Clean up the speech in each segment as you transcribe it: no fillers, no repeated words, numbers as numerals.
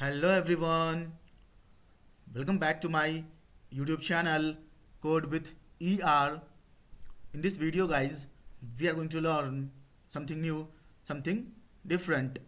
Hello everyone, welcome back to my YouTube channel Code with ER. In this video guys, we are going to learn something new, something different.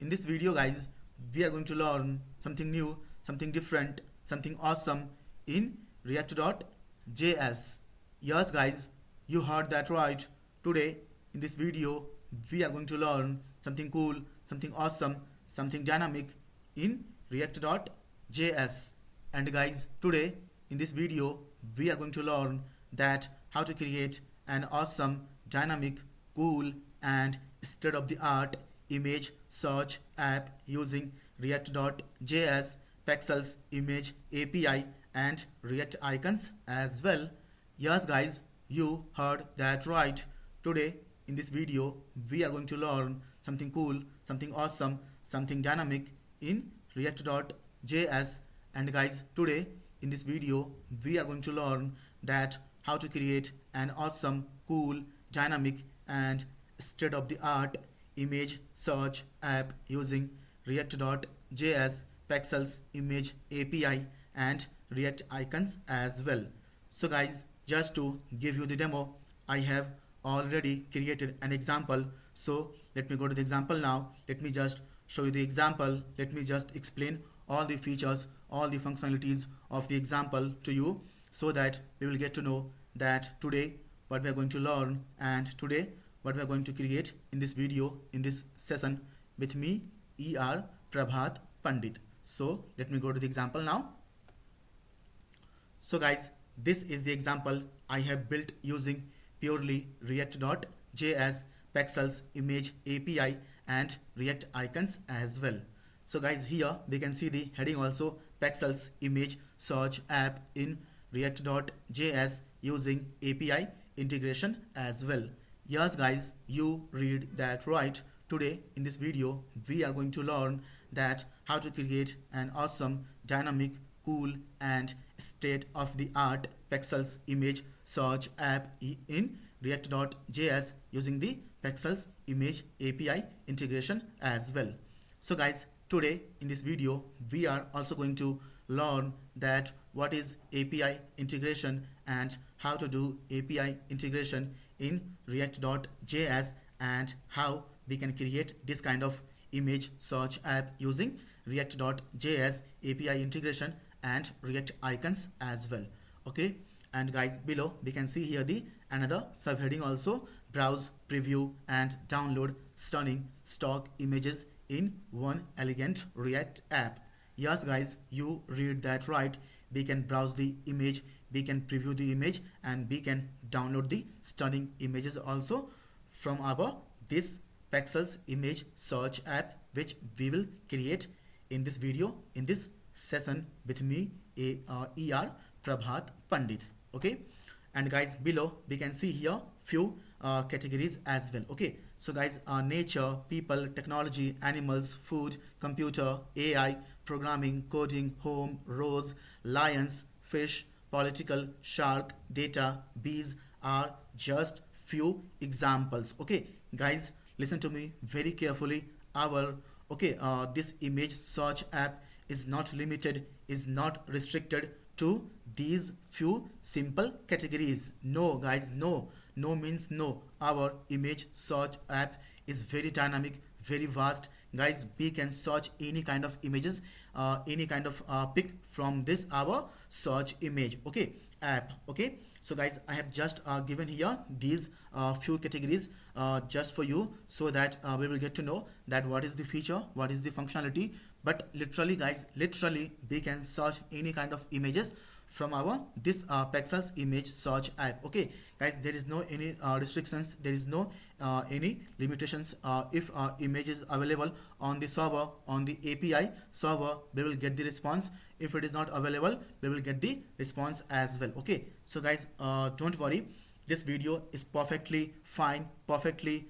In this video guys, we are going to learn something new, something different, something awesome in React.js. Yes guys, you heard that right. Today in this video, we are going to learn something cool, something awesome, something dynamic in React.js. And guys, today in this video, we are going to learn that how to create an awesome, dynamic, cool, and state-of-the-art image search app using React.js, Pexels image API, and React icons as well. Yes guys, you heard that right. Today in this video, we are going to learn something cool, something awesome, something dynamic in React.js. And guys, today in this video, we are going to learn that how to create an awesome, cool, dynamic, and state-of-the-art image search app using React.js, Pexels image API, and React icons as well. So guys, just to give you the demo, I have already created an example. So let me go to the example now. Let me just show you the example. Let me just explain all the features, all the functionalities of the example to you, so that we will get to know that today what we are going to learn and today what we are going to create in this video, in this session with me, ER Prabhat Pandit. So let me go to the example now. So guys, this is the example I have built using purely React.js, Pexels image API, and React icons as well. So guys, here we can see the heading also, Pexels image search app in React.js using API integration as well. Yes guys, you read that right. Today in this video, we are going to learn that how to create an awesome, dynamic, cool, and state-of-the-art Pexels image search app in React.js using the Pexels image API integration as well. So guys, today in this video, we are also going to learn that what is API integration and how to do API integration in React.js and how we can create this kind of image search app using React.js API integration and React icons as well. Okay, and guys, below we can see here the another subheading also, browse, preview, and download stunning stock images in one elegant React app. Yes guys, you read that right. We can browse the image, we can preview the image, and we can download the stunning images also from our this Pexels image search app, which we will create in this video, in this session with me, ER Prabhat Pandit. Okay, and guys, below we can see here few categories as well. Okay, so guys, nature, people, technology, animals, food, computer, AI, programming, coding, home, rose, lions, fish, political, shark, data, bees are just few examples. Okay guys, listen to me very carefully. Our this image search app is not limited, is not restricted to these few simple categories. No guys, no means no. Our image search app is very dynamic, very vast. Guys, we can search any kind of images, any kind of pic from this our search image app. Okay, so guys, I have just given here these few categories just for you, so that we will get to know that what is the feature, what is the functionality. But literally guys, literally we can search any kind of images from our this Pexels image search app. Okay guys, there is no any restrictions, there is no any limitations. If image is available on the server, on the API server, we will get the response. If it is not available, we will get the response as well. Okay, so guys, don't worry, this video is perfectly fine, perfectly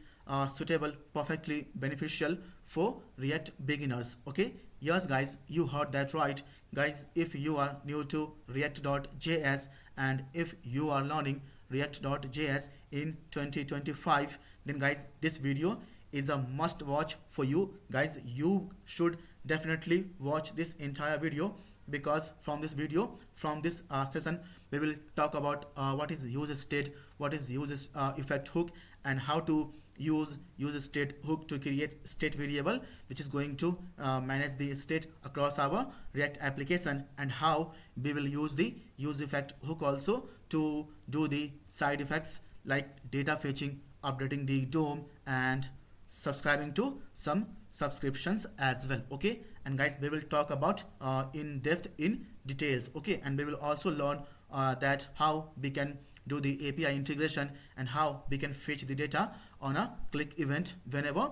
suitable, perfectly beneficial for React beginners. Okay, yes guys, you heard that right. Guys, if you are new to React.js and if you are learning React.js in 2025, then guys, this video is a must watch for you. Guys, you should definitely watch this entire video, because from this video, from this session, we will talk about what is useState, what is useEffect hook, and how to use useState hook to create state variable which is going to manage the state across our React application, and how we will use the useEffect hook also to do the side effects like data fetching, updating the DOM, and subscribing to some subscriptions as well. Okay, and guys, we will talk about in depth, in details. Okay, and we will also learn that how we can do the API integration, and how we can fetch the data on a click event whenever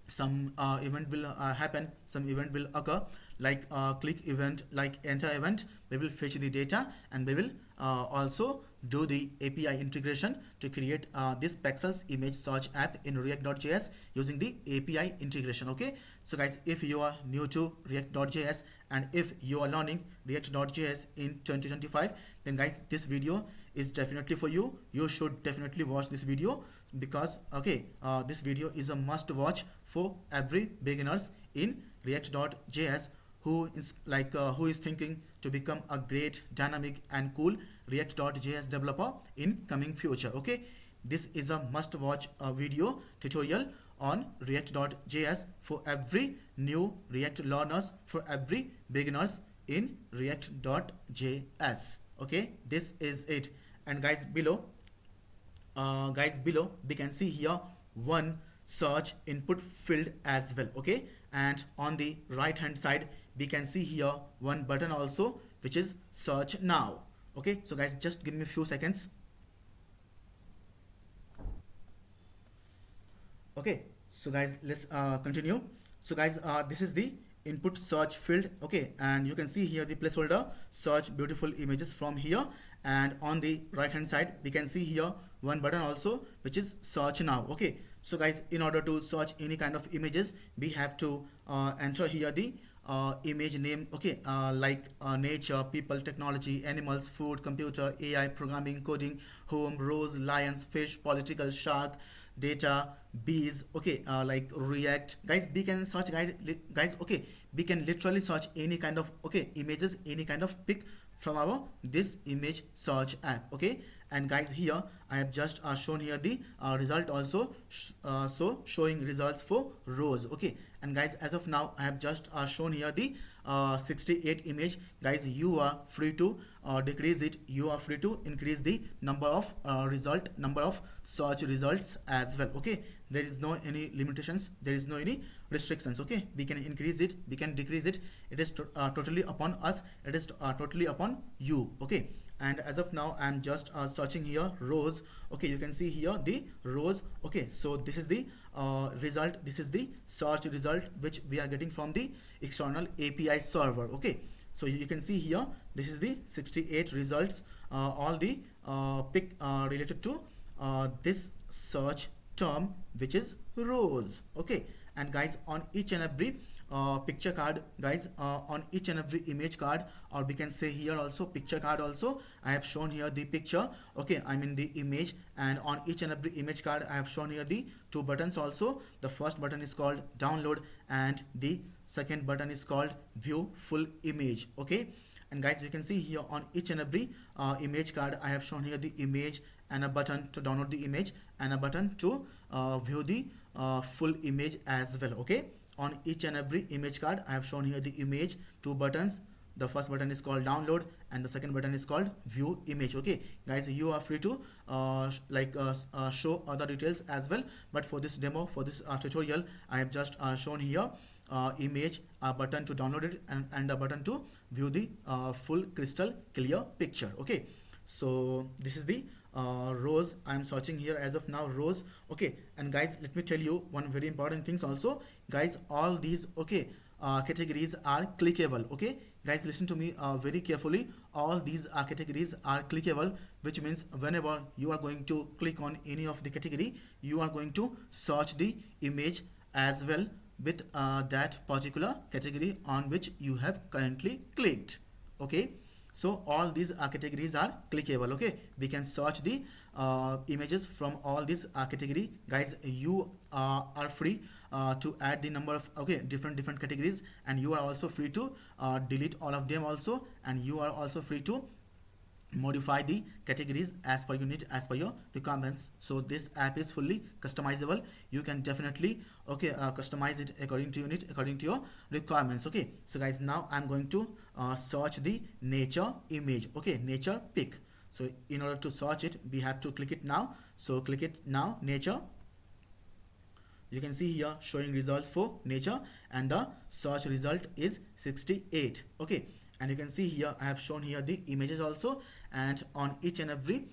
some event will happen, some event will occur, like click event, like enter event. We will fetch the data, and we will also do the API integration to create this Pexels image search app in React.js using the API integration. Okay, so guys, if you are new to React.js, and if you are learning React.js in 2025, then guys, this video is definitely for you. You should definitely watch this video, because okay, this video is a must watch for every beginners in React.js who is thinking to become a great, dynamic, and cool React.js developer in coming future. Okay, this is a must watch video tutorial on React.js for every new React learners, for every beginners in React.js. Okay, this is it. And guys, below we can see here one search input field as well. Okay, and on the right hand side we can see here one button also, which is search now. Okay, so guys, just give me a few seconds. Okay, so guys, let's continue. So guys, this is the input search field. Okay, and you can see here the placeholder search beautiful images from here, and on the right hand side we can see here one button also, which is search now. Okay, so guys, in order to search any kind of images, we have to enter here the image name. Okay, like nature, people, technology, animals, food, computer, AI, programming, coding, home, rose, lions, fish, political, shark, data, bees. Okay, like React. Guys, we can search, guys, okay, we can literally search any kind of images, any kind of pic from our this image search app. Okay, and guys, here I have just shown here the result also, so showing results for rows. Okay, and guys, as of now I have just shown here the 68 image. Guys, you are free to decrease it, you are free to increase the number of number of search results as well. Okay, there is no any limitations, there is no any restrictions. Okay, we can increase it, we can decrease it. It is totally upon us, it is totally upon you. Okay, and as of now I'm just searching here rows. Okay, you can see here the rows. Okay, so this is the result, this is the search result which we are getting from the external API server. Okay, so you can see here this is the 68 results, all the pick related to this search term, which is rows. Okay, and guys, on each and every picture card, guys, on each and every image card, or we can say here also picture card also, I have shown here the picture. Okay, I mean the image, and on each and every image card I have shown here the two buttons also. The first button is called download, and the second button is called view full image. Okay, and guys, you can see here on each and every image card I have shown here the image, and a button to download the image, and a button to view the full image as well. Okay, on each and every image card I have shown here the image, two buttons. The first button is called download, and the second button is called view image. Okay, guys, you are free to show other details as well, but for this demo, for this tutorial, I have just shown here image, a button to download it, and a button to view the full crystal clear picture. Okay, so this is the rows I am searching here as of now, rows. Okay, and guys, let me tell you one very important things also. Guys, all these categories are clickable. Okay, guys, listen to me very carefully. All these categories are clickable, which means whenever you are going to click on any of the category, you are going to search the image as well with that particular category on which you have currently clicked. Okay, so all these categories are clickable. Okay, we can search the images from all these category. Guys, you are free to add the number of different categories, and you are also free to delete all of them also, and you are also free to modify the categories as per your need, as per your requirements. So this app is fully customizable. You can definitely customize it according to your need, according to your requirements. Okay, so guys, now I'm going to search the nature image, nature pic. So in order to search it, we have to click it now. So click it now, nature. You can see here showing results for nature, and the search result is 68. Okay, and you can see here I have shown here the images also, and on each and every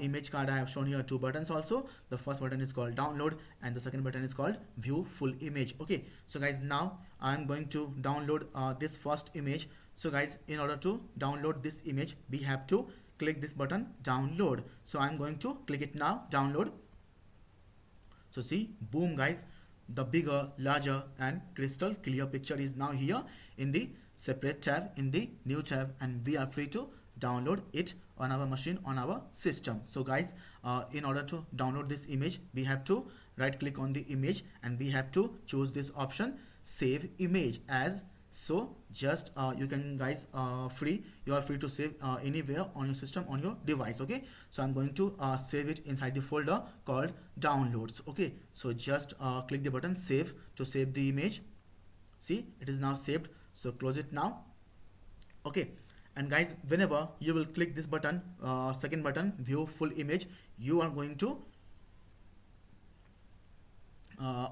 image card I have shown here two buttons also. The first button is called download, and the second button is called view full image. Okay, so guys, now I'm going to download this first image. So guys, in order to download this image, we have to click this button, download. So I'm going to click it now, download. So see, boom guys, the bigger, larger and crystal clear picture is now here in the separate tab, in the new tab, and we are free to download it on our machine, on our system. So guys, in order to download this image, we have to right click on the image, and we have to choose this option, save image as. So just you can guys you are free to save anywhere on your system, on your device. Okay, so I'm going to save it inside the folder called downloads. Okay, so just click the button save to save the image. See, it is now saved. So close it now. Okay, and guys, whenever you will click this button, second button, view full image, you are going to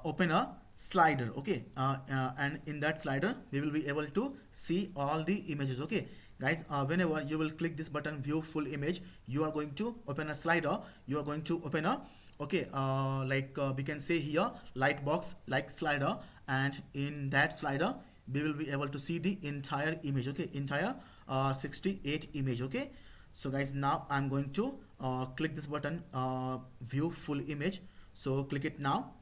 open a slider. Okay, and in that slider we will be able to see all the images. Okay guys, whenever you will click this button view full image, you are going to open a slider. You are going to open a we can say here light box like slider, and in that slider we will be able to see the entire image. Okay, entire 68 image. Okay, so guys, now I'm going to click this button, view full image. So click it now.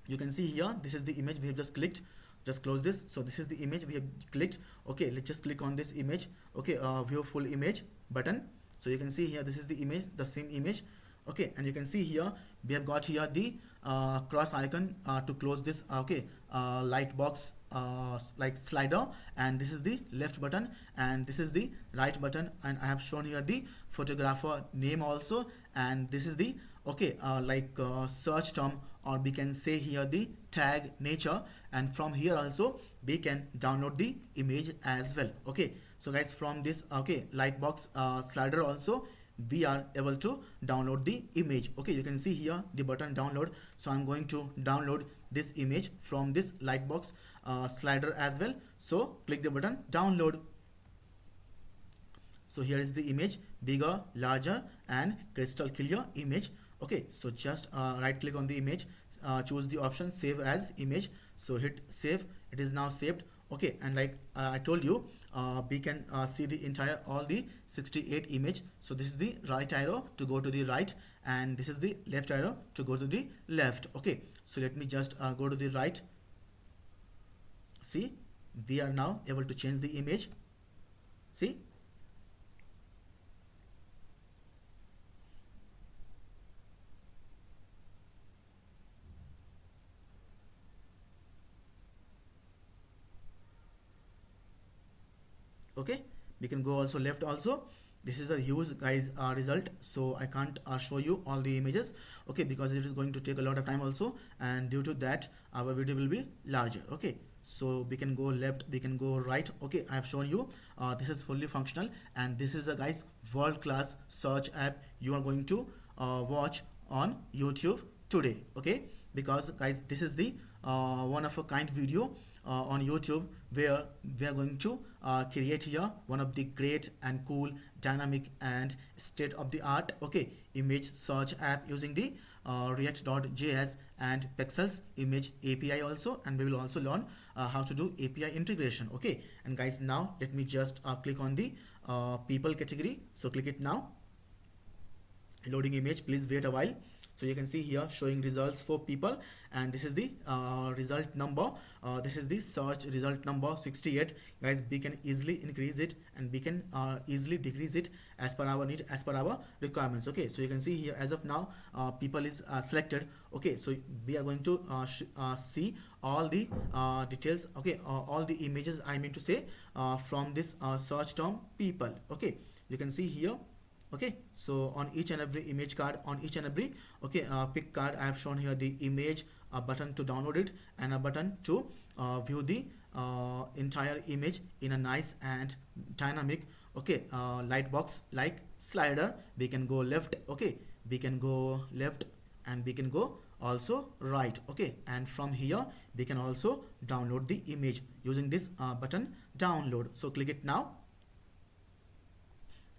You can see here, this is the image we have just clicked. Just close this. So this is the image we have clicked. Okay, let's just click on this image. Okay, view full image button. So you can see here, this is the image, the same image. Okay, and you can see here we have got here the cross icon to close this light box like slider, and this is the left button, and this is the right button, and I have shown here the photographer name also, and this is the search term, or we can say here the tag nature, and from here also we can download the image as well. Okay, so guys, from this light box slider also we are able to download the image. Okay, you can see here the button download. So I'm going to download this image from this light box slider as well. So click the button download. So here is the image, bigger, larger and crystal clear image. Okay, so just right click on the image, choose the option save as image. So hit save. It is now saved. Okay, and like I told you, we can see the entire all the 68 image. So this is the right arrow to go to the right, and this is the left arrow to go to the left. Okay, so let me just go to the right. See, we are now able to change the image. See, okay, we can go also left also. This is a huge guys result, so I can't show you all the images, okay, because it is going to take a lot of time also, and due to that our video will be larger. Okay, so we can go left, we can go right. Okay, I have shown you this is fully functional, and this is a guys world-class search app you are going to watch on YouTube today. Okay, because guys, this is the one of a kind video on YouTube where we are going to create here one of the great and cool, dynamic and state-of-the-art image search app using the React.js and Pexels image API also, and we will also learn how to do API integration. Okay, and guys, now let me just click on the people category. So click it now. Loading image, please wait a while. So you can see here showing results for people, and this is the result number. This is the search result number 68. Guys, we can easily increase it and we can easily decrease it as per our need, as per our requirements. Okay, so you can see here as of now people is selected. Okay, so we are going to see all the details, okay, all the images, I mean to say, from this search term people. Okay, you can see here. Okay, so on each and every image card, on each and every, okay, pick card, I have shown here the image, a button to download it, and a button to view the entire image in a nice and dynamic, okay, light box like slider. We can go left, okay, we can go left, and we can go also right. Okay, and from here we can also download the image using this button download. So click it now.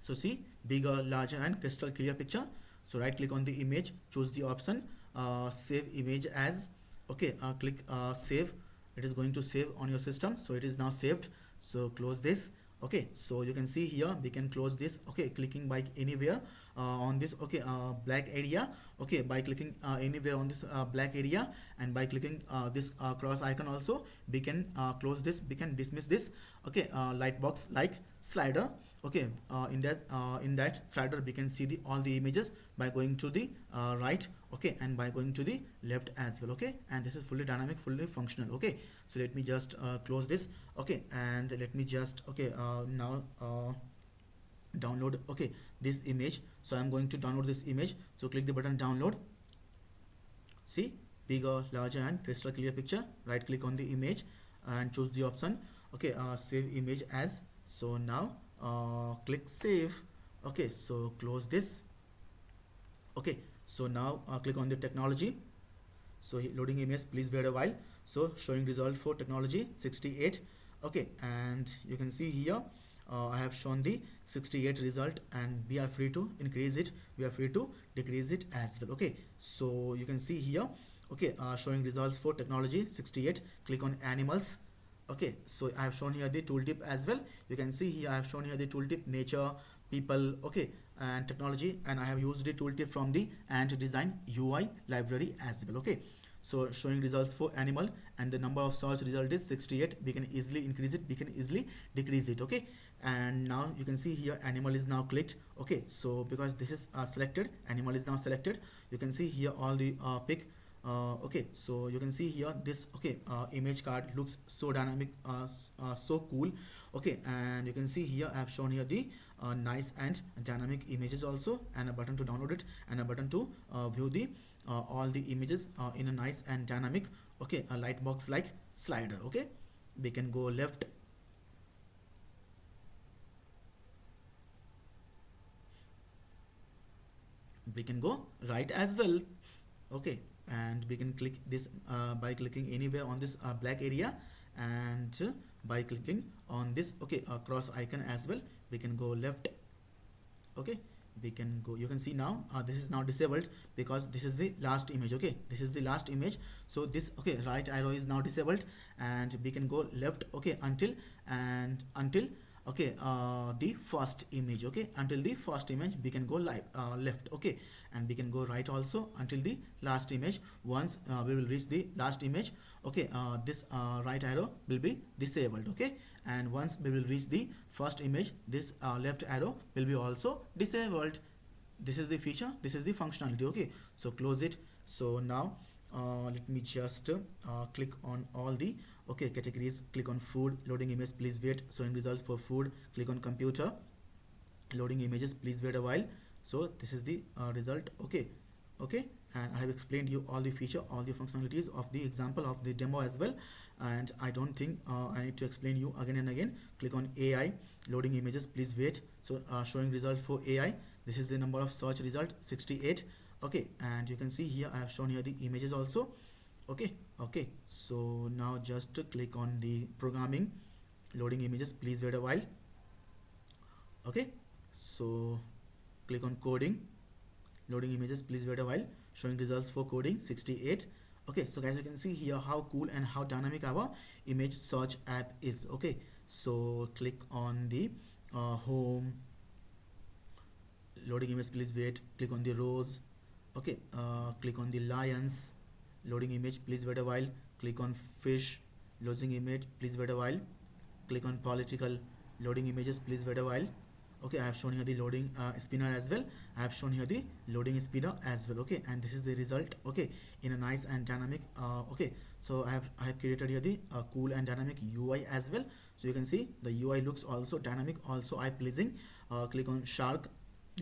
So see, bigger, larger and crystal clear picture. So right click on the image, choose the option save image as. Okay, click save. It is going to save on your system, so it is now saved. So close this. Okay, so you can see here we can close this, okay, clicking by anywhere on this, okay, black area. Okay, by clicking anywhere on this black area, and by clicking this cross icon also, we can close this, we can dismiss this, okay, light box like slider. Okay, in that slider we can see the all the images by going to the right, okay, and by going to the left as well. Okay, and this is fully dynamic, fully functional. Okay, so let me just close this. Okay, and let me just, okay, now download, okay, this image. So I'm going to download this image. So click the button download. See, bigger, larger and crystal clear picture. Right click on the image and choose the option, okay, save image as. So now click save. Okay, so close this. Okay, so now click on the technology. So loading image, please wait a while. So showing result for technology 68. Okay, and you can see here I have shown the 68 result, and we are free to increase it, we are free to decrease it as well. Okay, so you can see here, okay, showing results for technology 68. Click on animals. Okay, so I have shown here the tooltip as well. You can see here I have shown here the tooltip, nature, people, okay, and technology, and I have used the tooltip from the Ant Design UI library as well. Okay, so showing results for animal, and the number of search result is 68. We can easily increase it, we can easily decrease it. Okay, and now you can see here animal is now clicked. Okay, so because this is selected, animal is now selected. You can see here all the pick. Okay, so you can see here this, okay, image card looks so dynamic, so cool. Okay, and you can see here I have shown here the nice and dynamic images also, and a button to download it, and a button to view the all the images in a nice and dynamic, okay, a light box like slider. Okay, we can go left, we can go right as well. Okay, and we can click this by clicking anywhere on this black area, and by clicking on this, okay, cross icon as well, we can go left. Okay, we can go, you can see now this is now disabled because this is the last image. Okay, this is the last image, so this, okay, right arrow is now disabled, and we can go left, okay, until okay, the first image. Okay, until the first image we can go left. Okay, and we can go right also until the last image. Once we will reach the last image, okay, this right arrow will be disabled. Okay, and once we will reach the first image, this left arrow will be also disabled. This is the feature, this is the functionality. Okay, so close it. So now let me just click on all the, okay, categories. Click on food, loading image, please wait. Showing results for food. Click on computer, loading images, please wait a while. So this is the result. Okay, okay, and I have explained you all the feature, all the functionalities of the example of the demo as well, and I don't think I need to explain you again and again. Click on AI, loading images, please wait. So showing result for AI, this is the number of search result 68. Okay, and you can see here I have shown here the images also. Okay, okay, so now just to click on the programming, loading images, please wait a while. Okay, so click on coding, loading images, please wait a while. Showing results for coding 68. Okay, so guys, you can see here how cool and how dynamic our image search app is. Okay, so click on the home, loading image, please wait. Click on the rows. Okay, click on the lions, loading image, please wait a while. Click on fish, loading image, please wait a while. Click on political, loading images, please wait a while. Okay, I have shown here the loading spinner as well. I have shown here the loading spinner as well. Okay, and this is the result. Okay, in a nice and dynamic. Okay, so I have created here the cool and dynamic UI as well. So you can see the UI looks also dynamic, also eye pleasing. Click on shark,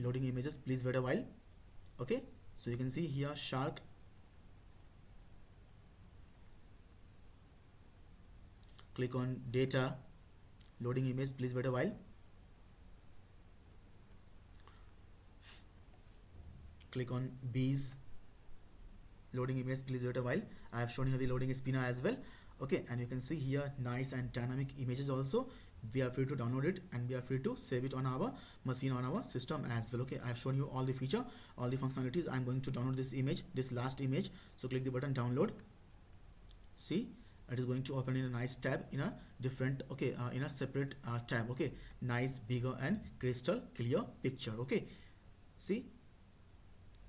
loading images, please wait a while. Okay, so you can see here shark. Click on data, loading image, please wait a while. Click on bees, loading image, please wait a while. I have shown here the loading spinner as well. Okay, and you can see here nice and dynamic images also. We are free to download it and we are free to save it on our machine, on our system as well. Okay, I have shown you all the feature, all the functionalities. I'm going to download this image, this last image. So click the button download. See, it is going to open in a nice tab, in a different, okay, in a separate tab. Okay, nice, bigger and crystal clear picture. Okay, see,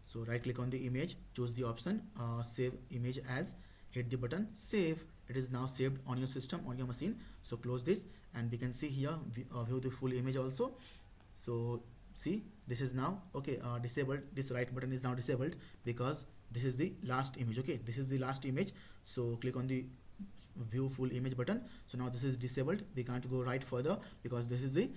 so right click on the image, choose the option save image as, hit the button save. It is now saved on your system, on your machine. So close this and we can see here view the full image also. So see, this is now okay, disabled. This right button is now disabled because this is the last image. Okay, this is the last image. So click on the view full image button. So now this is disabled, we can't go right further because this is the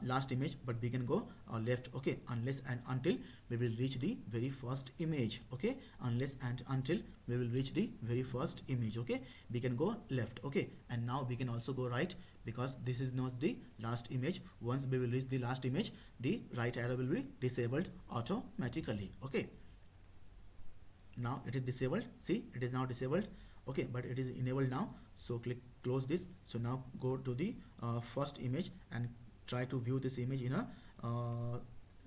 last image, but we can go left. Okay, unless and until we will reach the very first image. Okay, unless and until we will reach the very first image. Okay, we can go left. Okay, and now we can also go right because this is not the last image. Once we will reach the last image, the right arrow will be disabled automatically. Okay, now it is disabled. See, it is now disabled. Okay, but it is enabled now. So click close this. So now go to the first image and try to view this image in a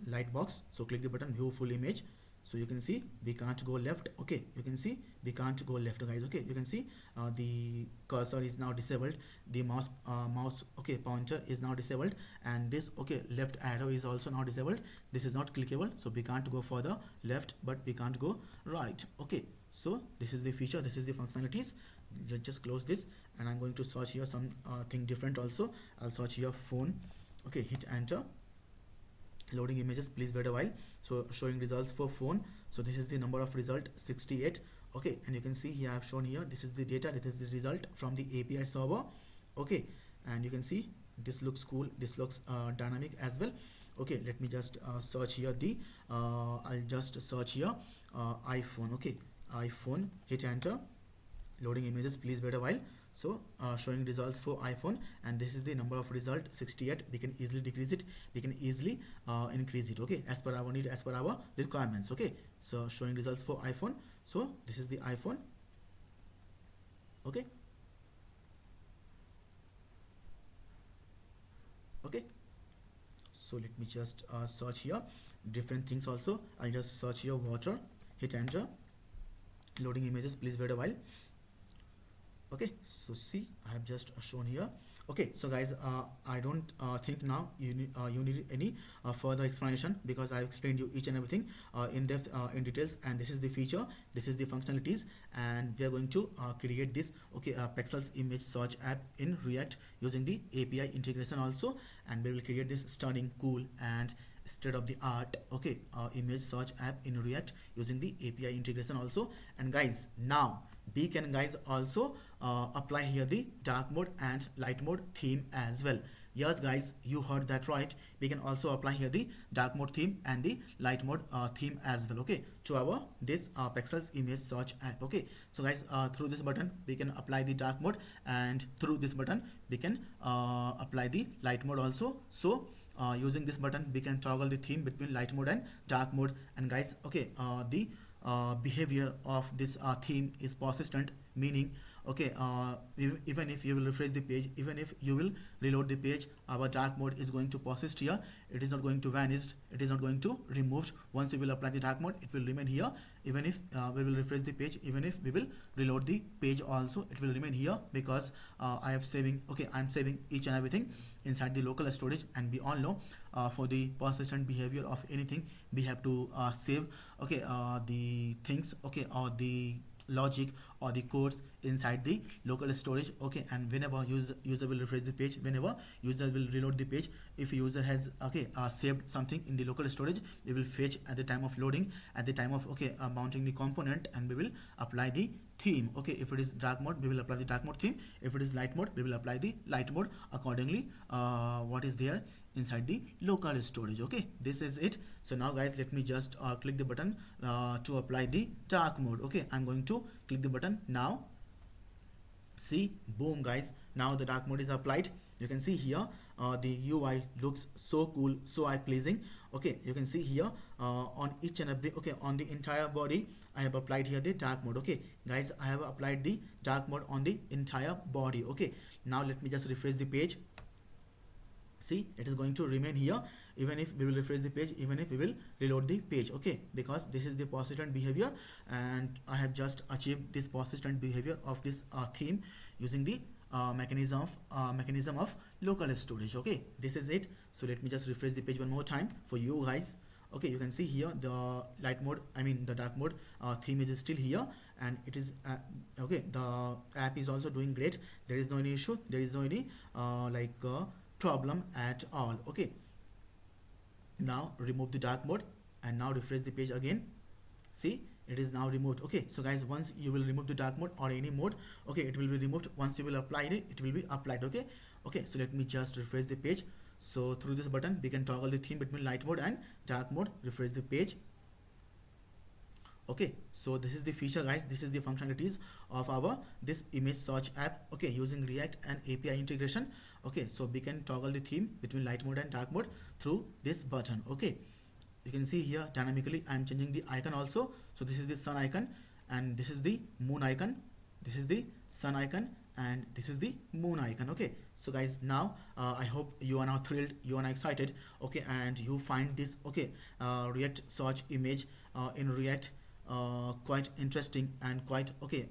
light box. So click the button view full image. So you can see we can't go left. Okay, you can see we can't go left, guys. Okay, you can see the cursor is now disabled, the mouse okay, pointer is now disabled, and this okay, left arrow is also now disabled. This is not clickable, so we can't go further left, but we can't go right. Okay, so this is the feature, this is the functionalities. Let's just close this and I'm going to search here some thing different also. I'll search here phone. Okay, hit enter, loading images, please wait a while. So showing results for phone. So this is the number of result 68. Okay, and you can see here I have shown here, this is the data, this is the result from the API server. Okay, and you can see this looks cool, this looks dynamic as well. Okay, let me just search here the I'll just search here iPhone. Okay, iPhone, hit enter, loading images, please wait a while. So showing results for iPhone, and this is the number of result 68. We can easily decrease it, we can easily increase it. Okay, as per our need, as per our requirements. Okay, so showing results for iPhone. So this is the iPhone. Okay, okay, so let me just search here different things also. I'll just search here water, hit enter, loading images, please wait a while. Okay, so see, I have just shown here. Okay, so guys, I don't think now you need any further explanation because I have explained you each and everything in depth, in details, and this is the feature, this is the functionalities, and we are going to create this okay Pexels image search app in React using the API integration also, and we will create this stunning, cool and state of the art okay image search app in React using the API integration also. And guys, now we can guys also apply here the dark mode and light mode theme as well. Yes guys, you heard that right, we can also apply here the dark mode theme and the light mode theme as well, okay, to our this Pexels image search app. Okay, so guys, through this button we can apply the dark mode, and through this button we can apply the light mode also. So using this button we can toggle the theme between light mode and dark mode. And guys, okay, the behavior of this theme is persistent, meaning Okay, even if you will refresh the page, even if you will reload the page, our dark mode is going to persist here. It is not going to vanish, it is not going to removed. Once you will apply the dark mode, it will remain here. Even if we will refresh the page, even if we will reload the page also, it will remain here, because I am saving, okay, I am saving each and everything inside the local storage. And we all know, for the persistent behavior of anything, we have to save, okay, the things, okay, or the logic or the codes inside the local storage. Okay, and whenever user will refresh the page, whenever user will reload the page, if user has, okay, saved something in the local storage, we will fetch at the time of loading, at the time of, okay, mounting the component, and we will apply the theme. Okay, if it is dark mode, we will apply the dark mode theme. If it is light mode, we will apply the light mode accordingly, what is there inside the local storage. Okay, this is it. So now guys, let me just click the button to apply the dark mode. Okay, I'm going to click the button now. See, boom guys, now the dark mode is applied. You can see here, the UI looks so cool, so eye pleasing. Okay, you can see here, on each and every, okay, on the entire body, I have applied here the dark mode. Okay guys, I have applied the dark mode on the entire body. Okay, now let me just refresh the page. See, it is going to remain here, even if we will refresh the page, even if we will reload the page. Okay, because this is the persistent behavior, and I have just achieved this persistent behavior of this theme using the mechanism of local storage. Okay, this is it. So let me just refresh the page one more time for you guys. Okay, you can see here the light mode, I mean the dark mode theme is still here, and it is okay, the app is also doing great. There is no any issue, there is no any problem at all. Okay, now remove the dark mode and now refresh the page again. See, it is now removed. Okay, so guys, once you will remove the dark mode or any mode, okay, it will be removed. Once you will apply it, it will be applied. Okay, okay, so let me just refresh the page. So through this button we can toggle the theme between light mode and dark mode. Refresh the page. Okay, so this is the feature guys, this is the functionalities of our this image search app. Okay, using React and API integration. Okay, so we can toggle the theme between light mode and dark mode through this button. Okay, you can see here dynamically I am changing the icon also. So this is the sun icon, and this is the moon icon, this is the sun icon, and this is the moon icon. Okay, so guys, now I hope you are now thrilled, you are now excited. Okay, and you find this, okay, React search image in React quite interesting and quite, okay,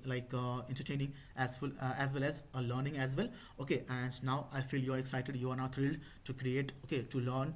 entertaining as well as learning as well. Okay, and now I feel you are excited, you are now thrilled to create, okay, to learn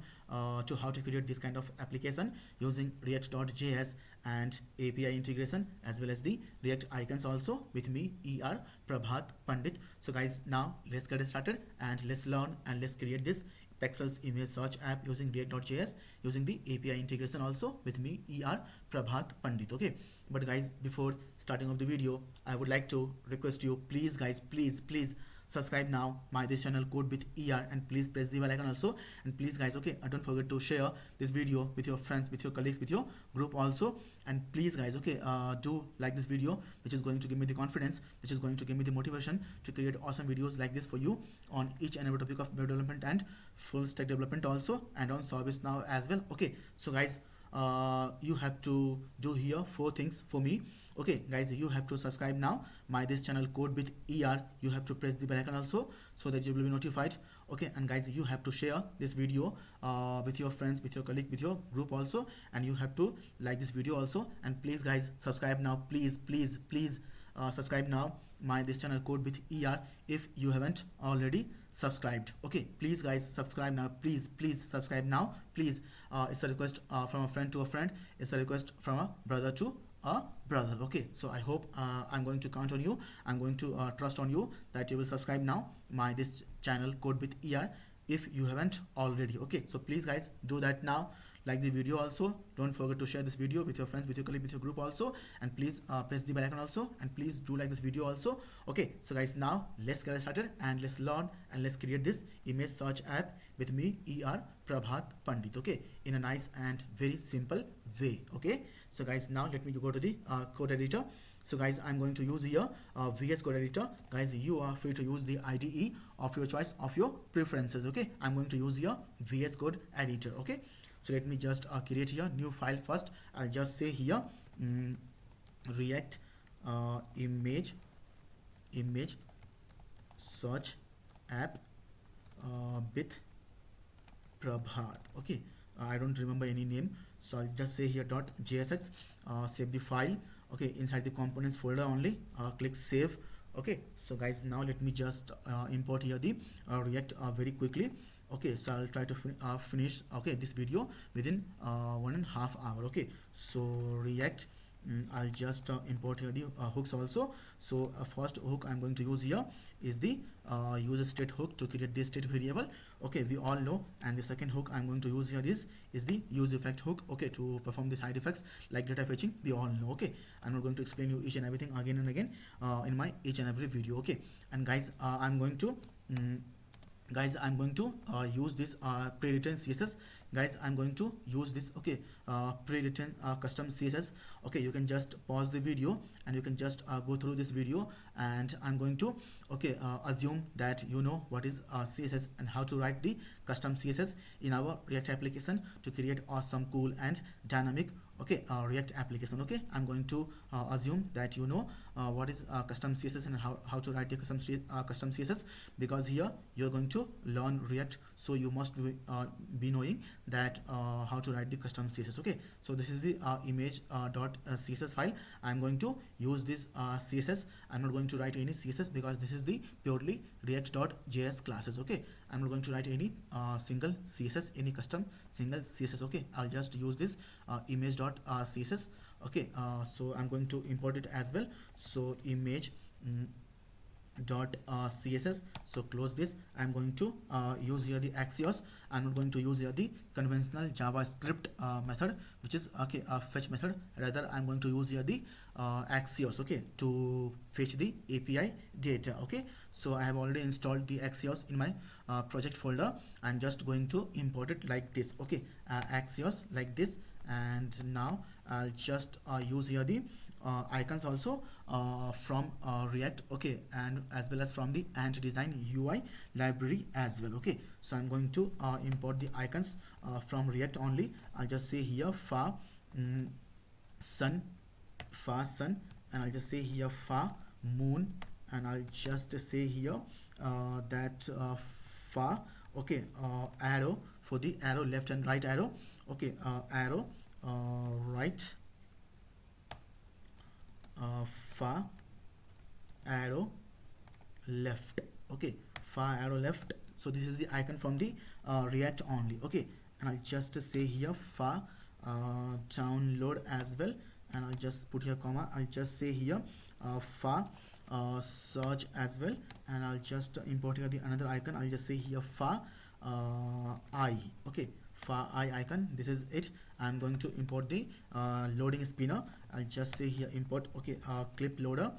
to how to create this kind of application using React.js and API integration, as well as the React icons also, with me, ER Prabhat Pandit. So guys, now let's get started and let's learn and let's create this Pexels image search app using React.js, using the API integration also, with me, ER Prabhat Pandit. Okay, but guys, before starting of the video, I would like to request you, please guys, please subscribe now my this channel Code with ER, and please press the bell icon also. And please guys, okay, don't forget to share this video with your friends, with your colleagues, with your group also. And please guys, okay, do like this video, which is going to give me the confidence, which is going to give me the motivation to create awesome videos like this for you on each and every topic of web development and full stack development also, and on service now as well. Okay, so guys, you have to do here 4 things for me. Okay guys, you have to subscribe now my this channel Code with ER. You have to press the bell icon also, so that you will be notified. Okay, and guys, you have to share this video with your friends, with your colleague, with your group also, and you have to like this video also. And please guys, subscribe now, please subscribe now my this channel Code with ER if you haven't already subscribed. Okay, please guys, subscribe now, please subscribe now, please. It's a request from a friend to a friend, it's a request from a brother to a brother. Okay, so I hope I'm going to count on you, I'm going to trust on you that you will subscribe now my this channel Code with ER if you haven't already. Okay, so please guys, do that now. Like the video also, don't forget to share this video with your friends, with your colleague, with your group also, and please press the bell icon also, and please do like this video also. Okay, so guys, now let's get started and let's learn and let's create this image search app with me, ER Prabhat Pandit. Okay, in a nice and very simple way. Okay, so guys, now let me go to the code editor. So guys, I'm going to use here VS Code editor. Guys, you are free to use the IDE of your choice, of your preferences. Okay, I'm going to use here VS Code editor. Okay, so let me just create here new file first. I'll just say here React image image search app with Prabhat. Okay, I don't remember any name, so I'll just say here dot .jsx, save the file. Okay, inside the components folder only, click save. Okay, so guys, now let me just import here the React very quickly. Okay, so I'll try to finish okay this video within 1.5 hours. Okay, so React, I'll just import here the hooks also. So first hook I'm going to use here is the useState hook to create this state variable. Okay, we all know. And the second hook I'm going to use here is the useEffect hook. Okay, to perform the side effects like data fetching, we all know. Okay, I'm not going to explain you each and everything again and again in my each and every video. Okay, and guys, I'm going to use this pre-written css. Guys, I'm going to use this okay pre-written custom css. Okay, you can just pause the video and you can just go through this video, and I'm going to okay assume that you know what is css and how to write the custom css in our React application to create awesome, cool and dynamic okay React application. Okay, I'm going to assume that you know what is custom css and how to write the custom css, because here you're going to learn React, so you must be knowing that how to write the custom css. Okay, so this is the image .css file. I'm going to use this css. I'm not going to write any css because this is the purely react.js classes. Okay, I'm not going to write any single css, any custom single css. Okay, I'll just use this image.css. Okay, so I'm going to import it as well. So image css. So close this. I'm going to use here the Axios. I'm not going to use here the conventional JavaScript method, which is okay fetch method. Rather, I'm going to use here the Axios okay to fetch the API data. Okay, so I have already installed the Axios in my project folder. I'm just going to import it like this. Okay, Axios like this, and now I'll just use here the icons also from React. Okay, and as well as from the Ant Design UI library as well. Okay, so I'm going to import the icons from React only. I'll just say here far sun, and I'll just say here far moon, and I'll just say here that far okay arrow, for the arrow left and right arrow. Okay, arrow right, far arrow left. Okay, far arrow left. So this is the icon from the React only. Okay, and I'll just say here far download as well, and I'll just put here comma. I'll just say here far search as well, and I'll just import here the another icon. I'll just say here far eye. Okay, far eye icon, this is it. I'm going to import the loading spinner. I'll just say here import okay clip loader.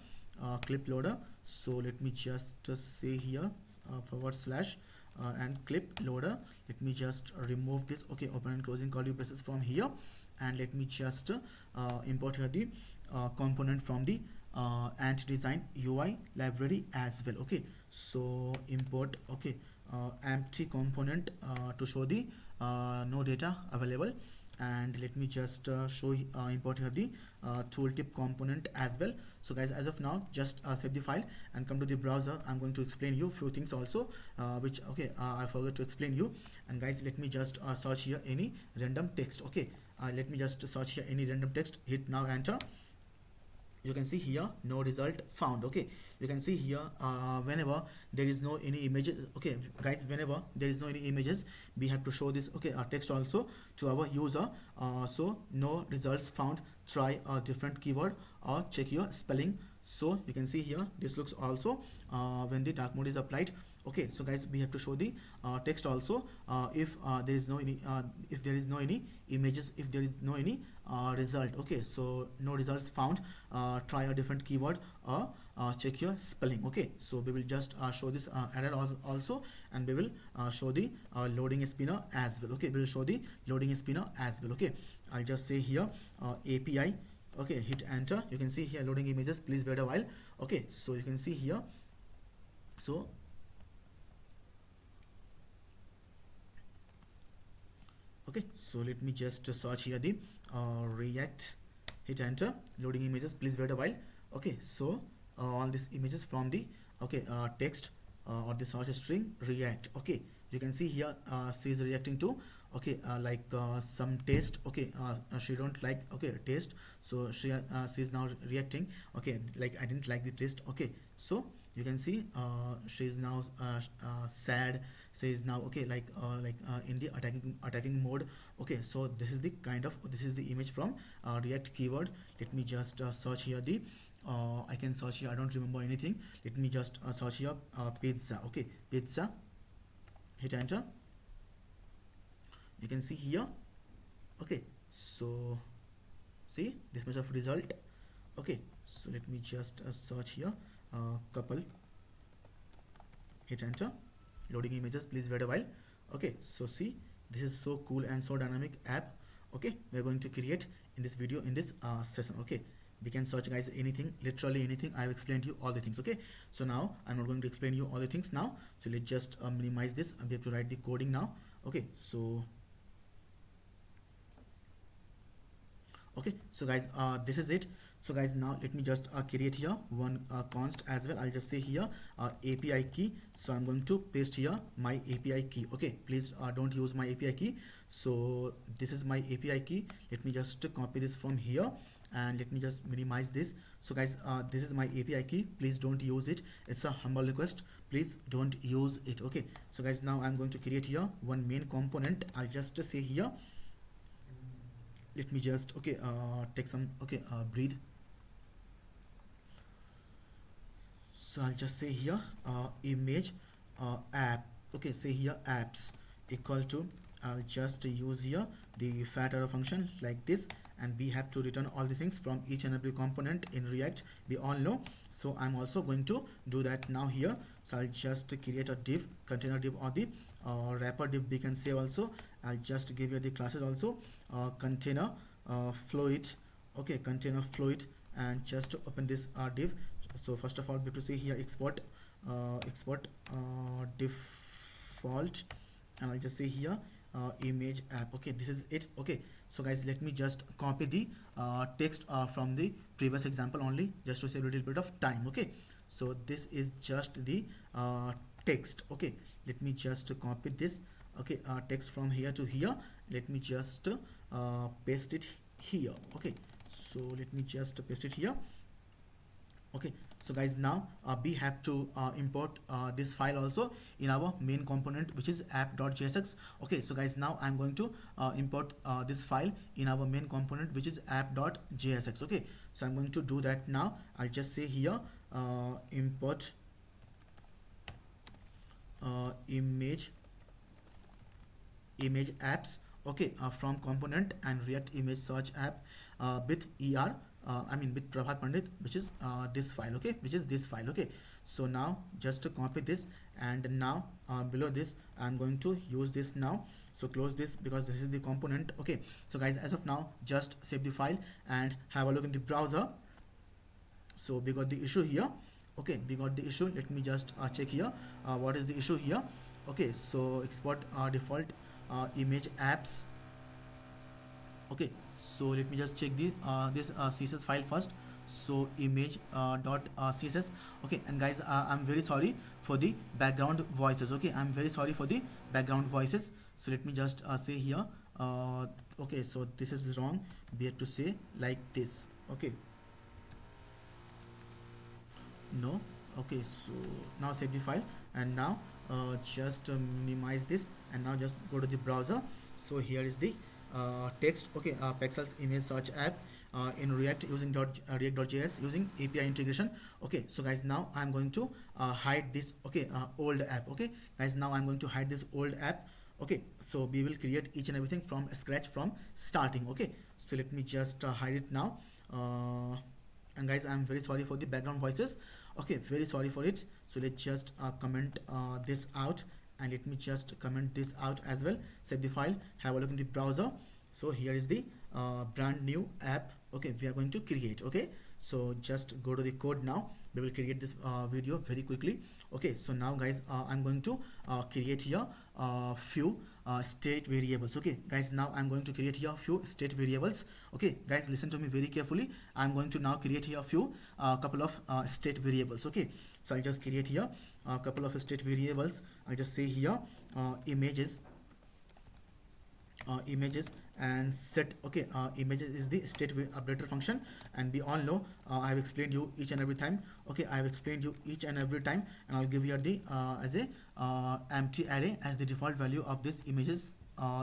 So let me just say here / and clip loader. Let me just remove this okay open and closing curly braces from here, and let me just import here the component from the Ant Design UI library as well. Okay, so import okay empty component to show the no data available, and let me just show import here the tooltip component as well. So guys, as of now, just save the file and come to the browser. I'm going to explain you few things also which okay I forgot to explain you. And guys, let me just search here any random text. Okay, let me just search here any random text, hit now enter. You can see here no result found. Okay, you can see here whenever there is no any images. Okay guys, whenever there is no any images, we have to show this okay text also to our user. So no results found, try a different keyword or check your spelling. So you can see here this looks also when the dark mode is applied. Okay, so guys, we have to show the text also if there is no any if there is no any images, if there is no any result. Okay, so no results found, try a different keyword or check your spelling. Okay, so we will just show this error also, and we will show the loading spinner as well. Okay, we will show the loading spinner as well. Okay, I'll just say here API. Okay, hit enter. You can see here loading images, please wait a while. Okay, so you can see here, so okay, so let me just search here the React, hit enter, loading images, please wait a while. Okay, so all these images from the text or the search string react. Okay, you can see here she is reacting to some taste. Okay, she don't like taste, so she is now reacting. Okay, like I didn't like the taste. Okay, so you can see she is now sad. She is now in the attacking mode. Okay, so this is the image from react keyword. Let me just search here the I can search here, I don't remember anything. Let me just search here pizza. Okay, pizza, hit enter. You can see here. Okay, so see this much of result. Okay, so let me just search here couple, hit enter. Loading images, please wait a while. Okay, so see, this is so cool and so dynamic app. Okay, we're going to create in this video, in this session. Okay, we can search guys anything, literally anything. I've explained to you all the things. Okay, so now I'm not going to explain you all the things now, so let's just minimize this. We have to write the coding now. Okay, so okay, so guys this is it. So guys, now let me just create here one const as well. I'll just say here API key. So I'm going to paste here my API key. Okay, please don't use my API key. So this is my API key. Let me just copy this from here and let me just minimize this. So guys, this is my API key. Please don't use it. It's a humble request. Please don't use it. Okay, so guys, now I'm going to create here one main component. I'll just say here, let me just take some breathe. So I'll just say here image app. Okay, say here apps equal to, I'll just use here the fat arrow function like this, and we have to return all the things from each and every component in React, we all know. So I'm also going to do that now here. So I'll just create a div, container div, or the wrapper div we can say also. I'll just give you the classes also, container fluid. Okay, container fluid, and just to open this div. So first of all, we have to say here export default, and I'll just say here image app. Okay, this is it. Okay, so guys, let me just copy the text from the previous example only, just to save a little bit of time. Okay, so this is just the text. Okay, let me just copy this text from here to here. Let me just paste it here. Okay, so let me just paste it here. Okay, so guys, now we have to import this file also in our main component, which is app.jsx. Okay, so guys, now I'm going to import this file in our main component, which is app.jsx. Okay, so I'm going to do that now. I'll just say here import image apps. Okay, from component and React image search app with with Prabhat Pandit, which is this file. Okay, which is this file. Okay, so now just to copy this, and now below this I'm going to use this now. So close this, because this is the component. Okay, so guys, as of now, just save the file and have a look in the browser. So we got the issue here. Okay, we got the issue. Let me just check here what is the issue here. Okay, so export default image apps. Okay, so let me just check the this css file first. So image .css. Okay, and guys, I'm very sorry for the background voices. Okay, I'm very sorry for the background voices. So let me just say here okay, so this is wrong. We have to say like this. Okay, no. Okay, so now save the file, and now just minimize this, and now just go to the browser. So here is the text. Okay, Pexels image search app in React using react.js using API integration. Okay, so guys, now I'm going to hide this old app. Okay guys, now I'm going to hide this old app. Okay, so we will create each and everything from scratch, from starting. Okay, so let me just hide it now. And guys, I'm very sorry for the background voices. Okay, very sorry for it. So let's just comment this out, and let me just comment this out as well. Save the file, have a look in the browser. So here is the brand new app. Okay, we are going to create. Okay, so just go to the code now. We will create this video very quickly. Okay, so now guys, I'm going to create here few state variables. Okay guys, now I'm going to create here a few state variables. Okay guys, listen to me very carefully. I'm going to now create here a few couple of state variables. Okay, so I'll just create here a couple of state variables. I'll just say here images, images and set. Okay, images is the state updater function, and we all know I have explained you each and every time. Okay, I have explained you each and every time, and I'll give you the as a empty array as the default value of this images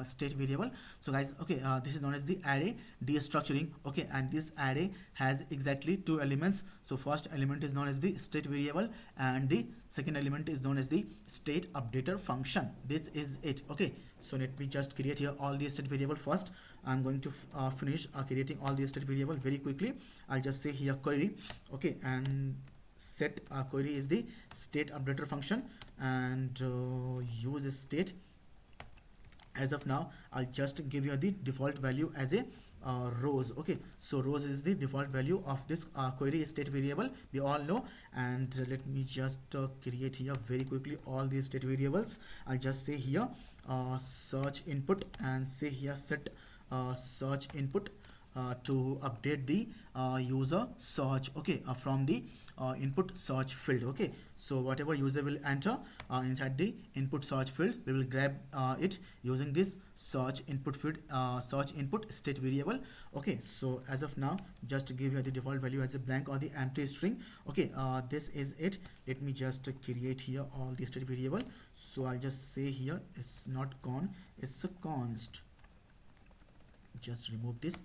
state variable. So guys, okay, this is known as the array destructuring. Okay, and this array has exactly two elements. So first element is known as the state variable, and the second element is known as the state updater function. This is it. Okay, so let me just create here all the state variable first. I'm going to finish creating all the state variable very quickly. I'll just say here query. Okay, and set query is the state updater function, and use state. As of now, I'll just give you the default value as a rows. Okay, so rows is the default value of this query state variable, we all know. And let me just create here very quickly all these state variables. I'll just say here search input, and say here set search input to update the user search. Okay, from the input search field. Okay, so whatever user will enter inside the input search field, we will grab it using this search input field, search input state variable. Okay, so as of now, just to give you the default value as a blank or the empty string. Okay, this is it. Let me just create here all the state variable. So I'll just say here it's not con, it's a const. Just remove this,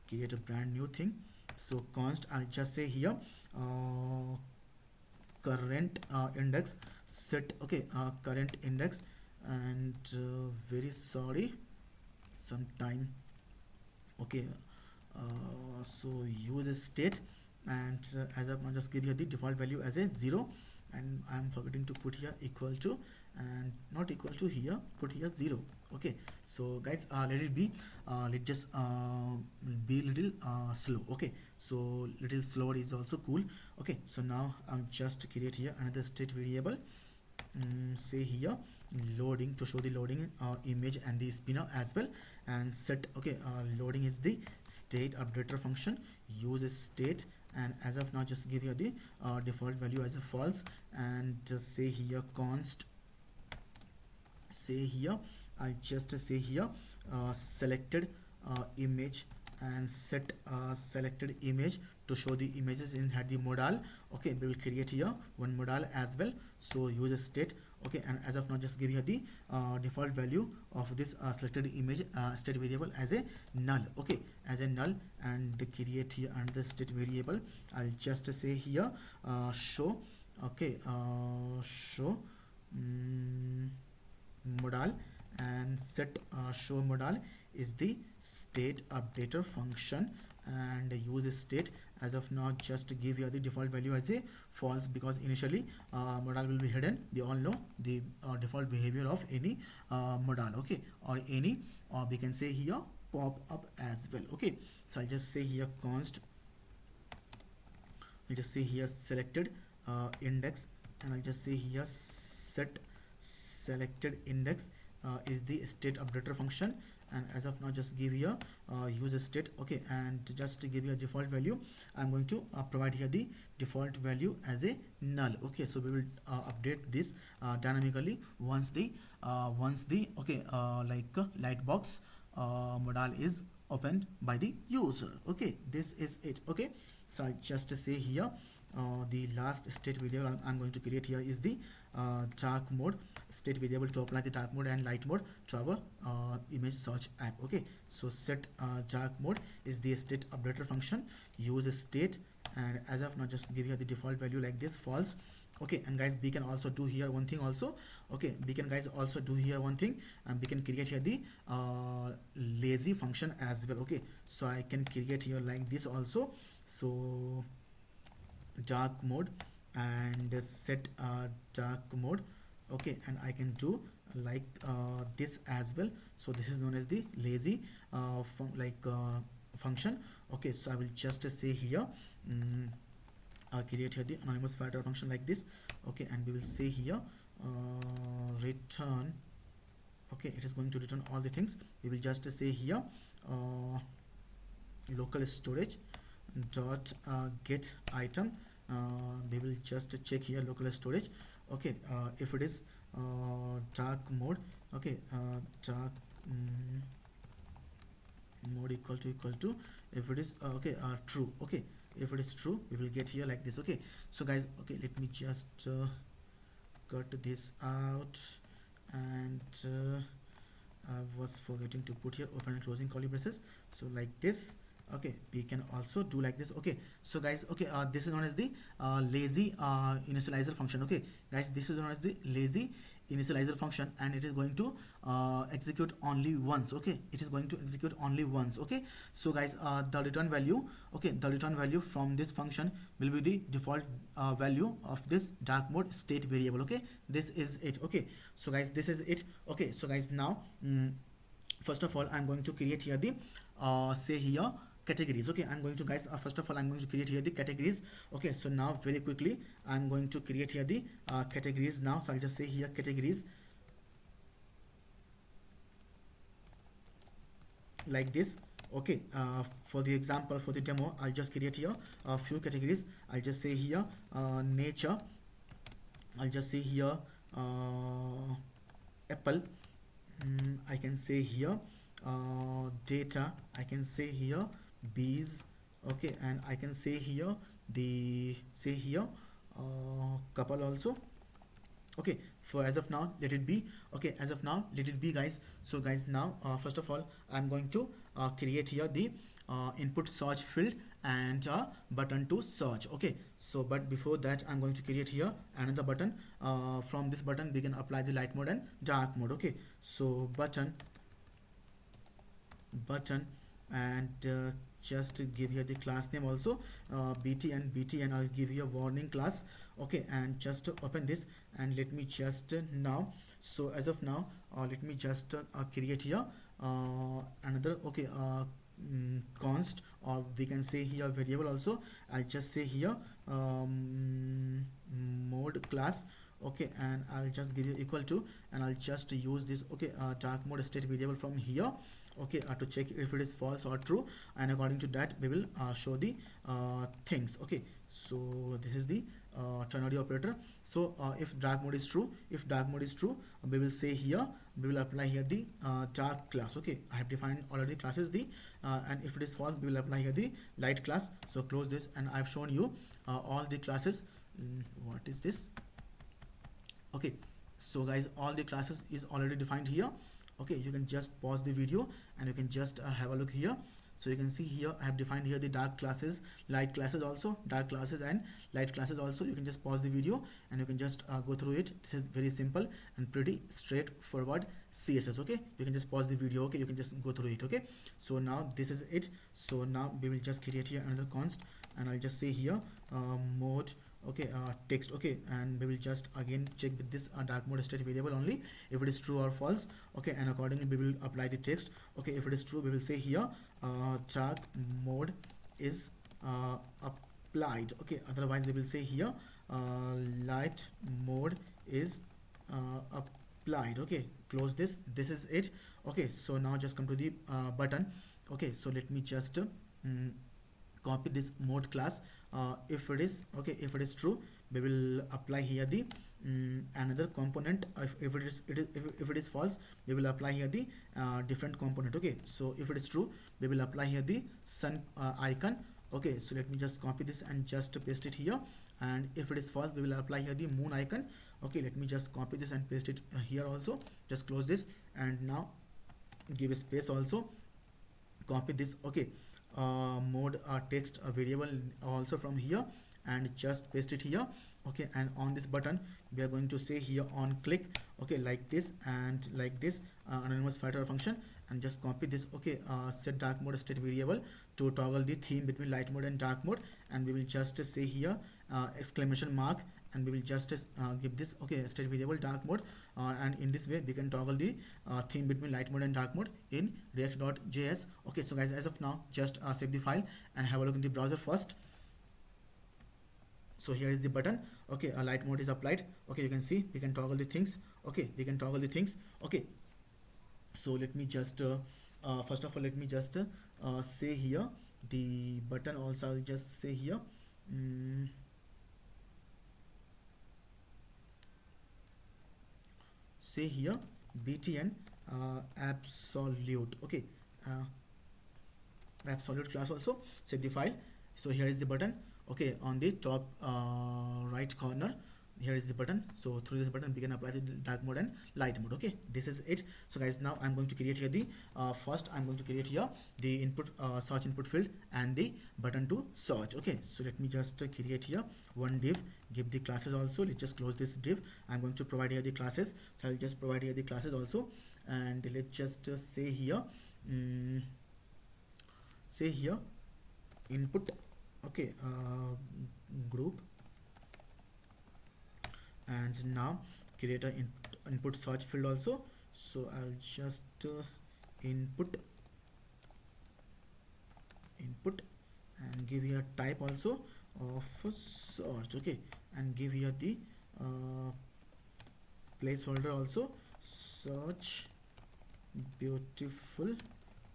create a brand new thing. So const, I'll just say here current index set. Okay, current index, and very sorry, sometime. Okay, so use state, and as of now just give here the default value as a 0, and I'm forgetting to put here equal to, and not equal to here, put here 0. Okay, so guys, let it be, let just be little slow. Okay, so little slower is also cool. Okay, so now I'm just create here another state variable. Say here loading, to show the loading image and the spinner as well, and set. Okay, loading is the state updater function, use state, and as of now just give here the default value as a false, and just say here const. Say here, I just say here selected image, and set selected image to show the images inside the modal. Okay, we will create here one modal as well, so use state. Okay, and as of now just give here the default value of this selected image state variable as a null. Okay, as a null, and create here another state variable. I'll just say here show. Okay, show modal, and set show modal is the state updater function, and use state. As of now just give here the default value as a false, because initially modal will be hidden. We all know the default behavior of any modal. Okay, or any, or we can say here pop up as well. Okay, so I'll just say here const. I'll just say here selected index, and I'll just say here set selected index is the state updater function, and as of now just give here use state. Okay, and just to give you a default value, I'm going to provide here the default value as a null. Okay, so we will update this dynamically once the okay lightbox modal is opened by the user. Okay, this is it. Okay, so I just say here the last state variable I'm going to create here is the dark mode state variable to apply the dark mode and light mode to our image search app. Okay, so set dark mode is the state updater function, use state, and as of now just give here the default value like this, false. Okay, and guys, we can also do here one thing also. Okay, we can guys also do here one thing, and we can create here the lazy function as well. Okay, so I can create here like this also. So dark mode, and set dark mode. Okay, and I can do like this as well. So this is known as the lazy function. Okay, so I will just say here I'll create here the anonymous filter function like this. Okay, and we will say here return. okay, it is going to return all the things. We will just say here local storage dot get item. We will just check here local storage. Okay, if it is dark mode, okay, dark mode equal to, if it is true, okay, if it is true, we will get here like this. Okay, so guys, okay, let me just cut this out, and I was forgetting to put here open and closing curly braces, so like this. Okay, we can also do like this. Okay, so guys, okay, this is known as the lazy initializer function. Okay guys, this is known as the lazy initializer function, and it is going to execute only once. Okay, it is going to execute only once. Okay, so guys, the return value, okay, the return value from this function will be the default value of this dark mode state variable. Okay, this is it. Okay, so guys, this is it. Okay, so guys, now first of all, I'm going to create here the say here categories. Okay, I'm going to guys, first of all, I'm going to create here the categories. Okay, so now very quickly I'm going to create here the categories now. So I'll just say here categories like this. Okay, for the example, for the demo, I'll just create here a few categories. I'll just say here nature, I'll just say here apple, I can say here data, I can say here bees. Okay, and I can say here the couple also. Okay, for as of now let it be. Okay, as of now let it be guys. So guys, now first of all, I'm going to create here the input search field and button to search. Okay, so but before that, I'm going to create here another button. From this button we can apply the light mode and dark mode. Okay, so button and just give here the class name also, bt, and I'll give you a warning class. Okay, and just open this, and let me just now, so as of now, let me just create here another, okay, const, or we can say here variable also. I'll just say here mode class. Okay, and I'll just give you equal to, and I'll just use this, okay, dark mode state variable from here. Okay, to check if it is false or true, and according to that we will show the things. Okay, so this is the ternary operator. So if dark mode is true, we will say here, we will apply here the dark class. Okay, I have defined already classes the and if it is false, we will apply here the light class. So close this, and I've shown you all the classes. What is this? Okay, so guys, all the classes is already defined here. Okay, you can just pause the video and you can just have a look here. So you can see here I have defined here the dark classes, light classes also, dark classes and light classes also. You can just pause the video and you can just go through it. This is very simple and pretty straightforward CSS. Okay, you can just pause the video. Okay, you can just go through it. Okay, so now this is it. So now we will just create here another const, and I'll just say here mode, okay, text. Okay, and we will just again check with this dark mode state variable only if it is true or false. Okay, and accordingly we will apply the text. Okay, if it is true, we will say here dark mode is applied. Okay, otherwise we will say here light mode is applied. Okay, close this. This is it. Okay, so now just come to the button. Okay, so let me just copy this mode class. If it is okay, if it is true, we will apply here the another component. If it is false, we will apply here the different component. Okay, so if it is true, we will apply here the sun icon. Okay, so let me just copy this and just paste it here, and if it is false, we will apply here the moon icon. Okay, let me just copy this and paste it here also. Just close this, and now give a space also, copy this. Okay, mode text variable also from here, and just paste it here. Okay, and on this button we are going to say here on click. Okay, like this and like this, anonymous filter function, and just copy this. Okay, set dark mode state variable to toggle the theme between light mode and dark mode, and we will just say here exclamation mark, and we will just give this, okay, state variable dark mode, and in this way we can toggle the theme between light mode and dark mode in react.js. Okay, so guys, as of now, just save the file and have a look in the browser first. So here is the button. Okay, a light mode is applied. Okay, you can see we can toggle the things. Okay, we can toggle the things. Okay, So let me just first of all, let me just say here the button also. I'll just say here, mm, say here btn absolute. Okay, uh, absolute class also. Save the file. So here is the button. Okay, on the top right corner, here is the button. So through this button we can apply the dark mode and light mode. Okay, this is it. So guys, now I'm going to create here the first I'm going to create here the input search input field and the button to search. Okay, so let me just create here one div, give the classes also. Let's just close this div. I'm going to provide here the classes, so I'll just provide here the classes also. And let's just say here, mm, say here input. Okay, group. And now create a input search field also. So I'll just input input and give here type also of search. Okay, and give here the uh, placeholder also, search beautiful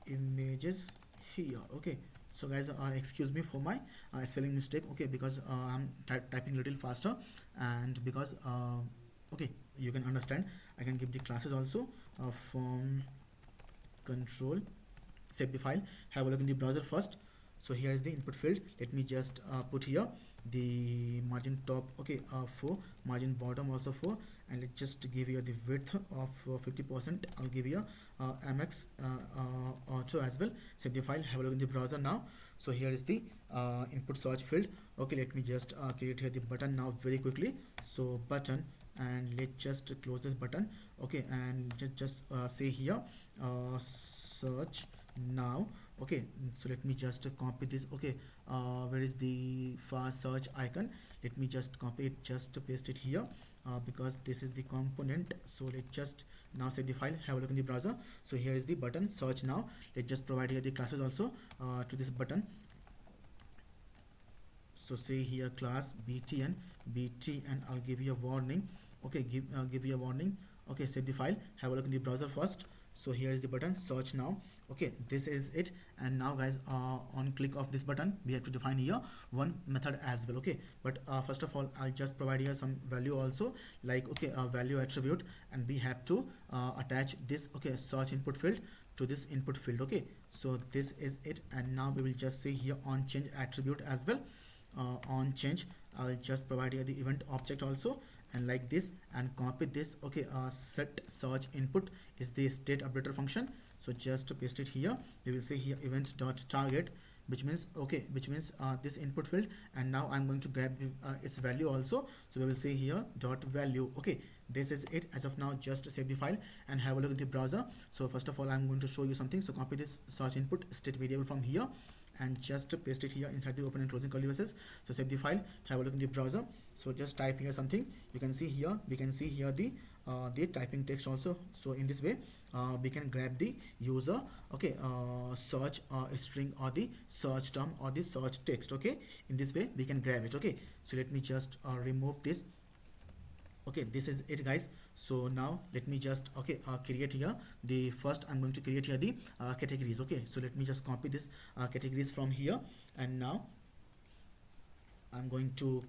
images here. Okay, so guys, excuse me for my spelling mistake. Okay, because I'm typing little faster, and because okay, you can understand, I can give the classes also from control. Save the file, have a look in the browser first. So here is the input field. Let me just put here the margin top, okay, 4, margin bottom also 4, and let's just give you the width of 50%. I'll give you mx auto as well. Save the file, have a look in the browser now. So here is the input search field. Okay, let me just create here the button now very quickly. So button, and let's just close this button. Okay, and just say here search now. Okay, so let me just copy this. Okay, where is the fast search icon? Let me just copy it, just paste it here, because this is the component. So let's just now save the file, have a look in the browser. So here is the button search now. Let's just provide here the classes also to this button. So say here class btn bt, and I'll give you a warning. Okay, give you a warning. Okay, save the file, have a look in the browser first. So here is the button search now. Okay, this is it. And now guys, on click of this button we have to define here one method as well. Okay, but first of all, I'll just provide here some value also, like okay, a value attribute, and we have to attach this, okay, search input field to this input field. Okay, so this is it. And now we will just say here on change attribute as well. On change, I'll just provide here the event object also, and like this, and copy this. Okay, set search input is the state updater function. So just paste it here. We will say here event dot target, which means okay, which means this input field. And now I'm going to grab its value also. So we will say here dot value. Okay, this is it as of now. Just save the file and have a look at the browser. So first of all, I'm going to show you something. So copy this search input state variable from here and just paste it here inside the open and closing curly braces. So save the file, have a look in the browser. So just type here something. You can see here, we can see here the typing text also. So in this way we can grab the user, okay, search string or the search term or the search text. Okay, in this way we can grab it. Okay, so let me just remove this. Okay, this is it guys. So now let me just okay create here the first. I'm going to create here the categories. Okay, so let me just copy this categories from here, and now I'm going to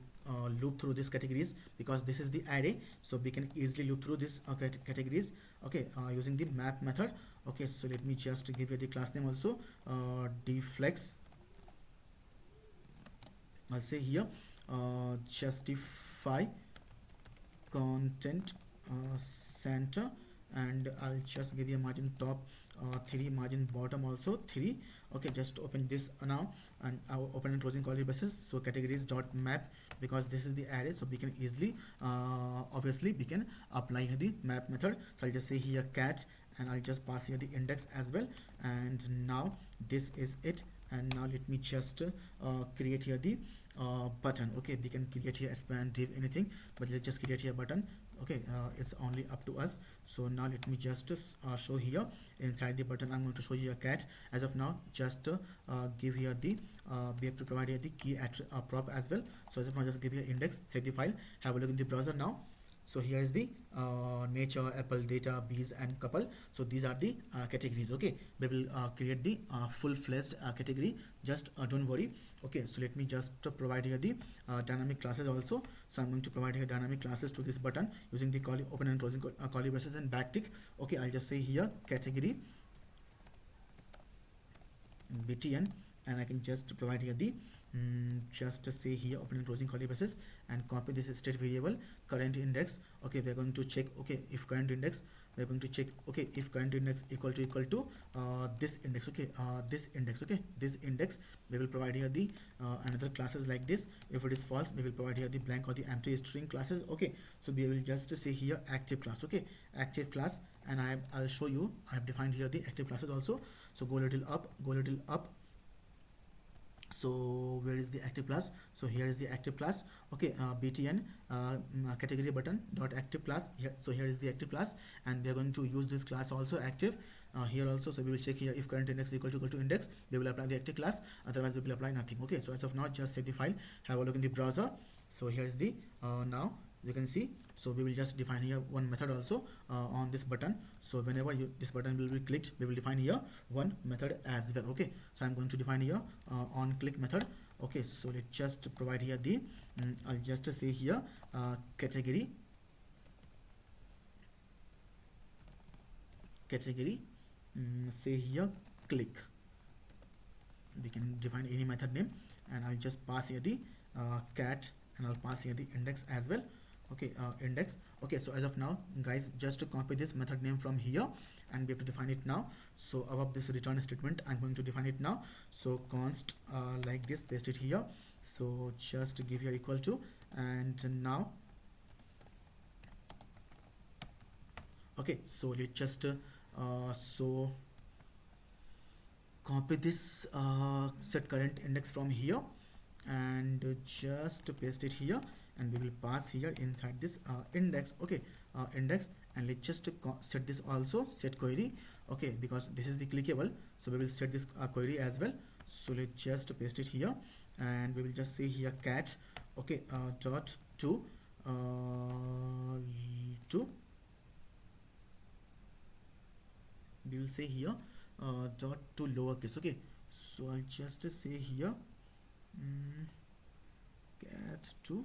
loop through these categories because this is the array, so we can easily loop through this categories. Okay, using the map method. Okay, so let me just give you the class name also, deflex. I'll say here justify content center, and I'll just give you a margin top 3, margin bottom also 3. Okay, just open this now, and I'll open and closing curly braces. So categories dot map, because this is the array, so we can easily obviously we can apply the map method. So I'll just say here cat, and I'll just pass here the index as well. And now this is it. And now let me just create here the button. Okay, we can create here span div anything, but let's just create here button. Okay, it's only up to us. So now let me just show here inside the button. I'm going to show you a cat as of now. Just give here the we have to provide here the key at prop as well. So as of now, just give here index, set the file, have a look in the browser now. So here is the nature, apple, data, bees, and couple. So these are the categories. Okay, we will create the full-fledged category. Just don't worry. Okay, so let me just provide here the dynamic classes also. So I'm going to provide here dynamic classes to this button using the open and closing curly braces and backtick. Okay, I'll just say here category btn, and I can just provide here the just say here open and closing curly braces and copy this state variable current index. Okay, we're going to check, okay, if current index, we're going to check, okay, if current index equal to this index. Okay, this index. Okay, this index, we will provide here the another classes like this. If it is false, we will provide here the blank or the empty string classes. Okay, so we will just say here active class. Okay, active class, and I'll show you. I have defined here the active classes also. So go little up, go little up. So where is the active class? So here is the active class. Okay, btn category button dot active class here. So here is the active class, and we are going to use this class also active here also. So we will check here if current index equal to index, we will apply the active class, otherwise we will apply nothing. Okay, so as of now, just save the file, have a look in the browser. So here is the now you can see. So we will just define here one method also on this button. So whenever this button will be clicked, we will define here one method as well. Okay, so I'm going to define here on click method. Okay, so let's just provide here the I'll just say here category say here click. We can define any method name, and I'll just pass here the cat, and I'll pass here the index as well. Okay, index. Okay, so as of now, guys, just to copy this method name from here, and we have to define it now. So above this return statement, I'm going to define it now. So const like this, paste it here. So just give here equal to, and now okay, so let's just so copy this set current index from here, and just paste it here, and we will pass here inside this index. Okay, index, and let's just set this also, set query. Okay, because this is the clickable, so we will set this query as well. So let's just paste it here, and we will just say here cat. Okay, dot to we will say here dot to lowercase. Okay, so I'll just say here cat to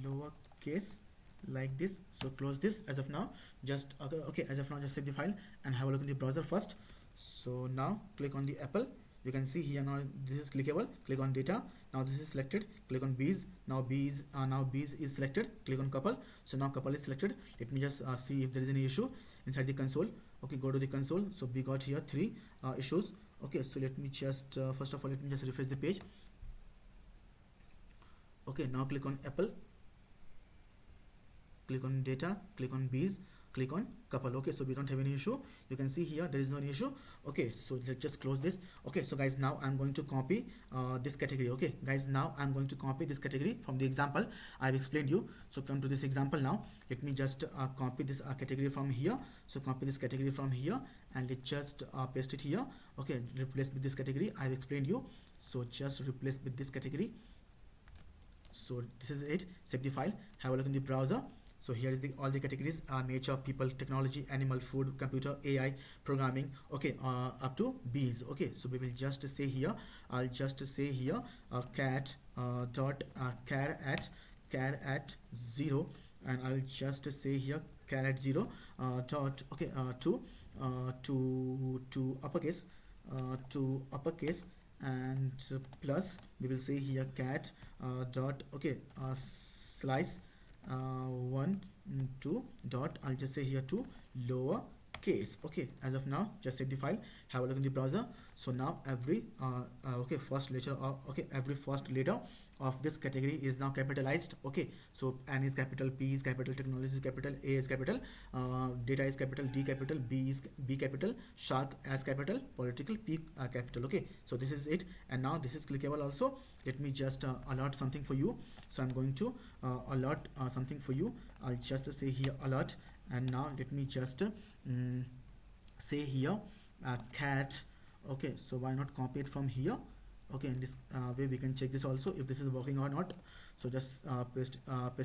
lowercase like this. So close this as of now. Just okay, as of now, just save the file and have a look in the browser first. So now click on the apple. You can see here now this is clickable. Click on data. Now this is selected. Click on bees. Now bees is selected. Click on couple. So now couple is selected. Let me just see if there is any issue inside the console. Okay, go to the console. So we got here 3 issues. Okay, so let me just first of all, let me just refresh the page. Okay, now click on apple, click on data, click on bees, click on couple. Okay, so we don't have any issue. You can see here there is no issue. Okay, so let's just close this. Okay, so guys, now I'm going to copy this category. Okay guys, now I'm going to copy this category from the example I've explained you. So come to this example now. Let me just copy this category from here. So copy this category from here, and let's just paste it here. Okay, replace with this category I've explained you. So just replace with this category. So this is it. Save the file, have a look in the browser. So here is the all the categories: nature, people, technology, animal, food, computer, AI, programming. Okay, up to bees. Okay, so we will just say here, I'll just say here cat dot char at 0, and I'll just say here char at 0 dot okay to uppercase and plus we will say here cat dot okay slice 1 2 dot I'll just say here to lower case. Okay, as of now, just save the file, have a look in the browser. So now every okay first letter of every first letter of this category is now capitalized. Okay, so N is capital, P is capital, technology is capital, A is capital, data is capital, D capital, B is B capital, shark as capital, political P capital. Okay, so this is it, and now this is clickable also. Let me just alert something for you. So I'm going to alert something for you. I'll just say here alert, and now let me just say here cat. Okay, so why not copy it from here? Okay, in this way we can check this also if this is working or not. So just paste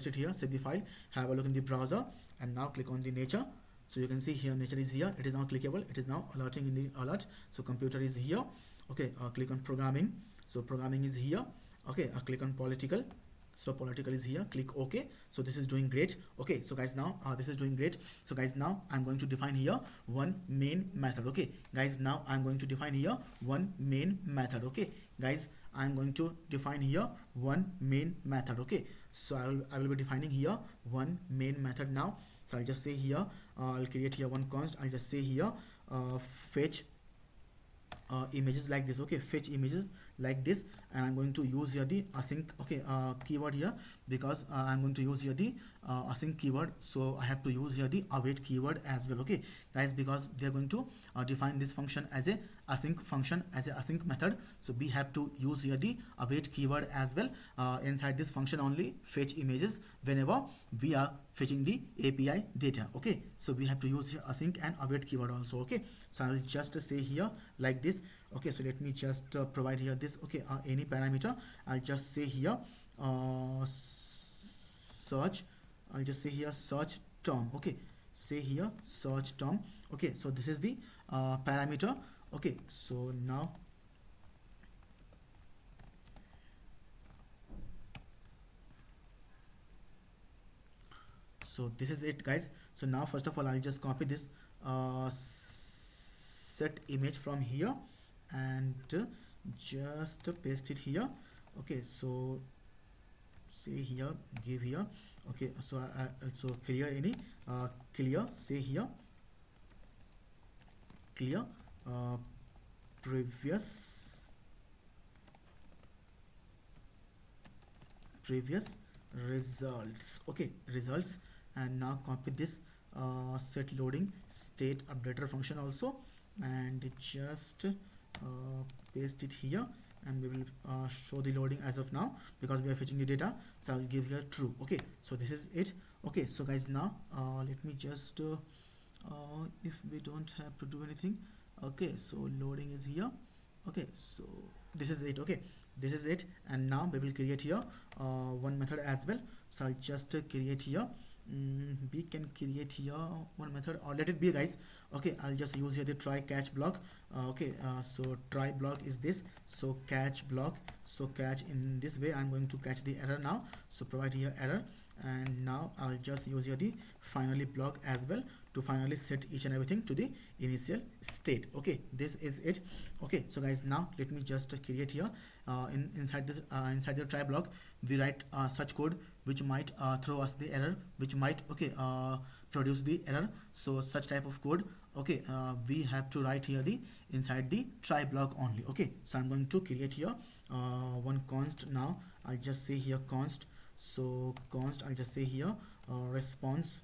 it here, save the file, have a look in the browser, and now click on the nature. So you can see here nature is here, it is now clickable, it is now alerting in the alert. So computer is here. Okay, click on programming. So programming is here. Okay, click on political. So political is here, click OK. So this is doing great. Okay, so guys, now this is doing great. So guys, now I'm going to define here one main method. Okay guys, now I'm going to define here one main method. Okay guys, I'm going to define here one main method. Okay, so I will be defining here one main method now. So I'll just say here, I'll create here one const. I'll just say here fetch images like this. Okay, fetch images like this, and I'm going to use here the async keyword here, because I'm going to use here the async keyword, so I have to use here the await keyword as well. Okay guys, because we are going to define this function as a async function, as a async method, so we have to use here the await keyword as well inside this function only, fetch images whenever we are fetching the API data. Okay, so we have to use here async and await keyword also. Okay, so I will just say here like this. Okay, so let me just provide here this. Okay, any parameter, I'll just say here search. I'll just say here search term. Okay, say here search term. Okay, so this is the parameter. Okay, so now so this is it guys. So now first of all, I'll just copy this set image from here and just paste it here. Okay, so say here, give here. Okay, so I also clear any clear, say here clear previous results. Okay, results, and now copy this set loading state updater function also, and just paste it here, and we will show the loading as of now because we are fetching the data. So I'll give here true. Okay, so this is it. Okay, so guys, now let me just if we don't have to do anything. Okay, so loading is here. Okay, so this is it. Okay, this is it, and now we will create here one method as well. So I'll just create here we can create here one method, or let it be guys. Okay, I'll just use here the try catch block. Okay, so try block is this, so catch block, so catch in this way I'm going to catch the error now. So provide here error, and now I'll just use here the finally block as well to finally set each and everything to the initial state. Okay, this is it. Okay, so guys, now let me just create here inside this inside the try block we write such code which might throw us the error, which might produce the error. So such type of code, okay, we have to write here the inside the try block only. Okay, so I'm going to create here one const. Now I'll just say here const. So const, I'll just say here response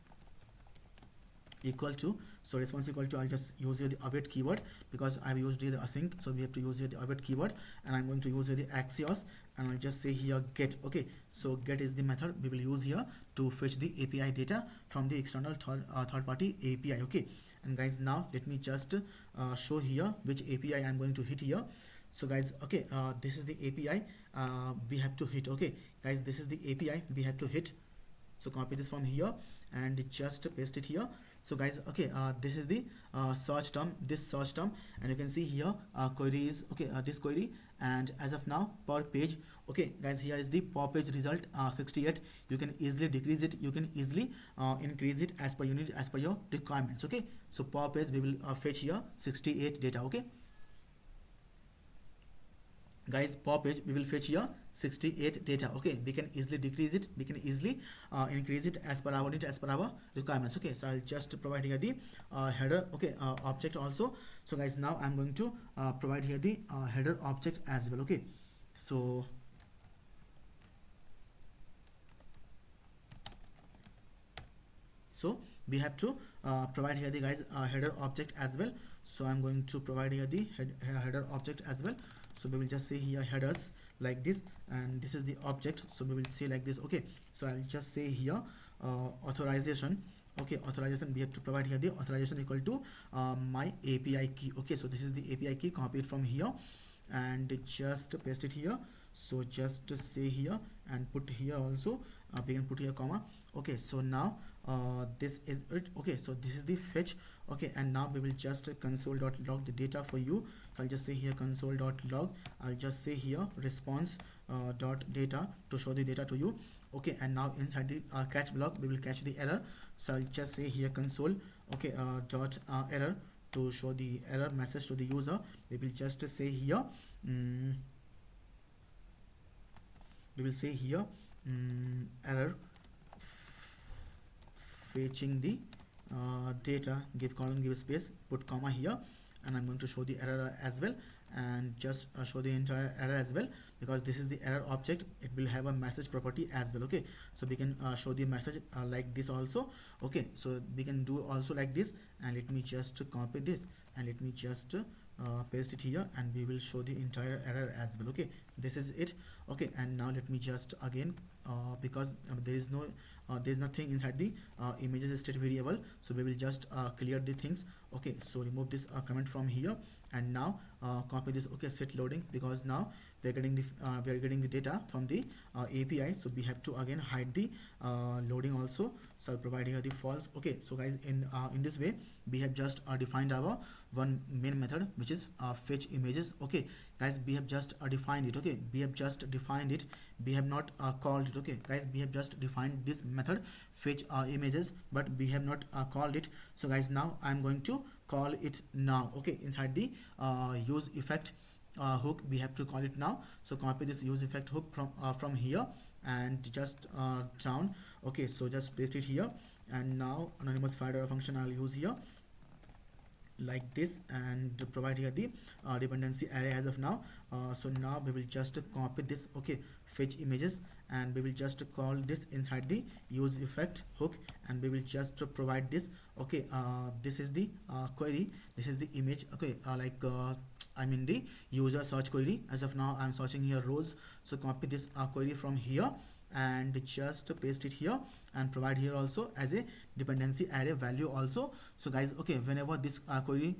equal to, so response equal to, I'll just use here the await keyword because I've used here the async, so we have to use here the await keyword, and I'm going to use here the Axios, and I'll just say here get. Okay, so get is the method we will use here to fetch the API data from the external third party API. Okay, and guys, now let me just show here which API I'm going to hit here. So guys, okay, this is the API we have to hit. Okay guys, this is the API we have to hit. So copy this from here and just paste it here. So guys, okay, this is the search term, this search term, and you can see here query is okay, this query, and as of now per page. Okay guys, here is the per page result 68. You can easily decrease it, you can easily increase it as per unit, as per your requirements. Okay, so per page we will fetch here 68 data. Okay guys, per page we will fetch here 68 data. Okay, we can easily decrease it, we can easily increase it as per our need, as per our requirements. Okay, so I'll just provide here the header object also. So guys, now I'm going to provide here the header object as well. Okay, so we have to provide here the guys header object as well. So I'm going to provide here the header object as well. So we will just say here headers like this, and this is the object, so we will say like this. Okay, so I'll just say here authorization. Okay, authorization, we have to provide here the authorization equal to my API key. Okay, so this is the API key, copy it from here. and just paste it here. So just to say here and put here also, we can put here comma. Okay, so now this is it. Okay, so this is the fetch. Okay, and now we will just console.log the data for you. So I'll just say here console.log. I'll just say here response dot data to show the data to you. Okay, and now inside the catch block we will catch the error. So I'll just say here console, okay, dot error to show the error message to the user. We will just say here we will say here error fetching the data, give colon, give space, put comma here, and I'm going to show the error as well, and just show the entire error as well, because this is the error object. It will have a message property as well. Okay, so we can show the message like this also. Okay, so we can do also like this, and let me just copy this and let me just paste it here, and we will show the entire error as well. Okay, this is it. Okay, and now let me just again because there is nothing inside the images state variable, so we will just clear the things. Okay, so remove this comment from here, and now copy this. Okay, set loading, because now we are getting the data from the API, so we have to again hide the loading also. So I'll provide here the false. Okay, so guys, in this way we have just defined our one main method, which is fetch images. Okay guys, we have just defined it. Okay, we have just defined it, we have not called it. Okay guys, we have just defined this method fetch images, but we have not called it. So guys, now I'm going to call it now. Okay, inside the use effect hook we have to call it now. So copy this use effect hook from here and just down. Okay, so just paste it here, and now anonymous file function I'll use here like this, and provide here the dependency array as of now. So now we will just copy this. Okay, fetch images, and we will just call this inside the use effect hook, and we will just provide this. Okay, this is the query, this is the image. Okay, I'm in the user search query. As of now I'm searching here rows, so copy this query from here and just paste it here, and provide here also as a dependency array value also. So guys, okay, whenever this query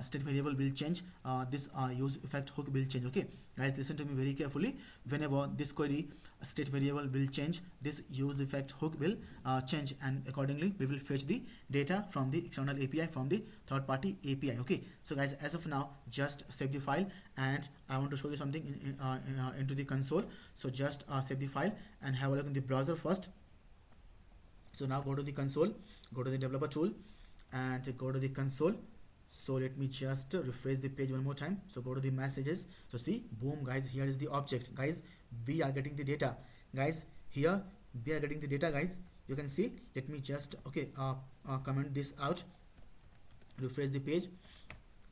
state variable will change, this use effect hook will change. Okay guys, listen to me very carefully. Whenever this query state variable will change, this use effect hook will change, and accordingly we will fetch the data from the external API, from the third party API. Okay, so guys, as of now just save the file, and I want to show you something into the console. So just save the file and have a look in the browser first. So now go to the console, go to the developer tool, and go to the console. So let me just refresh the page one more time. So go to the messages. So see, boom guys, here is the object. Guys, we are getting the data. Guys, here we are getting the data. Guys, you can see. Let me just comment this out, refresh the page.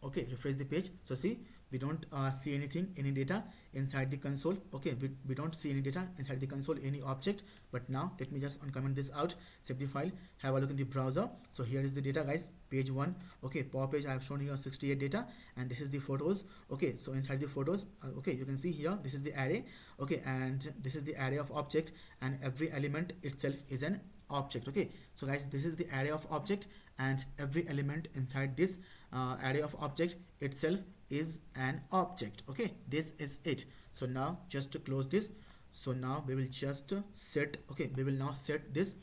Okay, refresh the page. So see, we don't see anything, any data inside the console. Okay, we don't see any data inside the console, any object. But now let me just uncomment this out, save the file, have a look in the browser. So here is the data guys, page 1. Okay, power page I have shown here 68 data, and this is the photos. Okay, so inside the photos, okay, you can see here this is the array. Okay, and this is the array of object, and every element itself is an object. Okay, so guys, this is the array of object, and every element inside this array of object itself is an object. Okay, this is it. So now just to close this, so now we will just set, okay, we will now set this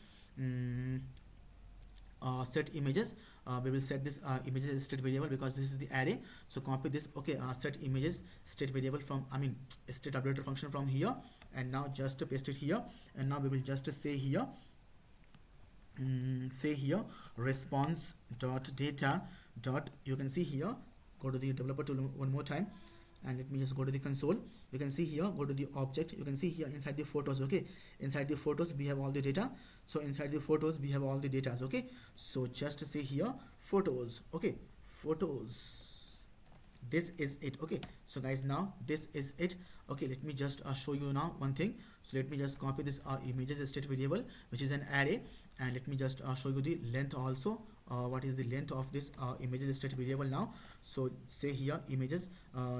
set images. We will set this images state variable, because this is the array. So copy this. Okay, set images state variable from, I mean state updater function from here, and now just paste it here, and now we will just say here response dot data dot, you can see here, go to the developer tool one more time, and let me just go to the console. You can see here, go to the object, you can see here inside the photos. Okay, inside the photos we have all the data. So inside the photos we have all the data. Okay, so just say here photos. Okay, photos, this is it. Okay, so guys, now this is it. Okay, let me just show you now one thing. So let me just copy this images state variable, which is an array, and let me just show you the length also. What is the length of this images state variable now? So say here images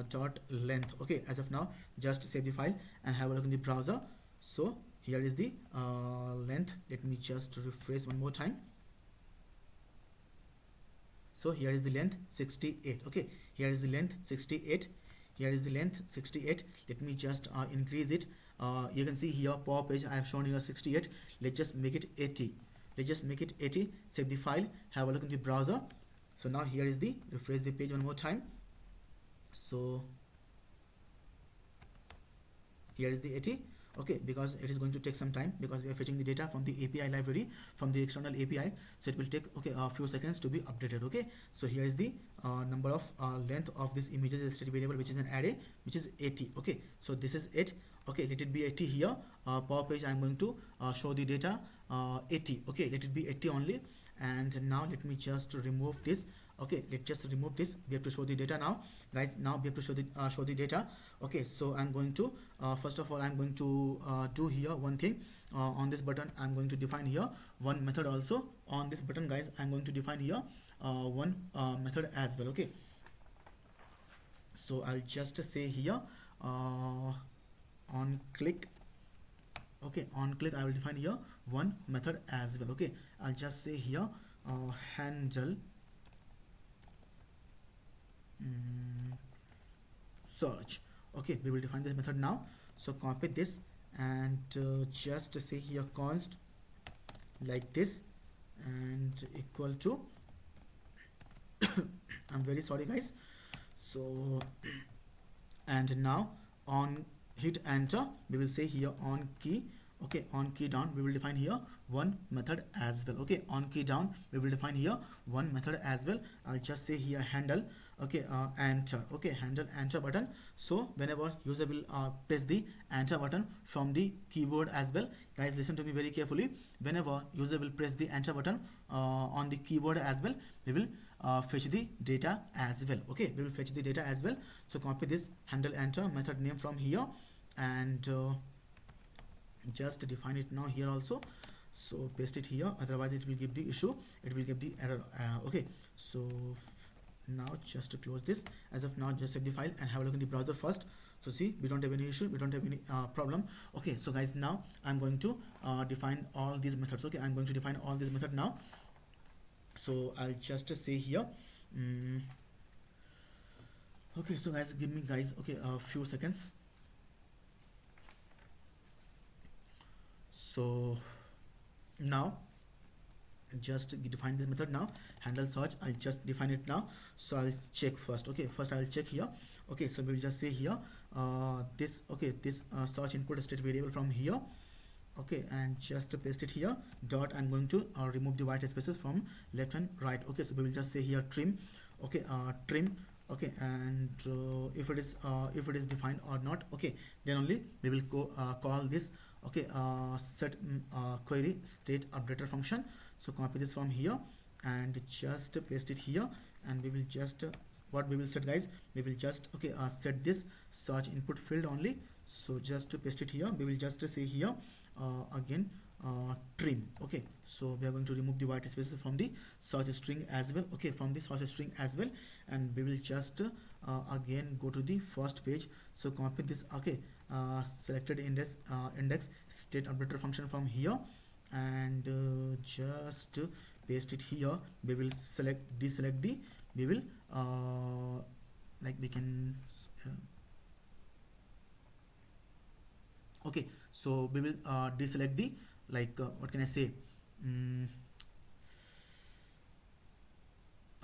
dot length. Okay, as of now just save the file and have a look in the browser. So here is the length. Let me just refresh one more time. So here is the length 68. Okay, here is the length 68 here is the length 68. Let me just increase it. You can see here power page I have shown here 68. Let's just make it 80. Let's just make it 80. Save the file, have a look in the browser. So now here is the, refresh the page one more time. So here is the 80. Okay, because it is going to take some time, because we are fetching the data from the API library, from the external API, so it will take a few seconds to be updated. Okay, so here is the number of length of this images state variable, which is an array, which is 80. Okay, so this is it. Okay, let it be 80 here. Power page I'm going to show the data 80. Okay, let it be 80 only. And now let me just remove this. Okay, let's just remove this. We have to show the data now, guys. Now we have to show the data. Okay, so I'm going to first of all I'm going to do here one thing. On this button I'm going to define here one method. Also on this button, guys, I'm going to define here one method as well. Okay, so I'll just say here on click. Okay, on click I will define here one method as well. Okay, I'll just say here handle search. Okay, we will define this method now. So copy this and just say here const like this and equal to I'm very sorry, guys. So and now on hit enter, we will say here on key. Okay, on key down we will define here one method as well. Okay, on key down we will define here one method as well. I'll just say here handle. Okay, enter. Okay, handle enter button. So whenever user will press the enter button from the keyboard as well, guys, listen to me very carefully. Whenever user will press the enter button on the keyboard as well, we will fetch the data as well. Okay, we will fetch the data as well. So copy this handle enter method name from here and just define it now here also. So paste it here, otherwise it will give the issue, it will give the error. Okay, so now just to close this. As of now, just save the file and have a look in the browser first. So see, we don't have any issue, we don't have any problem. Okay, so guys, now I'm going to define all these methods. Okay, I'm going to define all these methods now. So I'll just say here okay, so guys, give me guys a few seconds. So now just define this method now, handle search. I'll just define it now. So I'll check first. Okay, first I'll check here. Okay, so we'll just say here this search input state variable from here. Okay, and just paste it here dot. I'm going to remove the white spaces from left and right. Okay, so we will just say here trim. Okay, trim. Okay, and if it is defined or not, okay, then only we will go call this. Okay, set query state updater function. So copy this from here and just paste it here, and we will just what we will set, guys, we will just set this search input field only. So just to paste it here, we will just say here again trim. Okay, so we are going to remove the white spaces from the search string as well. Okay, from the search string as well, and we will just again go to the first page. So copy this. Okay, selected index state updater function from here, and just paste it here. We will deselect the, we will like we can okay, so we will deselect the, like what can I say,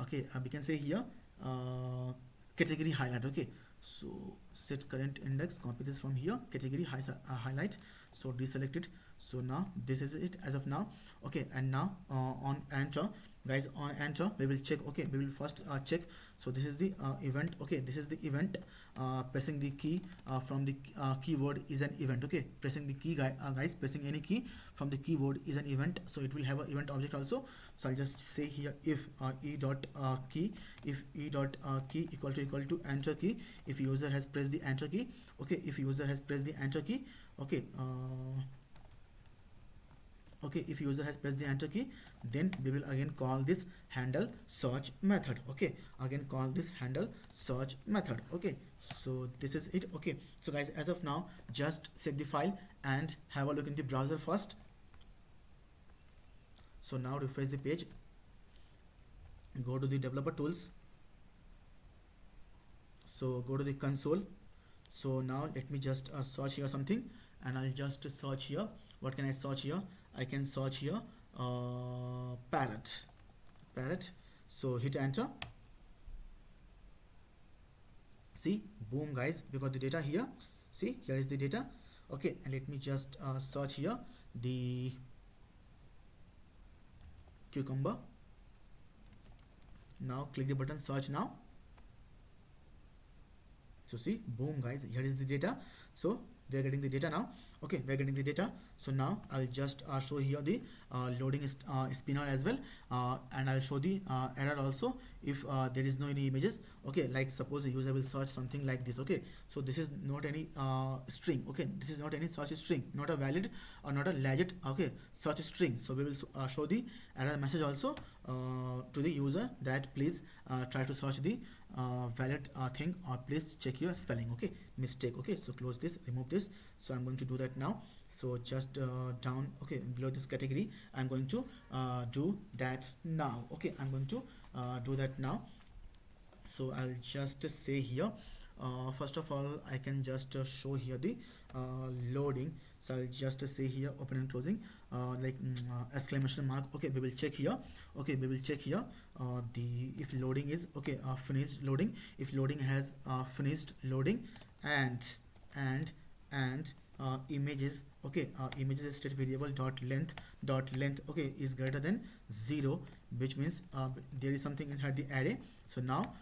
okay, we can say here category highlight. Okay, so set current index, copy this from here, category highlight. So deselect it. So now this is it as of now. Okay, and now on enter, guys, on enter we will check. Okay, we will first check. So this is the event. Okay, this is the event. Pressing the key from the keyboard is an event. Okay, pressing the key, guys, pressing any key from the keyboard is an event. So it will have an event object also. So I'll just say here if e dot key, if e dot key equal to enter key, if user has pressed the enter key. Okay, if user has pressed the enter key. Okay, okay, if user has pressed the enter key, then we will again call this handle search method. Okay, again call this handle search method. Okay, so this is it. Okay, so guys, as of now, just save the file and have a look in the browser first. So now refresh the page, go to the developer tools. So go to the console. So now let me just search here something, and I'll just search here. What can I search here? I can search here parrot. So hit enter. See, boom guys, we got the data here. See, here is the data. Okay, and let me just search here the cucumber. Now click the button search now. So see, boom guys, here is the data. So we are getting the data now. Okay, we are getting the data. So now I'll just show here the loading spinner as well, and I'll show the error also if there is no any images. Okay, like suppose the user will search something like this. Okay, so this is not any string. Okay, this is not any search string, not a valid or not a legit, okay, search string. So we will show the error message also to the user that please try to search the valid thing, or please check your spelling. Okay, mistake. Okay, so close this, remove this. So I'm going to do that now. So just down, okay, below this category, I'm going to do that now. Okay, I'm going to do that now. So I'll just say here first of all I can just show here the loading. So I'll just say here open and closing like exclamation mark. Okay, we will check here. Okay, we will check here the if loading is okay finished loading, if loading has finished loading, and images, okay, images state variable dot length okay is greater than 0, which means there is something inside the array. So now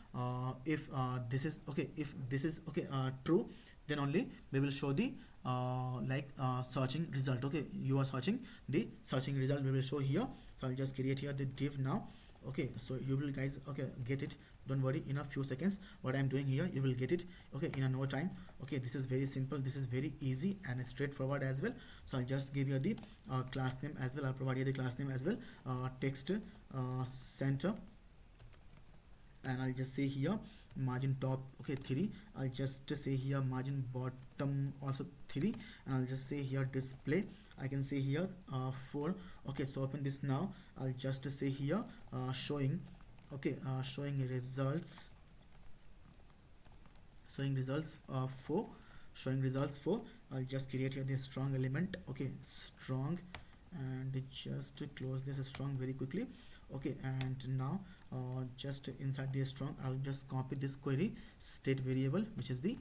if this is okay, if this is okay true, then only we will show the searching result. Okay, you are searching the searching result, we will show here. So I'll just create here the div now. Okay, so you will guys okay get it, don't worry, in a few seconds what I'm doing here you will get it, okay, in a no time. Okay, this is very simple, this is very easy and straightforward as well. So I'll just give you the class name as well, I'll provide you the class name as well, text center, and I'll just say here margin top okay 3, I'll just say here margin bottom also 3, and I'll just say here display, I can say here 4. Okay, so open this now. I'll just say here showing okay showing results for showing results for. I'll just create here the strong element. Okay, strong, and just close this strong very quickly. Okay, and now just inside the strong I'll just copy this query state variable, which is the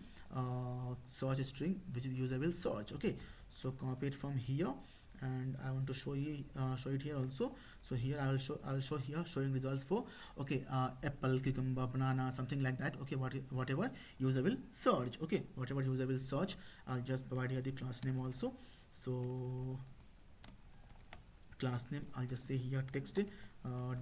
search string which the user will search. Okay, so copy it from here, and I want to show you show it here also. So here I'll show here showing results for okay apple, cucumber, banana, something like that. Okay, whatever user will search. Okay, whatever user will search, I'll just provide here the class name also. So class name I'll just say here text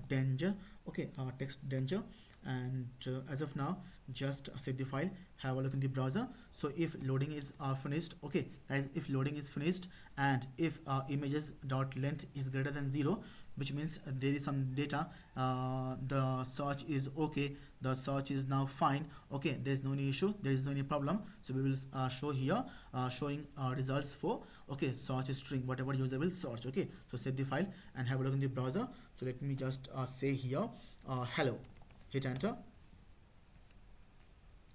danger. Okay, text danger, and as of now just save the file, have a look in the browser. So if loading is finished, okay guys, if loading is finished and if images dot length is greater than 0, which means there is some data, the search is okay, the search is now fine. Okay, there is no any issue, there is no any problem. So we will show here showing results for okay search string, whatever user will search. Okay, so save the file and have a look in the browser. So let me just say here hello, hit enter.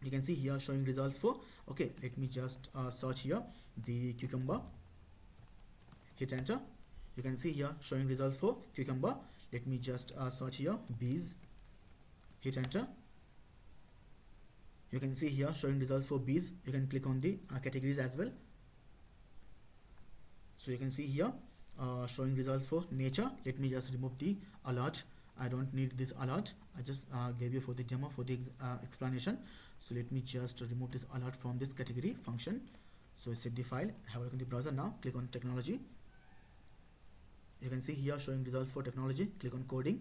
You can see here showing results for okay, let me just search here the cucumber, hit enter. You can see here showing results for cucumber. Let me just search here bees, hit enter. You can see here showing results for bees. You can click on the categories as well. So you can see here showing results for nature. Let me just remove the alert, I don't need this alert, I just gave you for the demo, for the explanation. So let me just remove this alert from this category function. So set the file, have a look in the browser now, click on technology. You can see here showing results for technology, click on coding.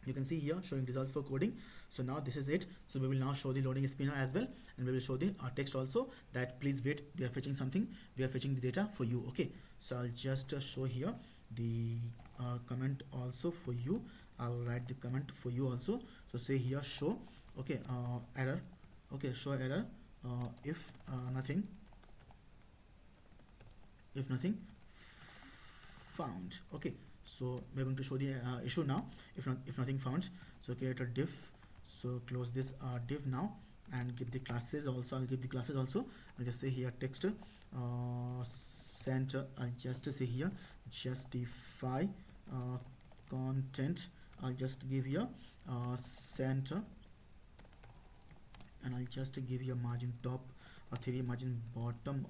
You can see here showing results for coding. So now this is it. So we will now show the loading spinner as well, and we will show the text also that please wait, we are fetching something, we are fetching the data for you. Okay, so I'll just show here the comment also for you. I'll write the comment for you also. So say here show okay error, okay show error if nothing found. Okay, so we're going to show the issue now, if nothing found. So create a diff. So close this div now and give the classes also. I'll give the classes also. I'll just say here text center. I'll just say here justify content. I'll just give here center, and I'll just give you a margin top 3, margin bottom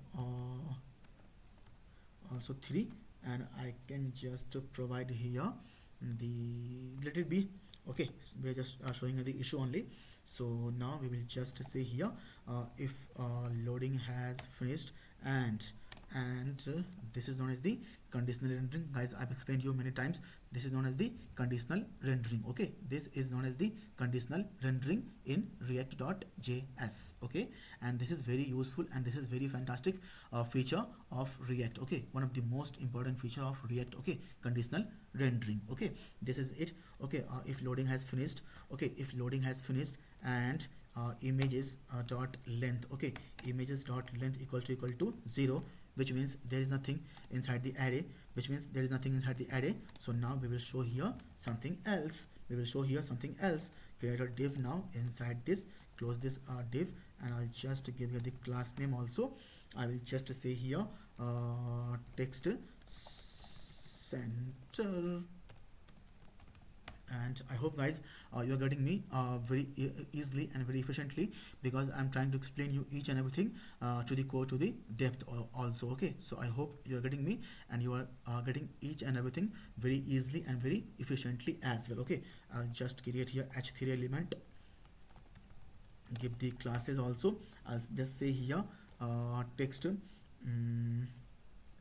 also 3, and I can just provide here the let it be. Okay, so we are just showing you the issue only. So now we will just say here if loading has finished, and this is known as the conditional rendering. Guys, I've explained you many times, this is known as the conditional rendering. Okay, this is known as the conditional rendering in react.js. Okay, and this is very useful, and this is very fantastic feature of React. Okay, one of the most important feature of React. Okay, conditional rendering. Okay, this is it. Okay, if loading has finished. Okay, if loading has finished, and images dot length. Okay, images dot length equal to 0, which means there is nothing inside the array, so now we will show here something else. Create a div now inside this, close this div, and I'll just give you the class name also. I will just say here text center. And I hope, guys, you're getting me very easily and very efficiently, because I'm trying to explain you each and everything to the core, to the depth also. Okay, so I hope you're getting me, and you are getting each and everything very easily and very efficiently as well. Okay, I'll just create here h3 element, give the classes also. I'll just say here text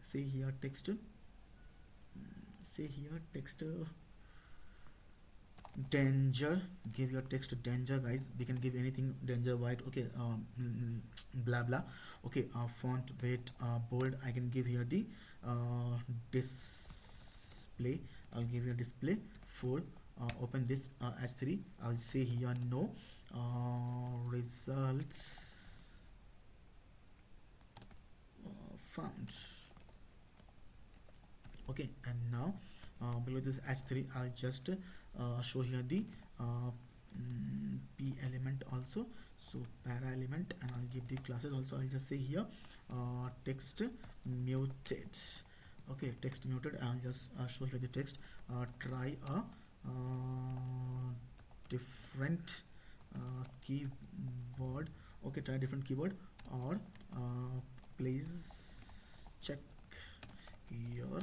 say here text danger. Give your text danger, guys. We can give anything, danger white. Okay, blah blah. Okay, font weight bold. I can give here the display. I'll give you display for open this h3. I'll say here no results found. Okay, and now below this h3, I'll just show here the p element also, so para element, and I'll give the classes also. I'll just say here text muted. Okay, text muted. I'll just show here the text. Try a different keyboard. Okay, try a different keyboard, or please check your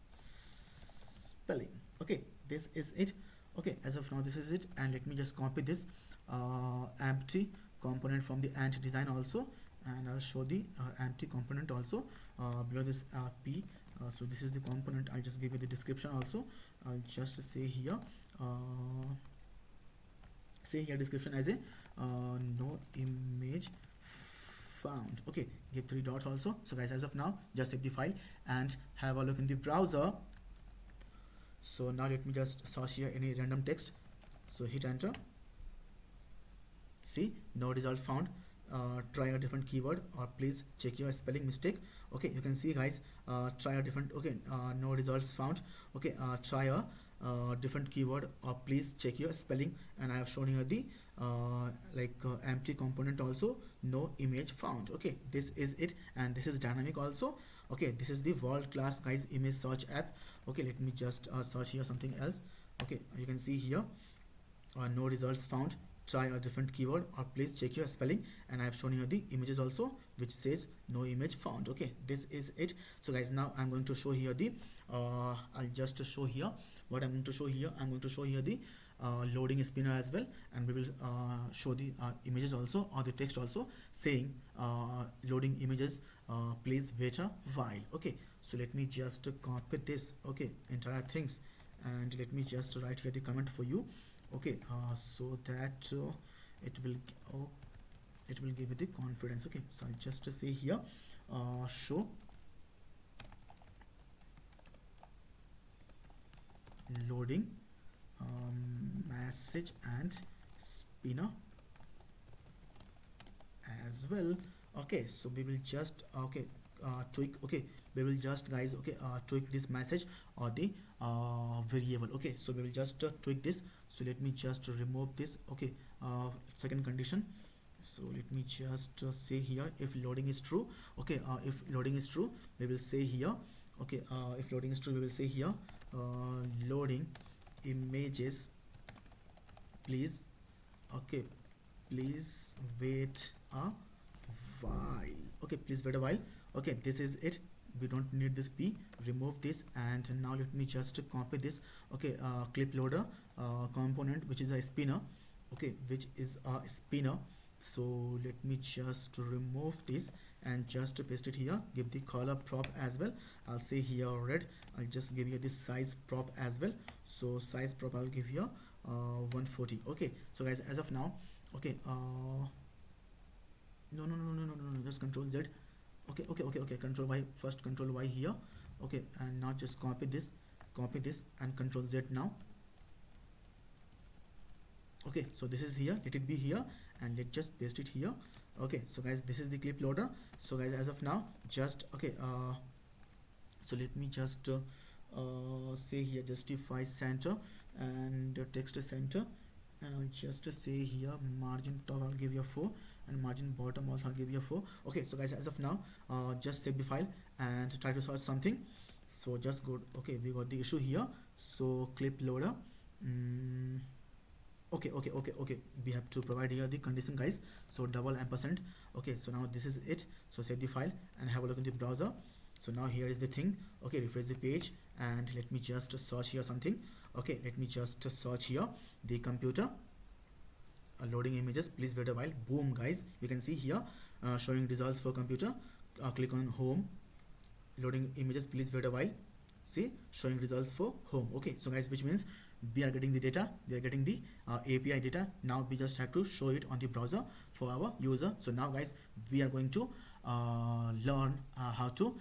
spelling. Okay, this is it. Okay, as of now this is it, and let me just copy this empty component from the ant design also, and I'll show the empty component also below this p. So this is the component. I'll just give you the description also. I'll just say here description as a no image found. Okay, give 3 dots also. So guys, as of now, just save the file and have a look in the browser. So now let me just search here any random text. So hit enter. See, no result found. Try a different keyword, or please check your spelling mistake. Okay, you can see, guys, try a different. Okay, no results found. Okay, try a different keyword, or please check your spelling, and I have shown here the empty component also, no image found. Okay, this is it, and this is dynamic also. Okay, this is the world class, guys, image search app. Okay, let me just search here something else. Okay, you can see here no results found. Try a different keyword, or please check your spelling, and I have shown here the images also, which says no image found. Okay, this is it. So guys, now I'm going to show here the I'll just show here what I'm going to show here. I'm going to show here the loading spinner as well, and we will show the images also, or the text also, saying loading images, please wait a while. Okay, so let me just copy this, okay, entire things, and let me just write here the comment for you. Okay, so that it will give you the confidence. Okay, so I'll just say here show loading message and spinner as well. Okay, so we will just tweak. Okay, we will just guys, okay, tweak this message or the variable. Okay, so we will just tweak this. So let me just remove this. Okay, second condition. So let me just say here, if loading is true. Okay, if loading is true, we will say here. Okay, if loading is true, we will say here, loading images, please. Okay, please wait a while. Okay, please wait a while. Okay, this is it. We don't need this p, remove this. And now let me just copy this. Okay, clip loader component, which is a spinner. Okay, which is a spinner. So let me just remove this and just paste it here. Give the color prop as well. I'll say here red. I'll just give you this size prop as well. So size prop I'll give here 140. Okay, so guys, as of now, okay, no, just control Z. Okay, control Y first, control Y here. Okay, and now just copy this and control Z now. Okay, so this is here, let it be here, and let's just paste it here. Okay, so guys, this is the clip loader. So guys, as of now, just okay, so let me just say here, justify center and text center, and I'll just say here margin top I'll give you a 4, and margin bottom also I'll give you a 4. Okay, so guys, as of now, just save the file and try to search something. So just go. Okay, we got the issue here. So clip loader. Okay, we have to provide here the condition, guys. So double ampersand. Okay, so now this is it. So save the file and have a look in the browser. So now here is the thing. Okay, refresh the page and let me just search here something. Okay, let me just search here the computer loading images, please wait a while. Boom, guys, you can see here showing results for computer. Click on home, loading images, please wait a while. See, showing results for home. Okay, so guys, which means we are getting the data, we are getting the API data. Now we just have to show it on the browser for our user. So now guys, we are going to learn how to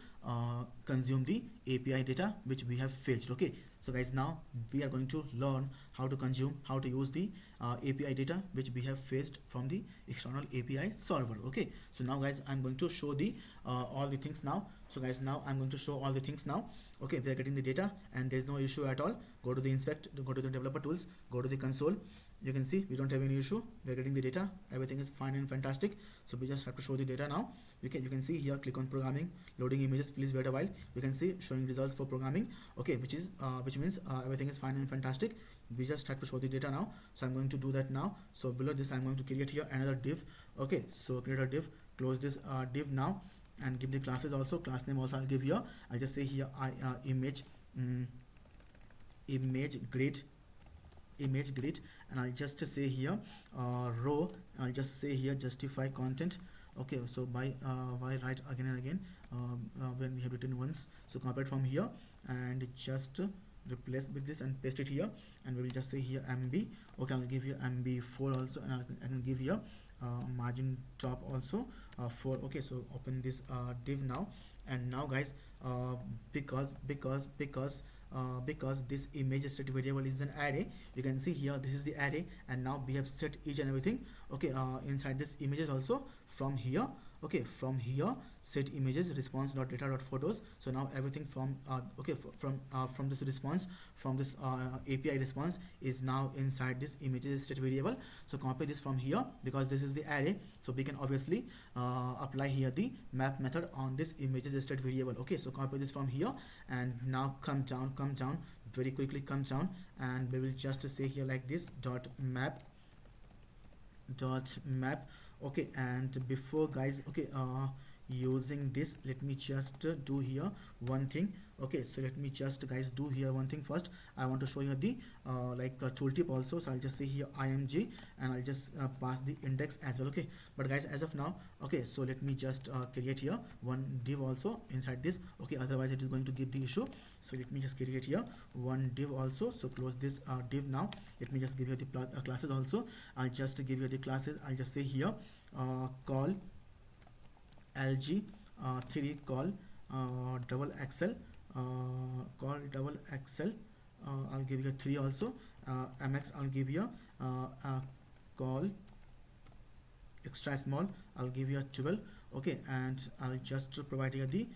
consume the API data which we have fetched. Okay, so guys, now we are going to learn how to consume, how to use the API data which we have fetched from the external API server. Okay, so now guys, I'm going to show the all the things now. So guys, now I'm going to show all the things now. Okay, we are getting the data and there's no issue at all. Go to the inspect, go to the developer tools, go to the console. You can see we don't have any issue. We're getting the data, everything is fine and fantastic. So we just have to show the data now. You can see here, click on programming, loading images, please wait a while. You can see showing results for programming. Okay, which means everything is fine and fantastic. We just have to show the data now. So I'm going to do that now. So below this, I'm going to create here another div. Okay, so create a div, close this div now, and give the classes also. Class name also I'll give here. I'll just say here image grid, and I'll just say here row. I'll just say here justify content. Okay, so why write again and again when we have written once? So copy it from here and just replace with this and paste it here, and we will just say here MB. Okay, I'll give you MB4 also, and I can give here margin top also 4. Okay, so open this div now, and now guys, because this image state variable is an array, you can see here this is the array, and now we have set each and everything. Okay, inside this images also from here. Okay, from here set images response.data.photos. So now everything from from this response, from this API response is now inside this images state variable. So copy this from here because this is the array, so we can obviously apply here the map method on this images state variable. Okay, so copy this from here and now come down very quickly, come down, and we will just say here like this map. Okay, and before guys, okay, using this, let me just do here one thing. Okay, so let me just guys do here one thing first. I want to show you the tooltip also. So I'll just say here img, and I'll just pass the index as well. Okay, but guys, as of now, okay, so let me just create here one div also inside this. Okay, otherwise it is going to give the issue. So let me just create here one div also. So close this div now. Let me just give you the classes also. I'll just give you the classes. I'll just say here call lg 3 call double xl call double xl. I'll give you 3 also. mx I'll give you call extra small, I'll give you 12. Okay, and I'll just provide here the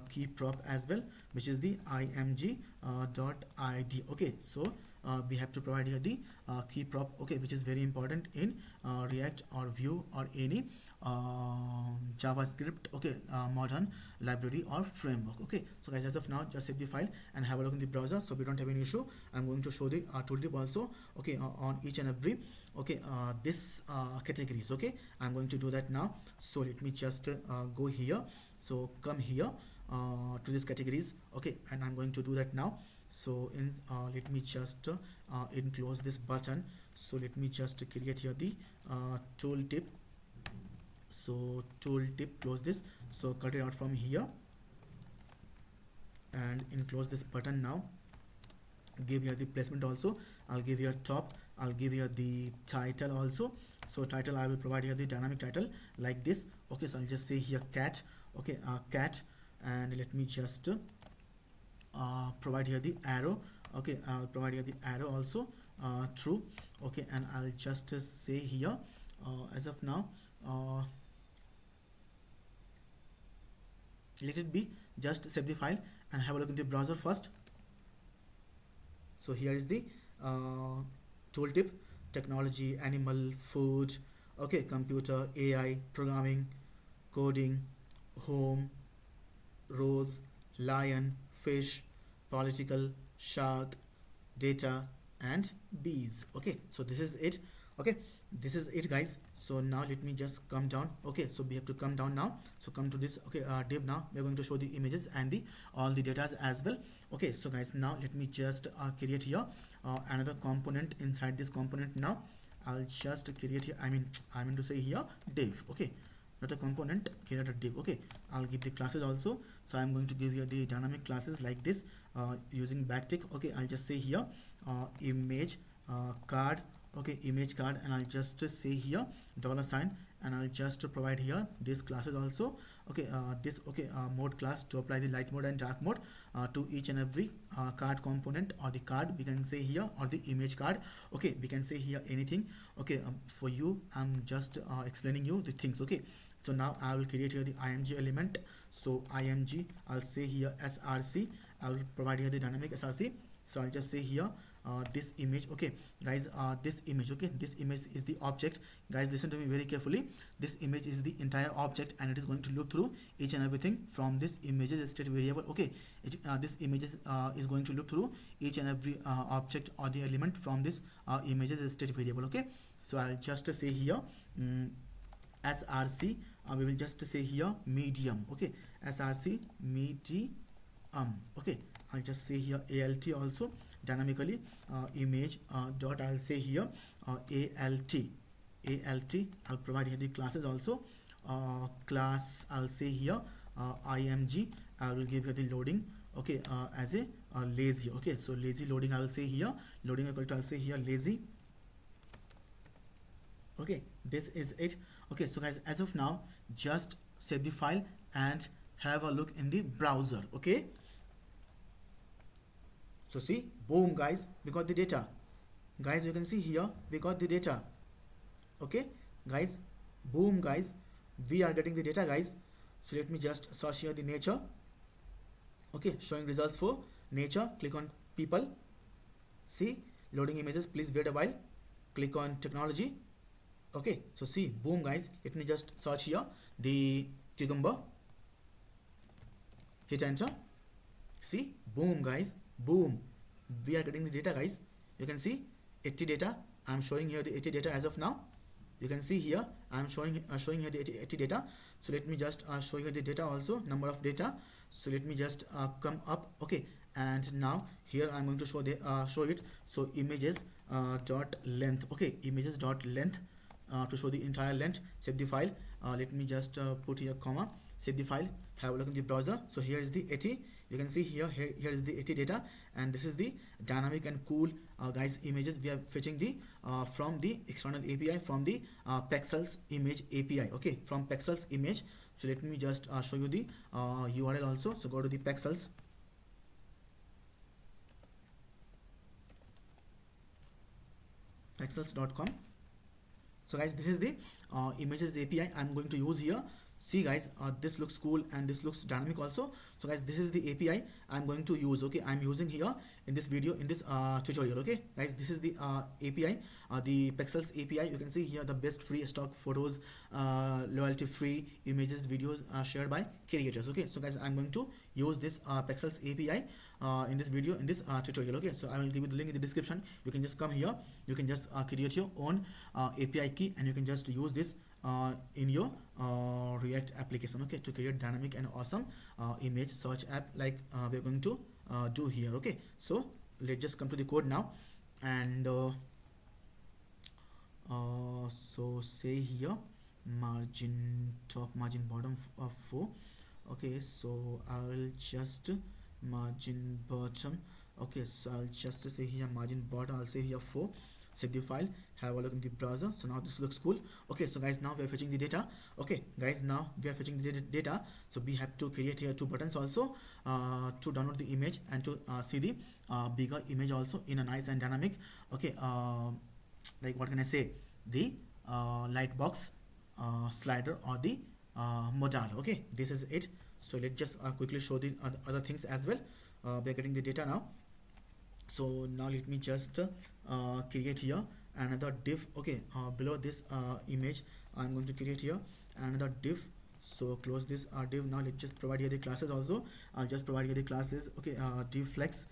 key prop as well, which is the img dot id. Okay, so we have to provide here the key prop, okay, which is very important in React or Vue or any JavaScript, okay, modern library or framework. Okay, so guys, as of now, just save the file and have a look in the browser, so we don't have any issue. I'm going to show the tooltip also, okay, on each and every, okay, this categories. Okay, I'm going to do that now. So let me just go here, so come here to these categories. Okay, and I'm going to do that now. So in let me just enclose this button. So let me just create here the tooltip. So tooltip, close this, so cut it out from here and enclose this button now. Give here the placement also. I'll give here top, I'll give here the title also. So title, I will provide here the dynamic title like this. Okay, so I'll just say here cat. Okay, cat, and let me just provide here the arrow. Okay, I'll provide here the arrow also, true. Okay, and I'll just say here as of now, let it be. Just save the file and have a look in the browser first. So here is the tooltip: technology, animal, food, okay, computer, AI, programming, coding, home, rose, lion, fish, political, shark, data, and bees. Okay, so this is it. Okay, this is it, guys. So now let me just come down. Okay, so we have to come down now. So come to this, okay, div. Now we're going to show the images and the all the data as well. Okay, so guys, now let me just create here another component inside this component. Now I'll just create here, I mean to say here div. Okay, not a component, create a div. Okay, I'll give the classes also. So I'm going to give here the dynamic classes like this using backtick. Okay, I'll just say here image card. Okay, image card, and I'll just say here $, and I'll just provide here these classes also. Okay, this, okay, mode class to apply the light mode and dark mode to each and every card component, or the card we can say here, or the image card. Okay, we can say here anything. Okay, for you I'm just explaining you the things. Okay, so now I will create here the img element. So img, I'll say here src, I'll provide here the dynamic src. So I'll just say here this image. Okay guys, this image, okay, this image is the object. Guys, listen to me very carefully. This image is the entire object, and it is going to look through each and everything from this images state variable. Okay, this image is going to look through each and every object or the element from this images state variable. Okay, so I'll just say here src, we will just say here medium. Okay, src medium. Okay, I'll just say here alt also dynamically, image dot, I'll say here alt. I'll provide here the classes also. Class, I'll say here img, I will give here the loading. Okay, as a lazy. Okay, so lazy loading, I'll say here loading equal to, I'll say here lazy. Okay, this is it. Okay, so guys, as of now, just save the file and have a look in the browser. Okay, so see, boom guys, we got the data. Guys, you can see here we got the data. Okay guys, boom guys, we are getting the data, guys. So let me just search here the nature. Okay, showing results for nature. Click on people. See, loading images, please wait a while. Click on technology. Okay, so see, boom guys, let me just search here the cucumber. Hit enter. See, boom guys, boom, we are getting the data, guys. You can see 80 data. I'm showing here the 80 data as of now. You can see here I'm showing here the 80 data. So let me just show you the data also, number of data. So let me just come up. Okay, and now here I'm going to show the show it. So images dot length. Okay, images dot length to show the entire length. Save the file. Let me just put here comma, save the file, have a look in the browser. So here is the 80. You can see here is the 80 data, and this is the dynamic and cool guys images we are fetching the from the external API, from the Pexels image API. Okay, from Pexels image. So let me just show you the URL also. So go to the Pexels. Pexels.com. So guys, this is the images API I'm going to use here. see guys, this looks cool and this looks dynamic also. So guys, this is the API I'm going to use. Okay, I'm using here in this video, in this tutorial. Okay guys, this is the API, the Pexels API. You can see here the best free stock photos, loyalty free images, videos shared by creators. Okay, so guys, I'm going to use this Pexels API in this video, in this tutorial. Okay, so I will give you the link in the description. You can just come here, you can just create your own API key, and you can just use this in your React application, okay, to create dynamic and awesome image search app like we're going to do here. Okay, so let's just come to the code now, and so say here margin top, margin bottom of 4. Okay, so I will just margin bottom. Okay, so I'll just say here margin bottom, I'll say here 4. Save the file, have a look in the browser. So now this looks cool. Okay, so guys, now we are fetching the data. Okay guys, now we are fetching the data. So we have to create here 2 buttons also to download the image and to see the bigger image also in a nice and dynamic. Okay, like what can I say, the lightbox slider or the modal. Okay, this is it. So let's just quickly show the other things as well. We are getting the data now. So now let me just create here another div. Okay, below this image I'm going to create here another div. So close this div. Now let's just provide here the classes also. I'll just provide here the classes. Okay, div flex.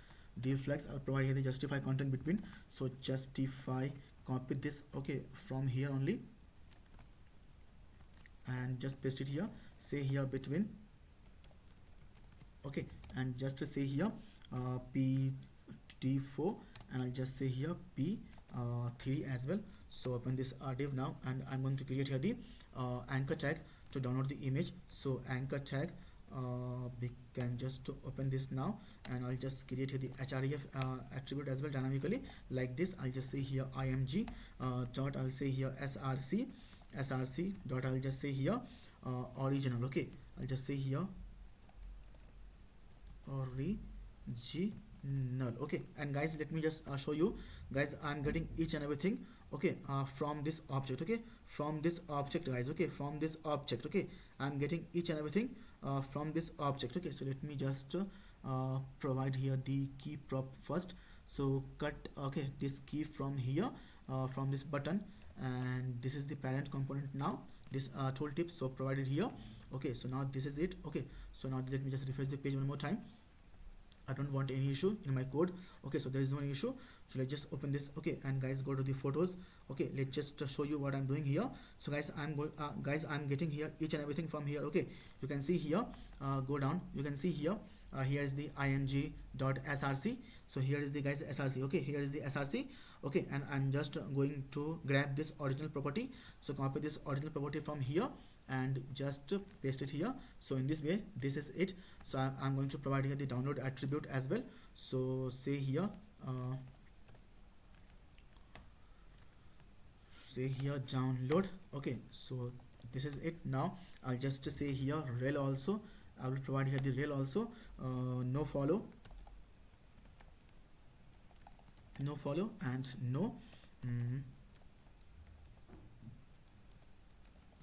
I'll provide here the justify content between. So justify, copy this, okay, from here only, and just paste it here. Say here between. Okay, and just to say here p4, and I'll just say here p3 as well. So open this div now, and I'm going to create here the anchor tag to download the image. So anchor tag, we can just open this now, and I'll just create here the href attribute as well dynamically like this. I'll just say here img dot, I'll say here src dot, I'll just say here original. Okay, I'll just say here original. Okay, and guys, let me just show you guys, I'm getting each and everything, okay, from this object. Okay, from this object guys. Okay, from this object. Okay, I'm getting each and everything from this object. Okay, so let me just provide here the key prop first. So cut, okay, this key from here, from this button, and this is the parent component now, this tooltip, so provided here. Okay, so now this is it. Okay, so now let me just refresh the page one more time. I don't want any issue in my code. Okay, so there is no issue. So let's just open this. Okay, and guys, go to the photos. Okay, let's just show you what I'm doing here. So guys, I'm getting here each and everything from here. Okay, you can see here, go down, you can see here, here is the img.src. So here is the guys src. Okay, here is the src. Okay, and I'm just going to grab this original property. So copy this original property from here and just paste it here. So in this way, this is it. So I'm going to provide here the download attribute as well. So say here download. Okay, so this is it. Now I'll just say here rel also. I will provide here the rel also. No follow and no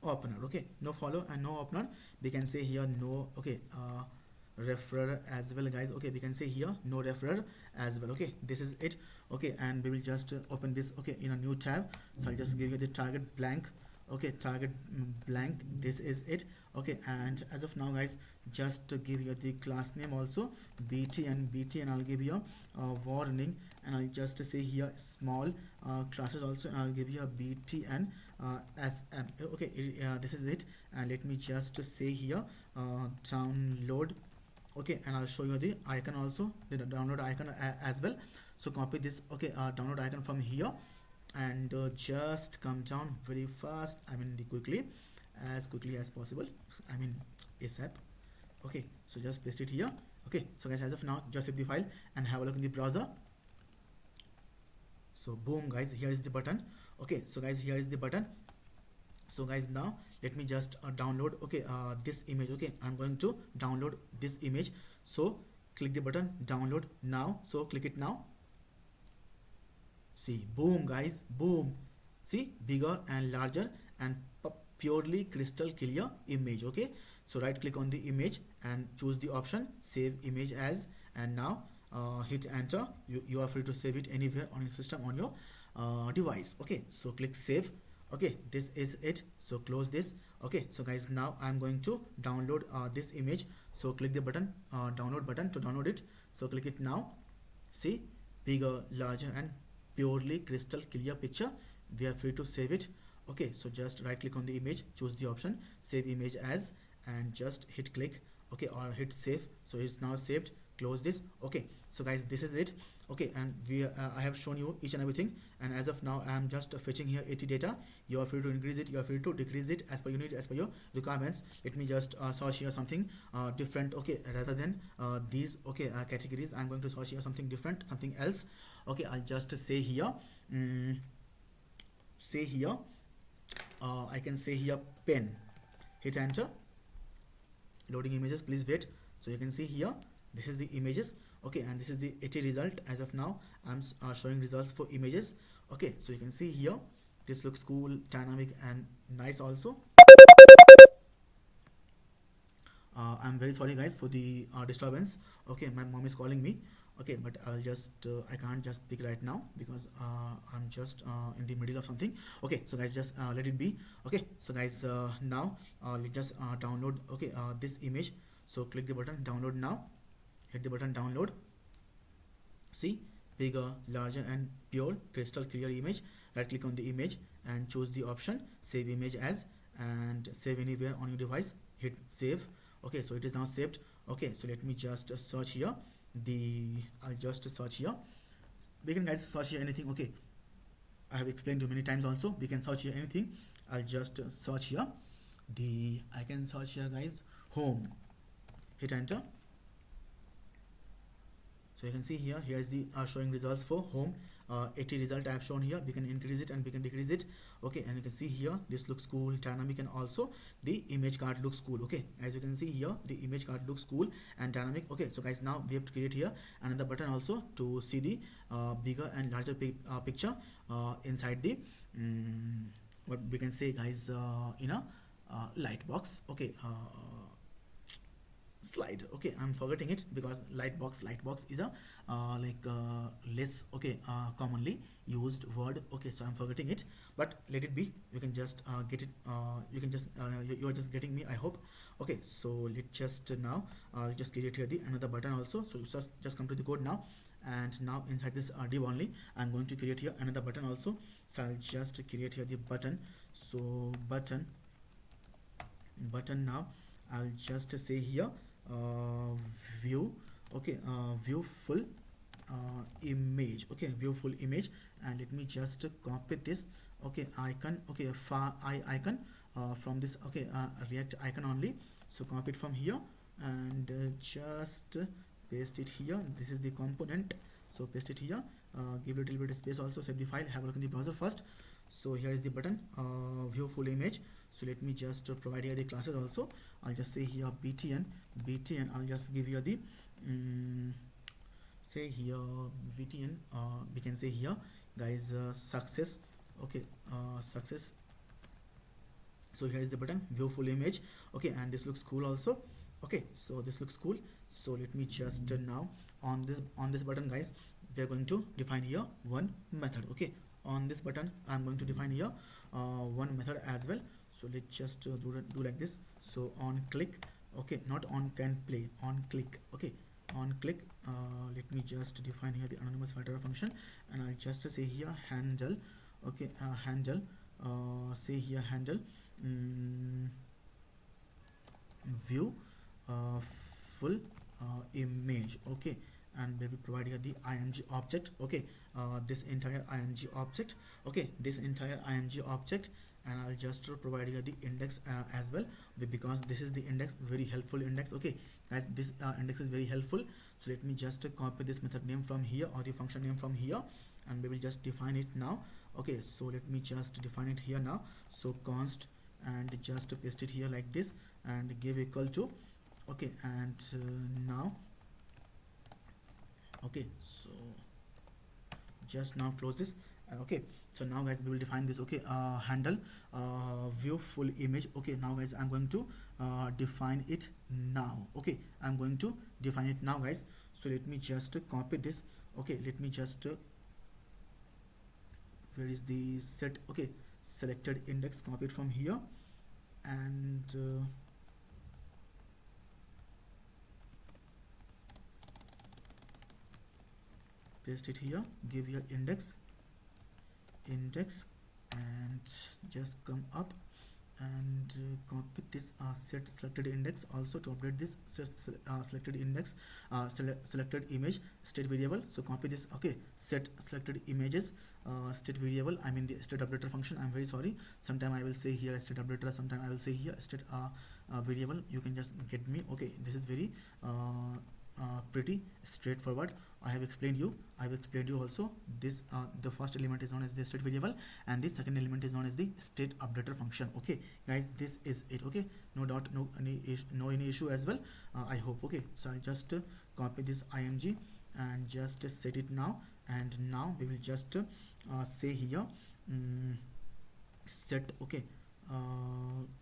opener. Okay, no follow and no opener. We can say here no, okay, referrer as well guys. Okay, we can say here no referrer as well. Okay, this is it. Okay, and we will just open this, okay, in a new tab. So I'll just give you the target blank. Okay, target blank, this is it. Okay, and as of now guys, just to give you the class name also, bt, and I'll give you a warning, and I'll just say here small classes also, and I'll give you a bt and sm. Okay, this is it. And let me just say here download. Okay, and I'll show you the icon also, the download icon as well. So copy this, okay, download icon from here, and just come down very fast, I mean quickly as possible, I mean ASAP. Okay, so just paste it here. Okay, so guys, as of now, just save the file and have a look in the browser. So boom guys, here is the button. Okay, so guys, here is the button. So guys, now let me just download, okay, this image. Okay, I'm going to download this image. So click the button download now. So click it now. See, boom guys, boom. See, bigger and larger and purely crystal clear image. Okay, so right click on the image and choose the option save image as, and now hit enter. You are free to save it anywhere on your system, on your device. Okay, so click save. Okay, this is it, so close this. Okay, so guys, now I'm going to download this image. So click the button, download button, to download it. So click it now. See, bigger, larger and purely crystal clear picture. We are free to save it. Okay, so just right click on the image, choose the option save image as, and just hit click. Okay, or hit save. So it's now saved. Close this. Okay, so guys, this is it. Okay, and I have shown you each and everything, and as of now I am just fetching here 80 data. You are free to increase it, you are free to decrease it as per your need, as per your requirements. Let me just search here something different. Okay, rather than these categories, I'm going to search here something different, something else. Okay, I'll just say here say here I can say here pen. Hit enter. Loading images, please wait. So you can see here, this is the images. Okay, and this is the 80 result. As of now I'm showing results for images. Okay, so you can see here, this looks cool, dynamic and nice also. I'm very sorry guys for the disturbance. Okay, my mom is calling me. Okay, but I'll just I can't just pick right now because I'm just in the middle of something. Okay, so guys, just let it be. Okay, so guys, now let's just download this image. So click the button download now, hit the button download. See, bigger, larger and pure crystal clear image. Right click on the image and choose the option save image as, and save anywhere on your device. Hit save. Okay, so it is now saved. Okay, so let me just search here I'll just search here. We can guys search here anything. Okay, I have explained you many times also, we can search here anything. I'll just search here I can search here guys home. Hit enter. So you can see here, here is the showing results for home. 80 result I have shown here. We can increase it and we can decrease it. Okay, and you can see here, this looks cool, dynamic, and also the image card looks cool. Okay, as you can see here, the image card looks cool and dynamic. Okay, so guys, now we have to create here another button also to see the bigger and larger picture inside the what we can say guys, in a light box. Okay, slide. Okay, I'm forgetting it because lightbox is a less commonly used word. Okay, so I'm forgetting it, but let it be. You can just get it. You can just you are just getting me, I hope. Okay, so let's just now just create here the another button also. So just come to the code now, and now inside this div only I'm going to create here another button also. So I'll just create here the button. So button now I'll just say here view. Okay, view full image. Okay, view full image, and let me just copy this icon. Okay, far icon from this react icon only. So copy it from here and just paste it here. This is the component, so paste it here. Give it a little bit of space also. Save the file, have a look in the browser first. So here is the button, view full image. So let me just provide here the classes also. I'll just say here btn. I'll just give here the say here btn. We can say here guys success. Okay, success. So here is the button, view full image. Okay, and this looks cool also. Okay, so this looks cool. So let me just now on this button guys, we are going to define here one method. Okay, on this button I'm going to define here one method as well. So let's just do like this. So on click. Okay, not on can play, on click. Okay, on click. Let me just define here the anonymous filter function, and I'll just say here handle. Okay, handle. Say here handle view full image. Okay, and we will provide here the img object. Okay, this entire img object. Okay, this entire img object, and I'll just provide here the index as well, because this is the index, very helpful index. Okay guys, this index is very helpful. So let me just copy this method name from here, or the function name from here, and we will just define it now. Okay, so let me just define it here now. So const, and just paste it here like this, and give equal to. Okay, and now okay, so just now close this. Okay, so now guys we will define this. Okay, handle view full image. Okay, now guys I'm going to define it now. Okay, I'm going to define it now guys. So let me just copy this. Okay, let me just where is the set? Okay, selected index, copy it from here, and paste it here, give your index, and just come up and copy this set selected index also to update this selected index selected image state variable. So copy this. Okay, set selected images state variable, I mean the state updater function. I'm very sorry, sometime I will say here state updater, sometime I will say here state variable. You can just get me. Okay, this is very pretty straightforward. I have explained you also this. The first element is known as the state variable, and the second element is known as the state updater function. Okay guys, this is it. Okay, no doubt, no any issue as well, I hope. Okay, so I'll just copy this img and just set it now, and now we will just say here set. Okay,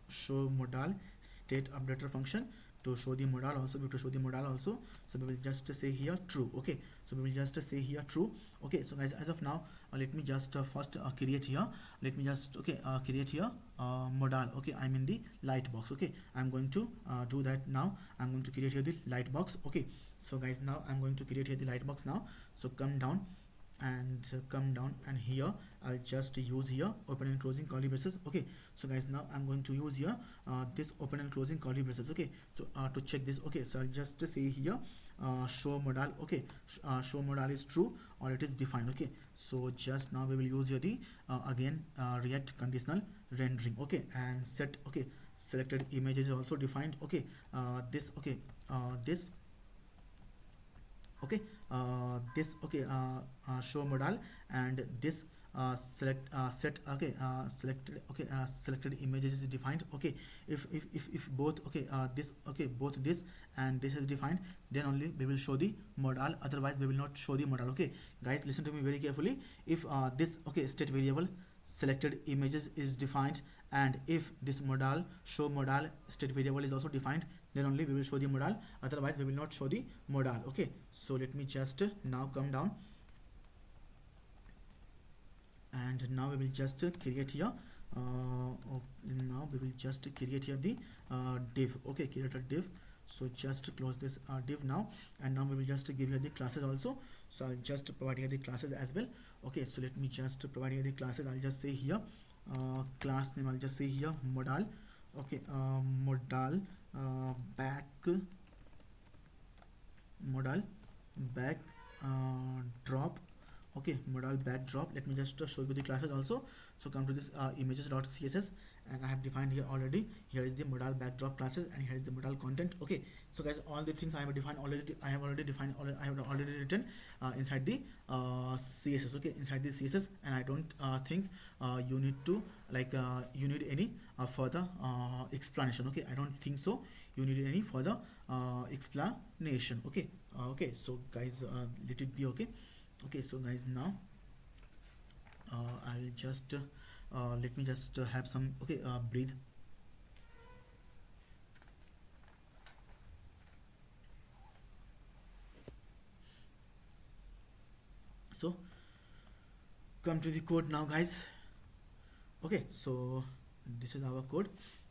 show modal state updater function. To show the modal also, we have to show the modal also, so we will just say here true. Okay, so we will just say here true. Okay, so guys, as of now let me just first create here, let me just create here modal. Okay, I'm in the light box. Okay, I'm going to do that now. I'm going to create here the light box. Okay, so guys, now I'm going to create here the light box now. So come down and here I'll just use here open and closing curly braces. Okay, so guys, now I'm going to use here this open and closing curly braces. Okay, so to check this. Okay, so I'll just say here show modal. Okay, show modal is true or it is defined. Okay, so just now we will use here the again react conditional rendering. Okay, and set. Okay, selected image is also defined. Okay, this. Okay, this. Okay, this. Okay, show modal, and this select set. Okay, selected. Okay, selected images is defined. Okay, if both. Okay, this. Okay, both this and this is defined, then only we will show the modal, otherwise we will not show the modal. Okay guys, listen to me very carefully. If this state variable selected images is defined, and if this modal show modal state variable is also defined, then only we will show the modal, otherwise we will not show the modal. Okay, so let me just now come down, and now we will just create here now we will just create here the div. Okay, create a div. So just close this div now, and now we will just give here the classes also. So I'll just provide here the classes as well. Okay, so let me just provide here the classes. I'll just say here class name, I'll just say here modal. Okay, modal back drop. Okay, modal backdrop. Let me just show you the classes also. So come to this images.css, and I have defined here already. Here is the modal backdrop classes, and here is the modal content. Okay, so guys, all the things I have defined already. I have already written inside the css. Okay, inside the css, and I don't think you need to you need any further explanation. Okay, I don't think so you need any further explanation. Okay, okay, so guys, let it be. Okay. Okay, so guys, now I'll just let me just have some. Okay, breathe. So come to the code now guys. Okay, so this is our code.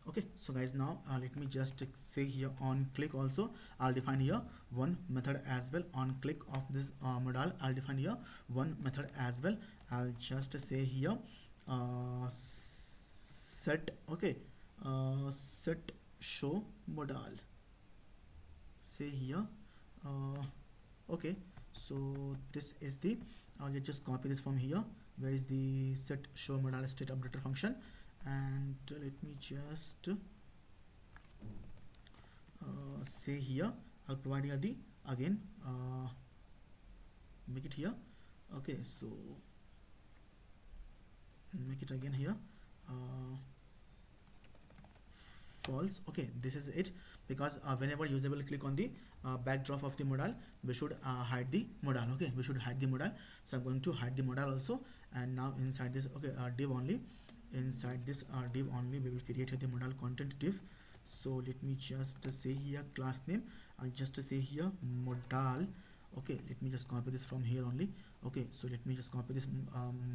Okay, so guys, now let me just say here on click also I'll define here one method as well. On click of this modal, I'll define here one method as well. I'll just say here set. Okay, set show modal. Say here okay, so this is the I'll just copy this from here. Where is the set show modal state updater function? And let me just say here I'll provide here the again make it here. Okay, so make it again here false. Okay, this is it, because whenever user will click on the backdrop of the modal, we should hide the modal. Okay, we should hide the modal. So I'm going to hide the modal also. And now inside this, okay, div only, inside this div only, we will create the modal content div. So let me just say here class name, I'll just say here modal. Okay, let me just copy this from here only. Okay, so let me just copy this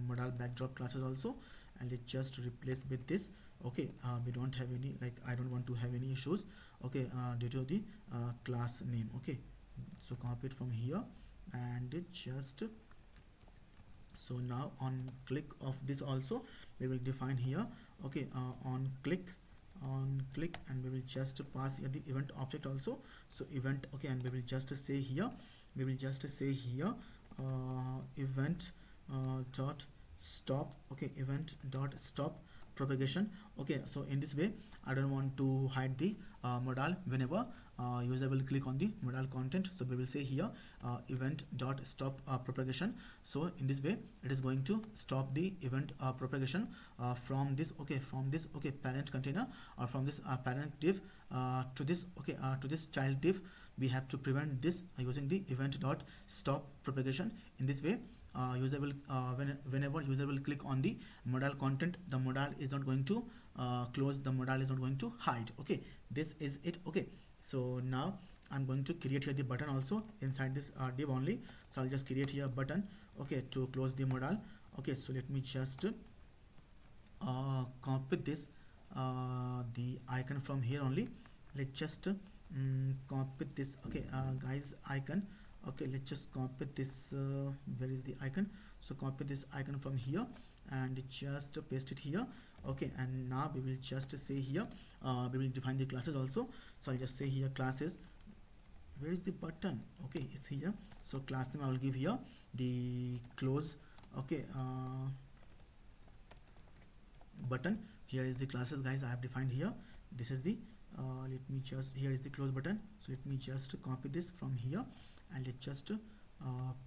modal backdrop classes also, and let's just replace with this. Okay, we don't have any, like, I don't want to have any issues. Okay, due to the class name. Okay, so copy it from here, and it just, so now on click of this also, we will define here. Okay, on click, and we will just pass here the event object also. So event, okay, and we will just say here, event dot stop. Okay, event dot stop propagation. Okay, so in this way, I don't want to hide the modal whenever user will click on the modal content. So we will say here event dot stop propagation. So in this way, it is going to stop the event propagation from this, okay, parent container, or from this parent div to this, okay, to this child div. We have to prevent this using the event dot stop propagation. In this way, user will whenever user will click on the modal content, the modal is not going to close, the modal is not going to hide. Okay, this is it. Okay, so now I'm going to create here the button also inside this div only. So I'll just create here a button, okay, to close the modal. Okay, so let me just copy this the icon from here only. Let's just copy this, okay, guys, icon. Okay, let's just copy this, where is the icon? So copy this icon from here and just paste it here. Okay, and now we will just say here we will define the classes also. So I'll just say here classes, where is the button? Okay, it's here. So class name I will give here the close, okay, button. Here is the classes, guys, I have defined here. This is the let me just, here is the close button. So let me just copy this from here and let's just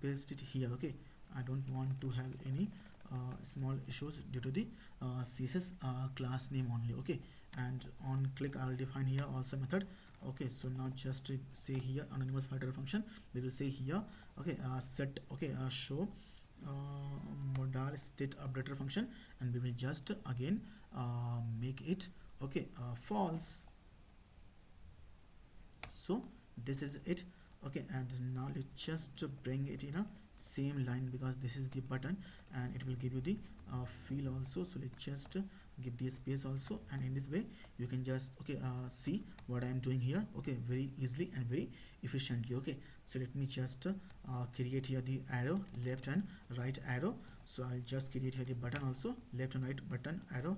paste it here. Okay, I don't want to have any small issues due to the CSS class name only. Okay, and on click I will define here also method. Okay, so now just say here anonymous filter function, we will say here, okay, set, okay, show modal state updater function, and we will just again make it, okay, false. So this is it. Okay, and now let's just bring it in a same line, because this is the button and it will give you the field also. So let's just give the space also, and in this way you can just, okay, see what I am doing here. Okay, very easily and very efficiently. Okay, so let me just create here the arrow, left and right arrow. So I'll just create here the button also, left and right button arrow.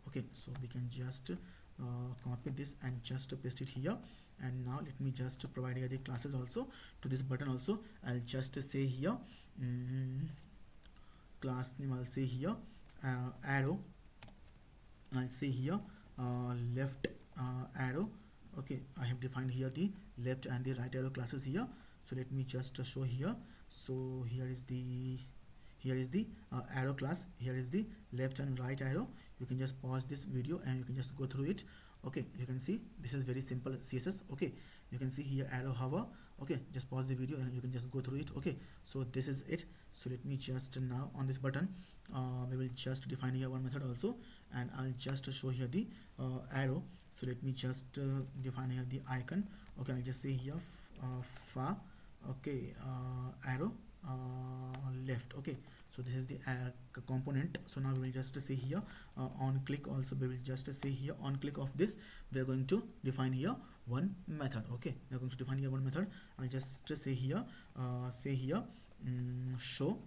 Okay, so we can just copy this and just paste it here. And now let me just provide here the classes also to this button also. I'll just say here class name, I'll say here arrow, I'll say here left arrow. Okay, I have defined here the left and the right arrow classes here. So let me just show here. So here is the arrow class, here is the left and right arrow. You can just pause this video and you can just go through it. Okay, you can see this is very simple CSS. Okay, you can see here arrow hover. Okay, just pause the video and you can just go through it. Okay, so this is it. So let me just now on this button we will just define here one method also, and I'll just show here the arrow. So let me just define here the icon. Okay, I'll just say here far, okay, arrow left. Okay, so this is the component. So now we will just say here on click also, we will just say here on click of this, we are going to define here one method. Okay, we are going to define here one method. I'll just say here show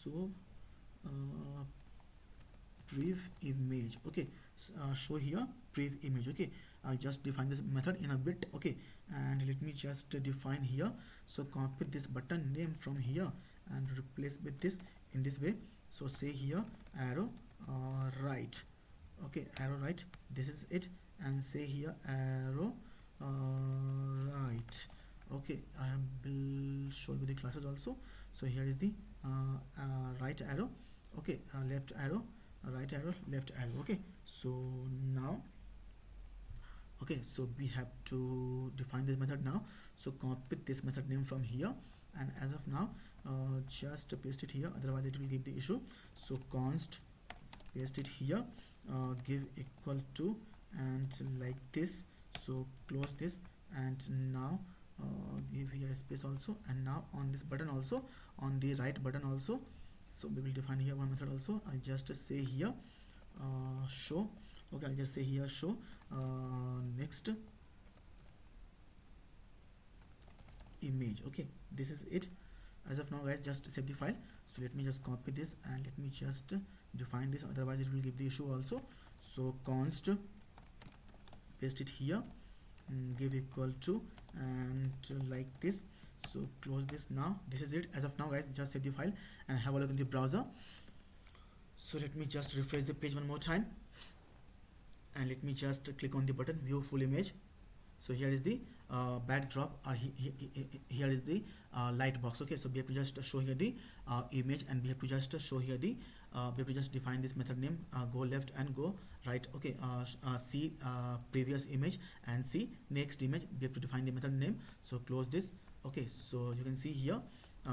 so brief image. Okay, show here brief image. Okay, I'll just define this method in a bit. Okay, and let me just define here. So copy this button name from here and replace with this in this way. So say here arrow right. Okay, arrow right, this is it, and say here arrow right. Okay, I will show you the classes also. So here is the right arrow, okay, left arrow, right arrow, left arrow. Okay, so now, okay, so we have to define this method now. So copy this method name from here, and as of now, just paste it here, otherwise it will give the issue. So const, paste it here, give equal to, and like this. So close this, and now give here a space also, and now on this button also, on the right button also, so we will define here one method also. I'll just say here show, okay, I'll just say here show next image. Okay, this is it. As of now guys, just save the file. So let me just copy this and let me just define this, otherwise it will give the issue also. So const, paste it here, give equal to, and like this. So close this. Now this is it. As of now guys, just save the file and have a look in the browser. So let me just refresh the page one more time, and let me just click on the button view full image. So here is the backdrop, or here is the light box. Okay, so we have to just show here the image, and we have to just show here the we have to just define this method name, go left and go right. Okay, see previous image and see next image. We have to define the method name. So close this. Okay, so you can see here,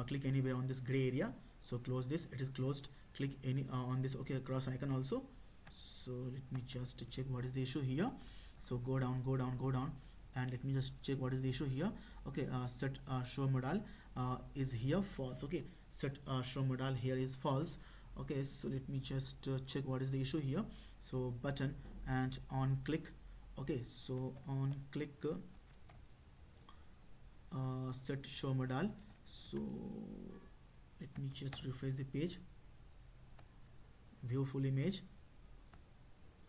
click anywhere on this gray area. So close this, it is closed. Click any on this, okay, cross icon also. So let me just check what is the issue here. So go down, go down, go down, and let me just check what is the issue here. Okay, set show modal is here false. Okay, set show modal here is false. Okay, so let me just check what is the issue here. So button and on click. Okay, so on click set show modal. So let me just refresh the page, view full image.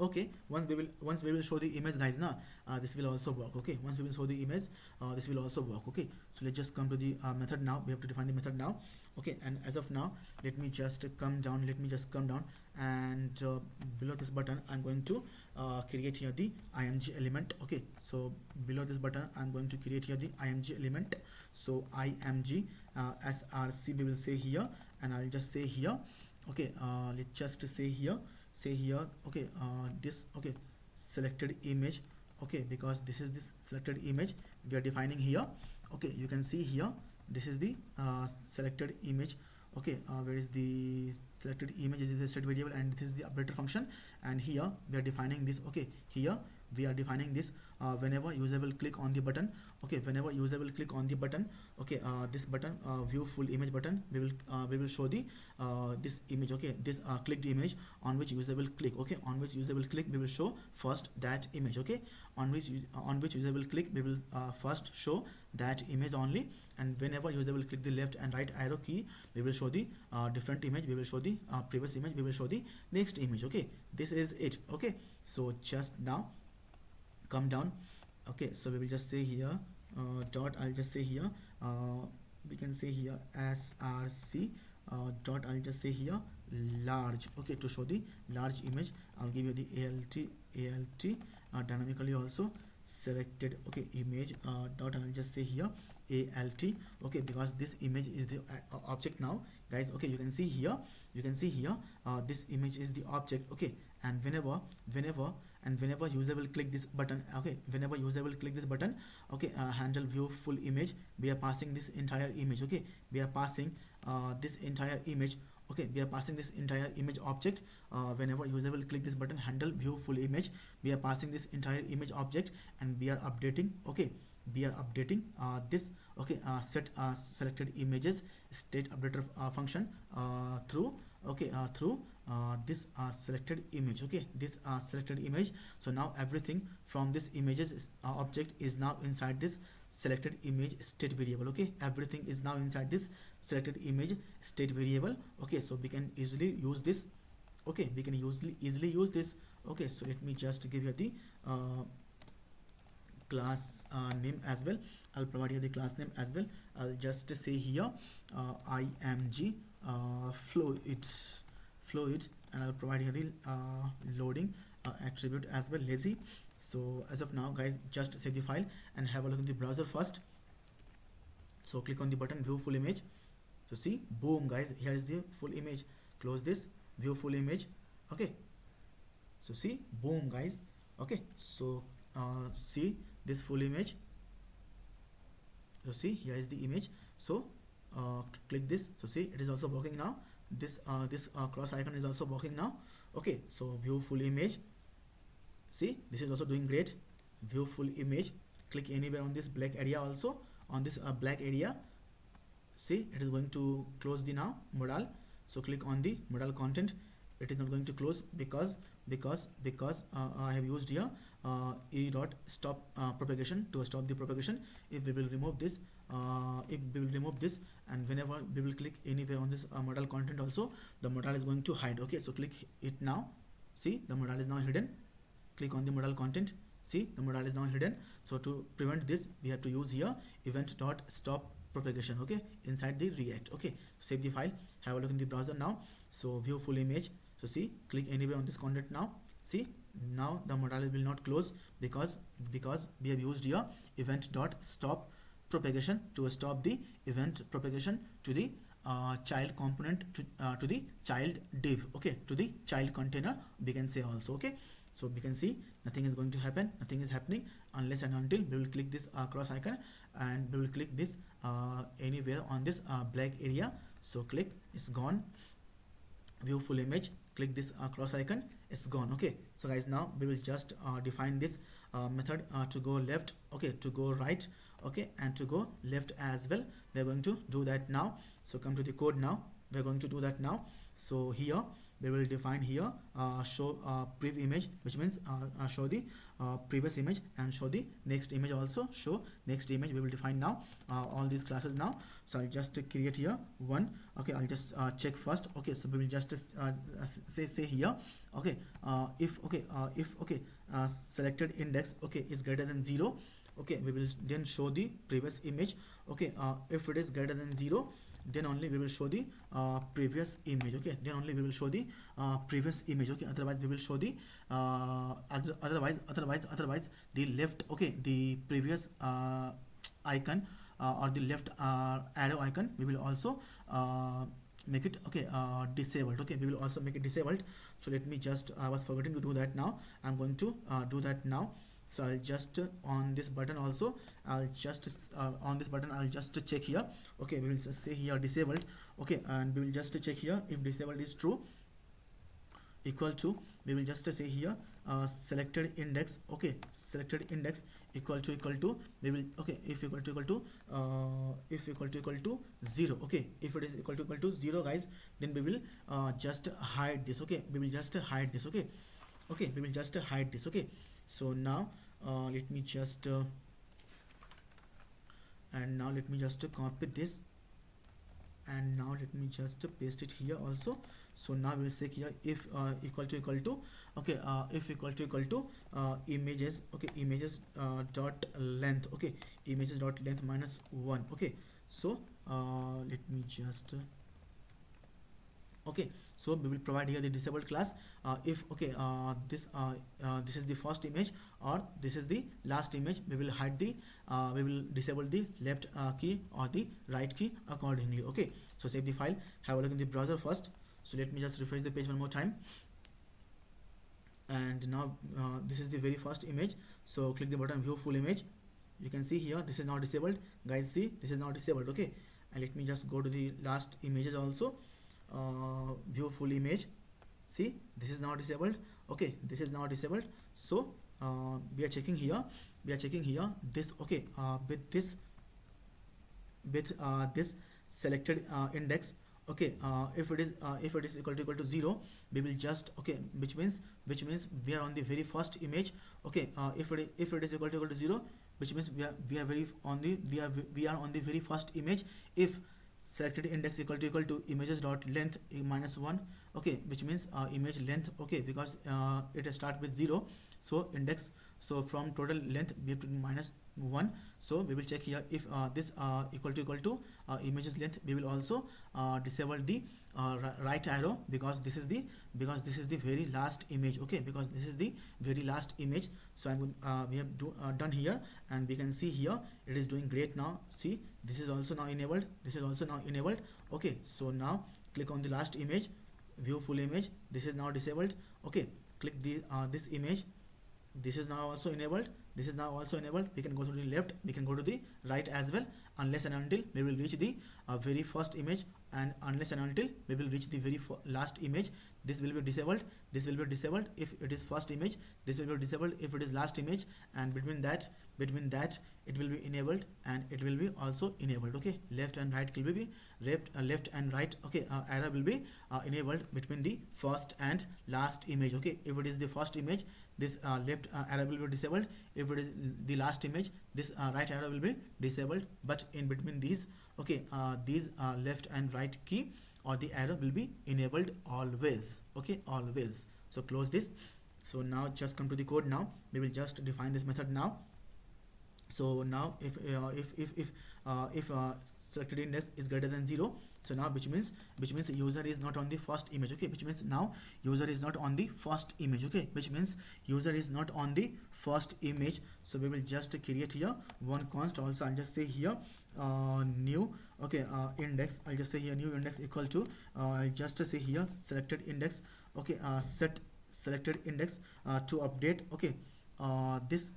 Okay, once we will show the image guys now, this will also work. Okay, once we will show the image, this will also work. Okay, so let's just come to the method now. We have to define the method now. Okay, and as of now, let me just come down, and below this button I'm going to create here the img element. Okay, so below this button I'm going to create here the img element. So img src we will say here, and I'll just say here. Okay, let's just say here, okay, this, okay, selected image. Okay, because this is this selected image we are defining here. Okay, you can see here, this is the selected image. Okay, where is the selected image? Is the set variable, and this is the updater function, and here we are defining this. Okay, here we are defining this whenever user will click on the button. Okay, whenever user will click on the button, okay, this button, view full image button, we will show the this image. Okay, this clicked image on which user will click. Okay, on which user will click, we will show first that image. Okay, on which user will click, we will first show that image only, and whenever user will click the left and right arrow key, we will show the different image. We will show the previous image, we will show the next image. Okay, this is it. Okay, so just now come down. Okay, so we will just say here dot, I'll just say here we can say here src dot, I'll just say here large. Okay, to show the large image, I'll give you the alt dynamically also selected. Okay, image dot, I'll just say here alt. Okay, because this image is the object now guys. Okay, you can see here, this image is the object. Okay, and whenever user will click this button, okay, whenever user will click this button, okay, handle view full image, we are passing this entire image. Okay, we are passing this entire image. Okay, we are passing this entire image object. Whenever user will click this button, handle view full image, we are passing this entire image object, and we are updating. Okay, we are updating this. Okay, set selected images state updater function through, okay, through this selected image. Okay, this selected image. So now everything from this images object is now inside this selected image state variable. Okay, everything is now inside this selected image state variable. Okay, so we can easily use this. Okay, we can easily use this. Okay, so let me just give you the class name as well. I'll provide you the class name as well. I'll just say here img fluid, and I'll provide here the loading attribute as well, lazy. So as of now guys, just save the file and have a look in the browser first. So click on the button view full image. So see, boom guys, here is the full image. Close this, view full image. Okay, so see, boom guys. Okay, so see this full image. So see, here is the image. So click this. So see, it is also working now. This cross icon is also working now. Okay, so view full image. See, this is also doing great. View full image. Click anywhere on this black area, also on this black area. See, it is going to close the now modal. So click on the modal content. It is not going to close because I have used here e dot stop propagation to stop the propagation. If we will remove this, and whenever we will click anywhere on this modal content, also the modal is going to hide. Okay, so click it now. See, the modal is now hidden. Click on the modal content. See, the modal is now hidden. So to prevent this, we have to use here event dot stop propagation. Okay, inside the React. Okay, save the file, have a look in the browser now. So view full image. So see, click anywhere on this content now. See, now the modal will not close because we have used here event dot stop propagation to stop the event propagation to the child component, to the child div. Okay, to the child container, we can say also. Okay, so we can see nothing is going to happen, nothing is happening unless and until we will click this cross icon, and we will click this anywhere on this black area. So click, it's gone. View full image, click this cross icon, it's gone. Okay, so guys, now we will just define this method to go left, okay, to go right, okay, and to go left as well. We're going to do that now. So come to the code now, we're going to do that now. So here we will define here show prev image, which means show the previous image, and show the next image also. Show next image, we will define now all these classes now. So I'll just create here one. Okay, I'll just check first. Okay, so we will just say here, okay, if selected index, okay, is greater than 0, okay, we will then show the previous image. Okay, if it is greater than 0, then only we will show the previous image. Okay, then only we will show the previous image. Okay, otherwise we will show the otherwise the left, okay, the previous icon or the left arrow icon, we will also make it, okay, disabled. Okay, we will also make it disabled. So let me just, I was forgetting to do that now. I'm going to do that now. So I'll just on this button also, I'll just on this button I'll just check here. Okay, we will just say here disabled. Okay, and we will just check here if disabled is true, equal to, we will just say here selected index. Okay, selected index equal to we will, okay, if equal to 0. Okay, if it is equal to 0 guys, then we will just hide this. Okay, we will just hide this. Okay, okay, we will just hide this. Okay, so now let me just and now let me just copy this, and now let me just paste it here also. So now we will say here if equal to, okay, if equal to images, okay, images dot length, okay, images dot length minus 1. Okay, so let me just okay, so we will provide here the disabled class if, okay, this is the first image or this is the last image, we will hide the we will disable the left key or the right key accordingly. Okay, so save the file, have a look in the browser first. So let me just refresh the page one more time, and now this is the very first image. So click the button view full image. You can see here this is now disabled guys. See, this is now disabled. Okay, and let me just go to the last images also. View full image. See, this is now disabled. Okay, this is now disabled. So we are checking here this, okay, with this selected index. Okay, if it is equal to 0, we will just, okay, which means we are on the very first image. Okay, if it is equal to 0, which means we are on the very first image. If selected index equal to images dot length minus 1, okay, which means image length, okay, because it start with 0, so index, so from total length we have to minus 1. So we will check here if this equal to images length. We will also disable the right arrow, because this is the very last image. Okay, because this is the very last image. So we have done here, and we can see here it is doing great now. See, this is also now enabled, this is also now enabled. Okay, so now click on the last image, view full image. This is now disabled. Okay, click the this image. This is now also enabled, this is now also enabled. We can go to the left, we can go to the right as well, unless and until we will reach the very first image, and unless and until we will reach the very last image. This will be disabled, this will be disabled if it is first image, this will be disabled if it is last image, and between that it will be enabled, and it will be also enabled. Okay, left and right will be left and right. Okay, arrow will be enabled between the first and last image. Okay, if it is the first image, this left arrow will be disabled. If it is the last image, this right arrow will be disabled. But in between these, okay, these left and right key or the arrow will be enabled always. Okay, always. So close this. So now just come to the code. Now we will just define this method now. So now if selected index is greater than 0, so now which means user is not on the first image. Okay, which means now user is not on the first image. Okay, which means user is not on the first image. So we will just create here one const. Also I'll just say here new, okay, index. I'll just say here new index equal to I'll just say here selected index. Okay, set selected index to update. Okay, this.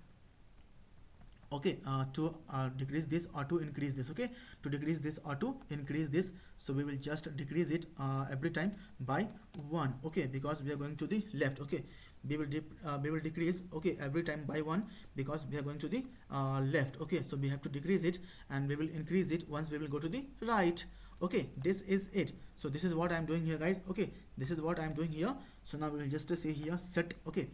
Okay, to decrease this or to increase this. Okay, to decrease this or to increase this. So we will just decrease it every time by 1. Okay, because we are going to the left. Okay, we will decrease, okay, every time by 1, because we are going to the left. Okay, so we have to decrease it, and we will increase it once we will go to the right. Okay, this is it. So this is what I am doing here, guys. Okay, this is what I am doing here. So now we will just say here set. Okay,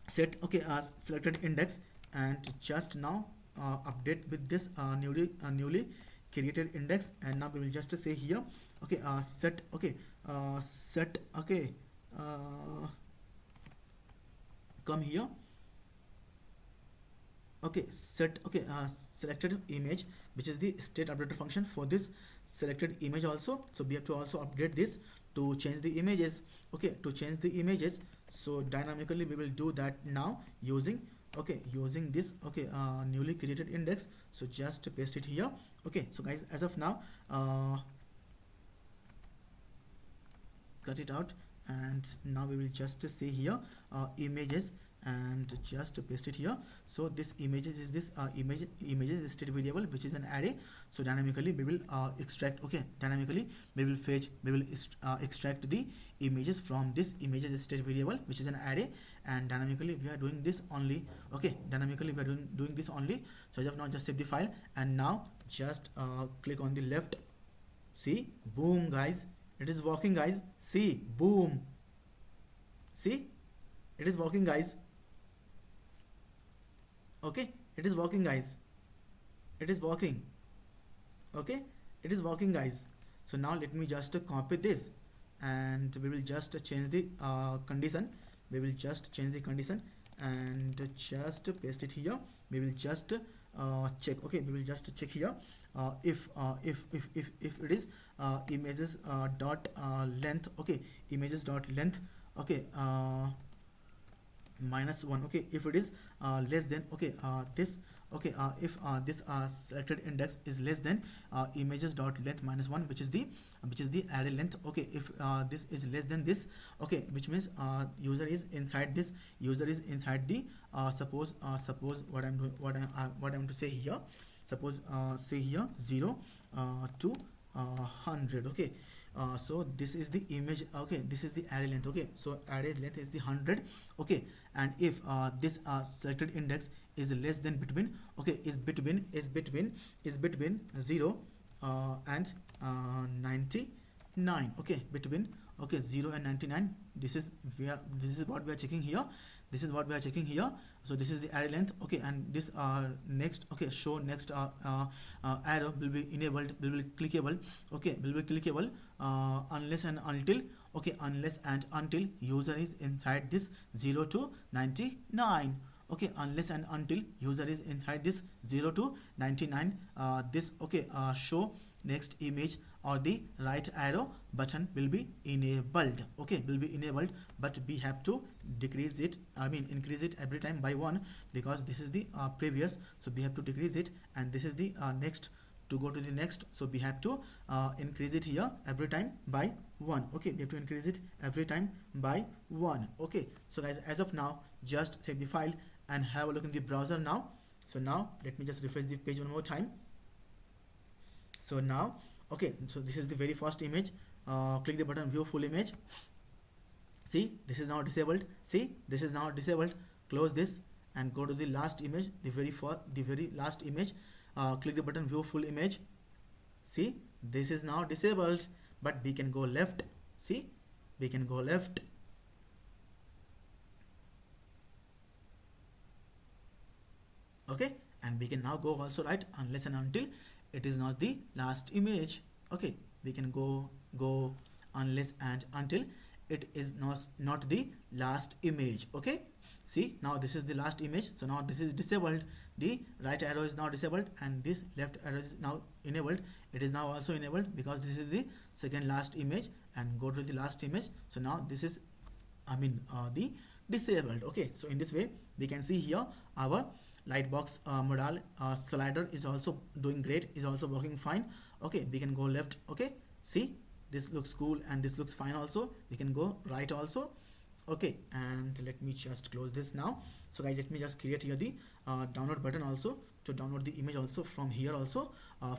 set, okay, selected index, and just now update with this newly created index. And now we will just say here, okay, set, okay, set, okay, come here. Okay, set, okay, selected image, which is the state updater function for this selected image also. So we have to also update this to change the images. Okay, to change the images. So dynamically we will do that now using, okay, using this, okay, newly created index. So just paste it here. Okay, so guys, as of now, cut it out, and now we will just say here images, and just paste it here. So this images is this images state variable, which is an array. So dynamically we will extract, okay, dynamically we will fetch, we will extract the images from this images state variable, which is an array. And dynamically we are doing this only. Okay, dynamically we are doing this only. So as of now, just save the file, and now just click on the left. See, boom, guys, it is working, guys. See, boom, see, it is working, guys. Okay, it is working, guys, it is working. Okay, it is working, guys. So now let me just copy this, and we will just change the condition. We will just change the condition and just paste it here. We will just check. Okay, we will just check here if it is images dot length. Okay, images dot length. Okay, -1. Okay, if it is less than, okay, this, okay, if this selected index is less than images dot length -1, which is the array length. Okay, if this is less than this, okay, which means user is inside this, user is inside the suppose what I'm doing, what I'm to say here. Suppose say here 0 to 100. Okay, so this is the image. Okay, this is the array length. Okay, so array length is the 100. Okay, and if this selected index is less than between, okay, is between 0 and 99. Okay, between, okay, 0 and 99. This is what we are checking here. This is what we are checking here. So this is the array length. Okay, and this next, okay, show next arrow will be enabled, will be clickable. Okay, will be clickable unless and until, okay, unless and until user is inside this 0 to 99. okay, unless and until user is inside this 0 to 99, this, okay, show next image or the right arrow button will be enabled, okay, will be enabled, but we have to decrease it, I mean increase it every time by 1, because this is the previous, so we have to decrease it, and this is the next. To go to the next, so we have to increase it here every time by 1, okay, we have to increase it every time by 1, okay. So guys, as of now, just save the file and have a look in the browser now. So now let me just refresh the page one more time. So now, okay, so this is the very first image. Click the button view full image. See, this is now disabled. See, this is now disabled. Close this and go to the last image, the very last image. Click the button view full image. See, this is now disabled, but we can go left. See, we can go left. Okay, and we can now go also right, unless and until it is not the last image. Okay, we can go unless and until it is not the last image. Okay, see, now this is the last image, so now this is disabled, the right arrow is now disabled, and this left arrow is now enabled. It is now also enabled because this is the second last image, and go to the last image. So now this is, I mean, the disabled. Okay, so in this way we can see here our lightbox modal slider is also doing great, is also working fine. Okay, we can go left. Okay, see, this looks cool and this looks fine also. We can go right also. Okay, and let me just close this now. So guys, let me just create here the download button also, to download the image also from here also,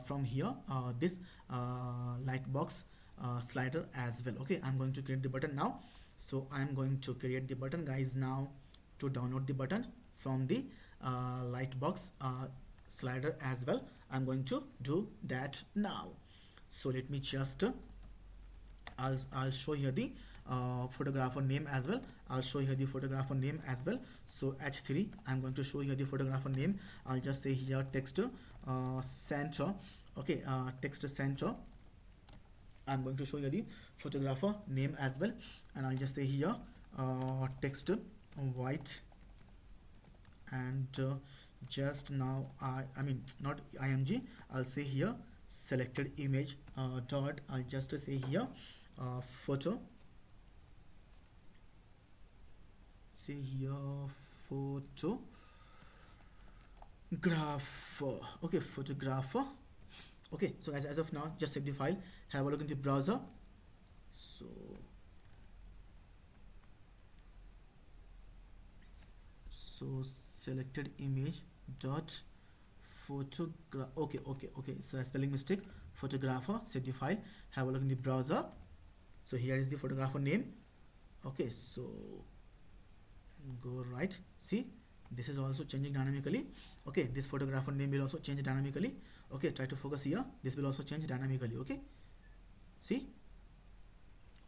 from here, this lightbox slider as well. Okay, I'm going to create the button now. So I'm going to create the button, guys, now, to download the button from the lightbox slider as well. I'm going to do that now. So let me just I'll show here the photographer name as well. I'll show here the photographer name as well. So h3, I'm going to show here the photographer name. I'll just say here text center. Okay, text center. I'm going to show you the photographer name as well, and I'll just say here text white, and just now I mean not img, I'll say here selected image dot, I'll just say here photo, say here photographer. Okay, photographer. Okay, so as of now, just save the file, have a look in the browser. So selected image dot photograph. Okay, so spelling mistake, photographer. Save the file, have a look in the browser. So here is the photographer name. Okay, so go right. See, this is also changing dynamically. Okay, this photographer name will also change dynamically. Okay, try to focus here, this will also change dynamically. Okay, see,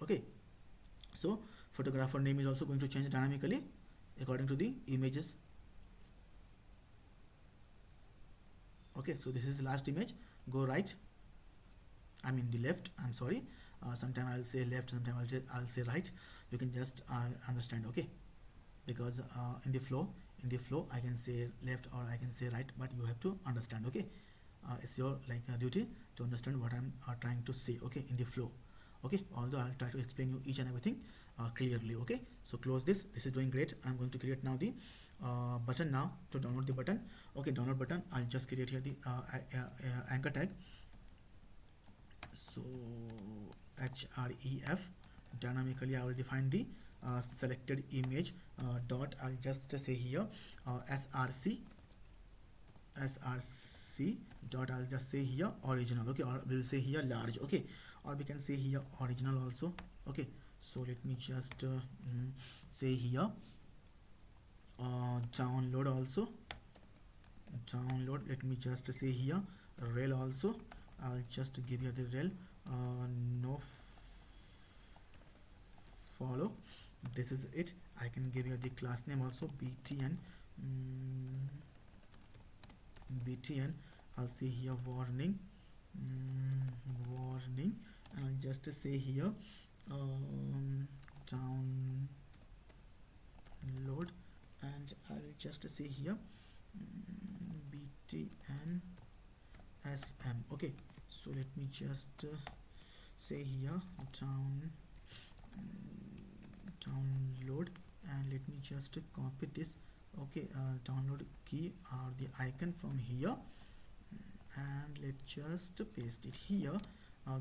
okay, so photographer name is also going to change dynamically according to the images. Okay, so this is the last image. Go right, I mean the left, I'm sorry, sometime I'll say left, sometime I'll say right. You can just understand. Okay, because in the flow I can say left or I can say right, but you have to understand. Okay, it's your duty to understand what I'm trying to say. Okay, in the flow. Okay, although I'll try to explain you each and everything clearly. Okay, so close this. This is doing great. I'm going to create now the button now, to download the button. Okay, download button, I'll just create here the anchor tag. So href, dynamically I will define the selected image dot, I'll just say here src dot, I'll just say here original. Okay, or we'll say here large. Okay, or we can say here original also. Okay, so let me just say here download also, download. Let me just say here rel also. I'll just give you the rel no follow. This is it. I can give you the class name also, btn. btn, I'll say here warning, warning, and I'll just say here download and I will just say here btn sm. Okay, so let me just say here download, and let me just copy this. Okay, download key or the icon from here, and let's just paste it here.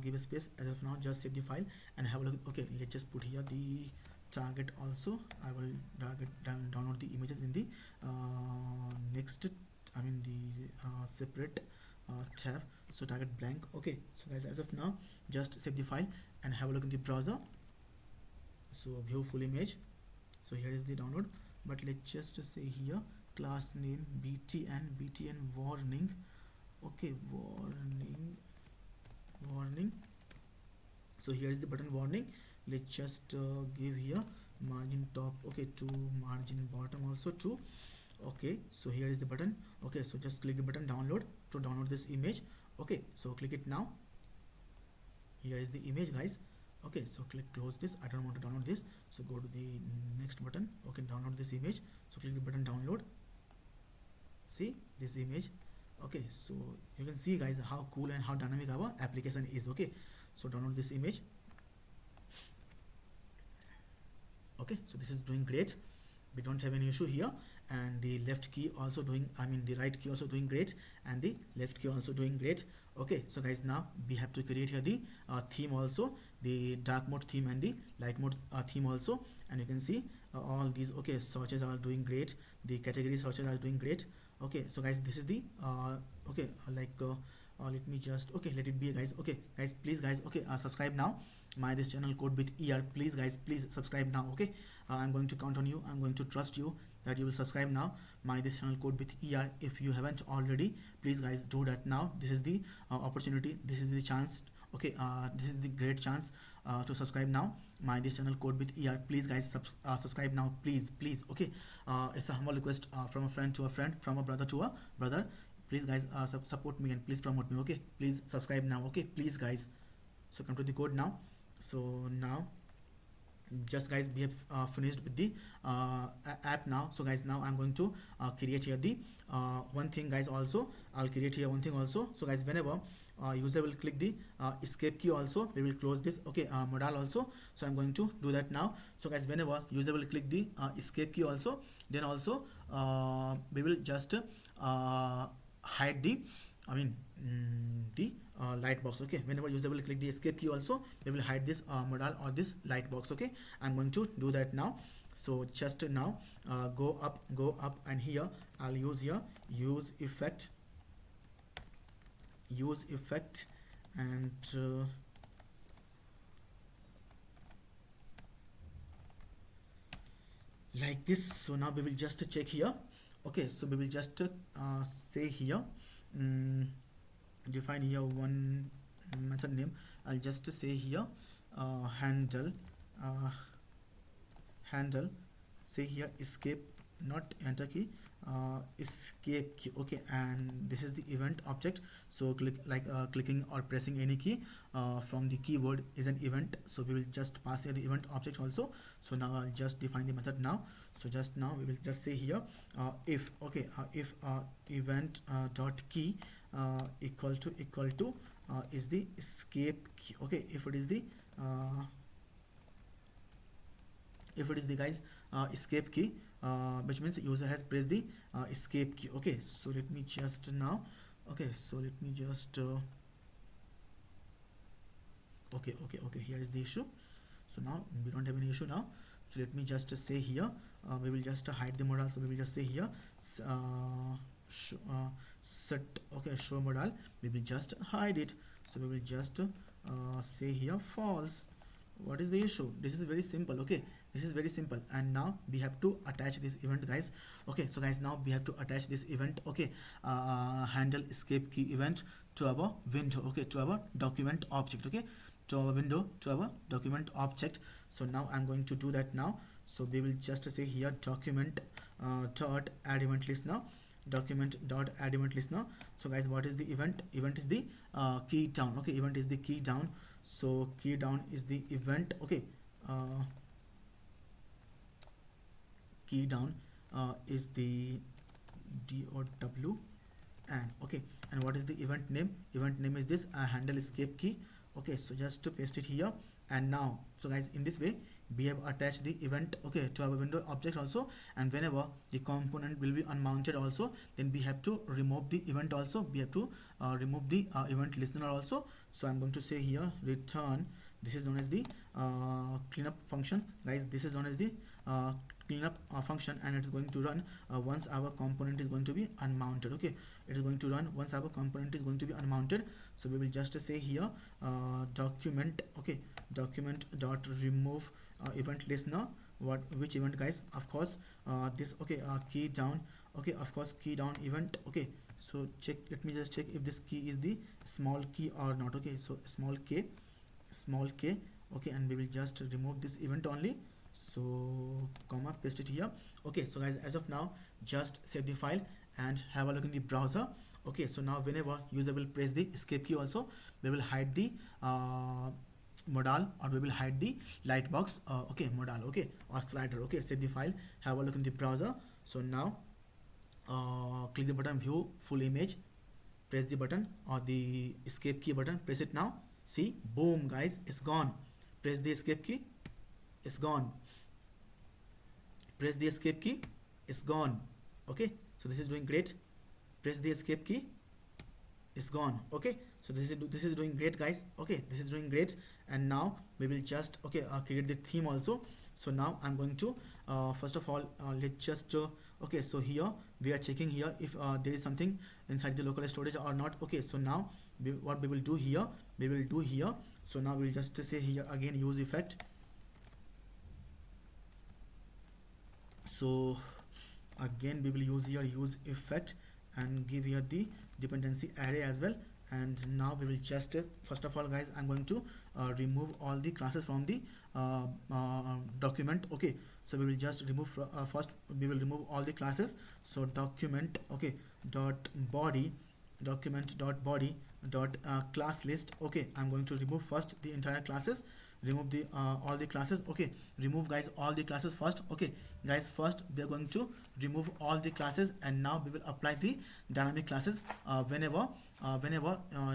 Give a space. As of now, just save the file and have a look. Okay, let's just put here the target also. I will download the images in the next, I mean the separate tab. So target blank. Okay, so guys, as of now, just save the file and have a look in the browser. So view full image. So here is the download, but let's just say here class name btn warning. Okay, warning. So here is the button warning. Let's just give here margin top, okay, to margin bottom also 2. Okay, so here is the button. Okay, so just click the button download to download this image. Okay, so click it now. Here is the image, guys. Okay, so click close this. I don't want to download this, so go to the next button. Okay, download this image. So click the button download. See this image. Okay, so you can see, guys, how cool and how dynamic our application is. Okay, so download this image. Okay, so this is doing great. We don't have any issue here, and the left key also doing, I mean the right key also doing great, and the left key also doing great. Okay, so guys, now we have to create here the theme also, the dark mode theme and the light mode theme also, and you can see all these, okay, searches are doing great, the category searches are doing great. Okay, so guys, this is the okay, let me just, okay, let it be, guys. Okay guys, please guys, okay, subscribe now my this channel code with ER. Please guys, please subscribe now. Okay, I'm going to count on you, I'm going to trust you that you will subscribe now my this channel code with ER. If you haven't already, please guys, do that now. This is the opportunity, this is the chance. Okay, this is the great chance to subscribe now my this channel code with ER. Please guys, subscribe now, please. Okay, it's a humble request from a friend to a friend, from a brother to a brother. Please guys, support me and please promote me. Okay, please subscribe now. Okay, please guys. So come to the code now. So now just guys, we have finished with the app now. So guys, now I'm going to create here the one thing, guys. Also I'll create here one thing also. So guys, whenever user will click the escape key also, we will close this. Okay, modal also, so I'm going to do that now. So guys, whenever user will click the escape key also, then also we will just hide the, I mean the light box. Okay, whenever user will click the escape key also, they will hide this modal or this light box. Okay, I'm going to do that now. So just now go up, and here I'll use here use effect, and like this. So now we will just check here. Okay, so we will just say here define here one method name. I'll just say here handle say here escape, not enter key, escape key. Okay, and this is the event object. So click like clicking or pressing any key from the keyboard is an event, so we will just pass here the event object also. So now I'll just define the method now. So just now we will just say here if, okay, if event dot key equal to is the escape key. Okay, if it is the guys escape key, which means user has pressed the escape key. Okay, so let me just now, okay, so let me just okay, here is the issue. So now we don't have any issue now. So let me just say here we will just hide the modal. So we will just say here set, okay, show modal, we will just hide it. So we will just say here false. What is the issue? This is very simple. Okay, this is very simple. And now we have to attach this event, guys. Okay, so guys, now we have to attach this event. Okay, handle escape key event to our window. Okay, to our document object. Okay, to our window, to our document object. So now I'm going to do that now. So we will just say here document dot add event listener, document dot add event listener. So guys, what is the event? Event is the key down. Okay, event is the key down. So key down is the event. Okay, key down is the DOW. And okay, and what is the event name? Event name is this handle escape key. Okay, so just to paste it here. And now, so guys, in this way we have attached the event, okay, to our window object also. And whenever the component will be unmounted also, then we have to remove the event also. We have to remove the event listener also. So I'm going to say here return, this is known as the cleanup function, guys. This is known as the cleanup function, and it is going to run once our component is going to be unmounted. Okay, it is going to run once our component is going to be unmounted. So we will just say here document, okay, document dot remove event listener. Which event, guys? Of course this, okay, key down, okay, of course key down event. Okay, so check, let me just check if this key is the small key or not. Okay, so small k, okay, and we will just remove this event only. So comma, paste it here. Okay, so guys, as of now, just save the file and have a look in the browser. Okay, so now whenever user will press the escape key also, we will hide the modal, or we will hide the lightbox, okay, modal, okay, or slider. Okay, save the file, have a look in the browser. So now click the button view full image, press the button or the escape key button, press it now. See, boom guys, it's gone. Press the escape key, it's gone. Press the escape key, it's gone. Okay, so this is doing great. Press the escape key, it's gone. Okay, so this is doing great, guys. Okay, this is doing great. And now we will just, okay, create the theme also. So now I'm going to first of all let's just okay, so here we are checking here if there is something inside the local storage or not. Okay, so now what we will do here, so now we'll just say here again use effect. So again we will use here use effect and give here the dependency array as well. And now we will just first of all, guys, I'm going to remove all the classes from the document. Okay, so we will just remove first we will remove all the classes. So document, okay, dot body, document dot body dot class list. Okay, I'm going to remove first the entire classes, remove the all the classes. Okay, remove, guys, all the classes first. Okay guys, first we are going to remove all the classes, and now we will apply the dynamic classes whenever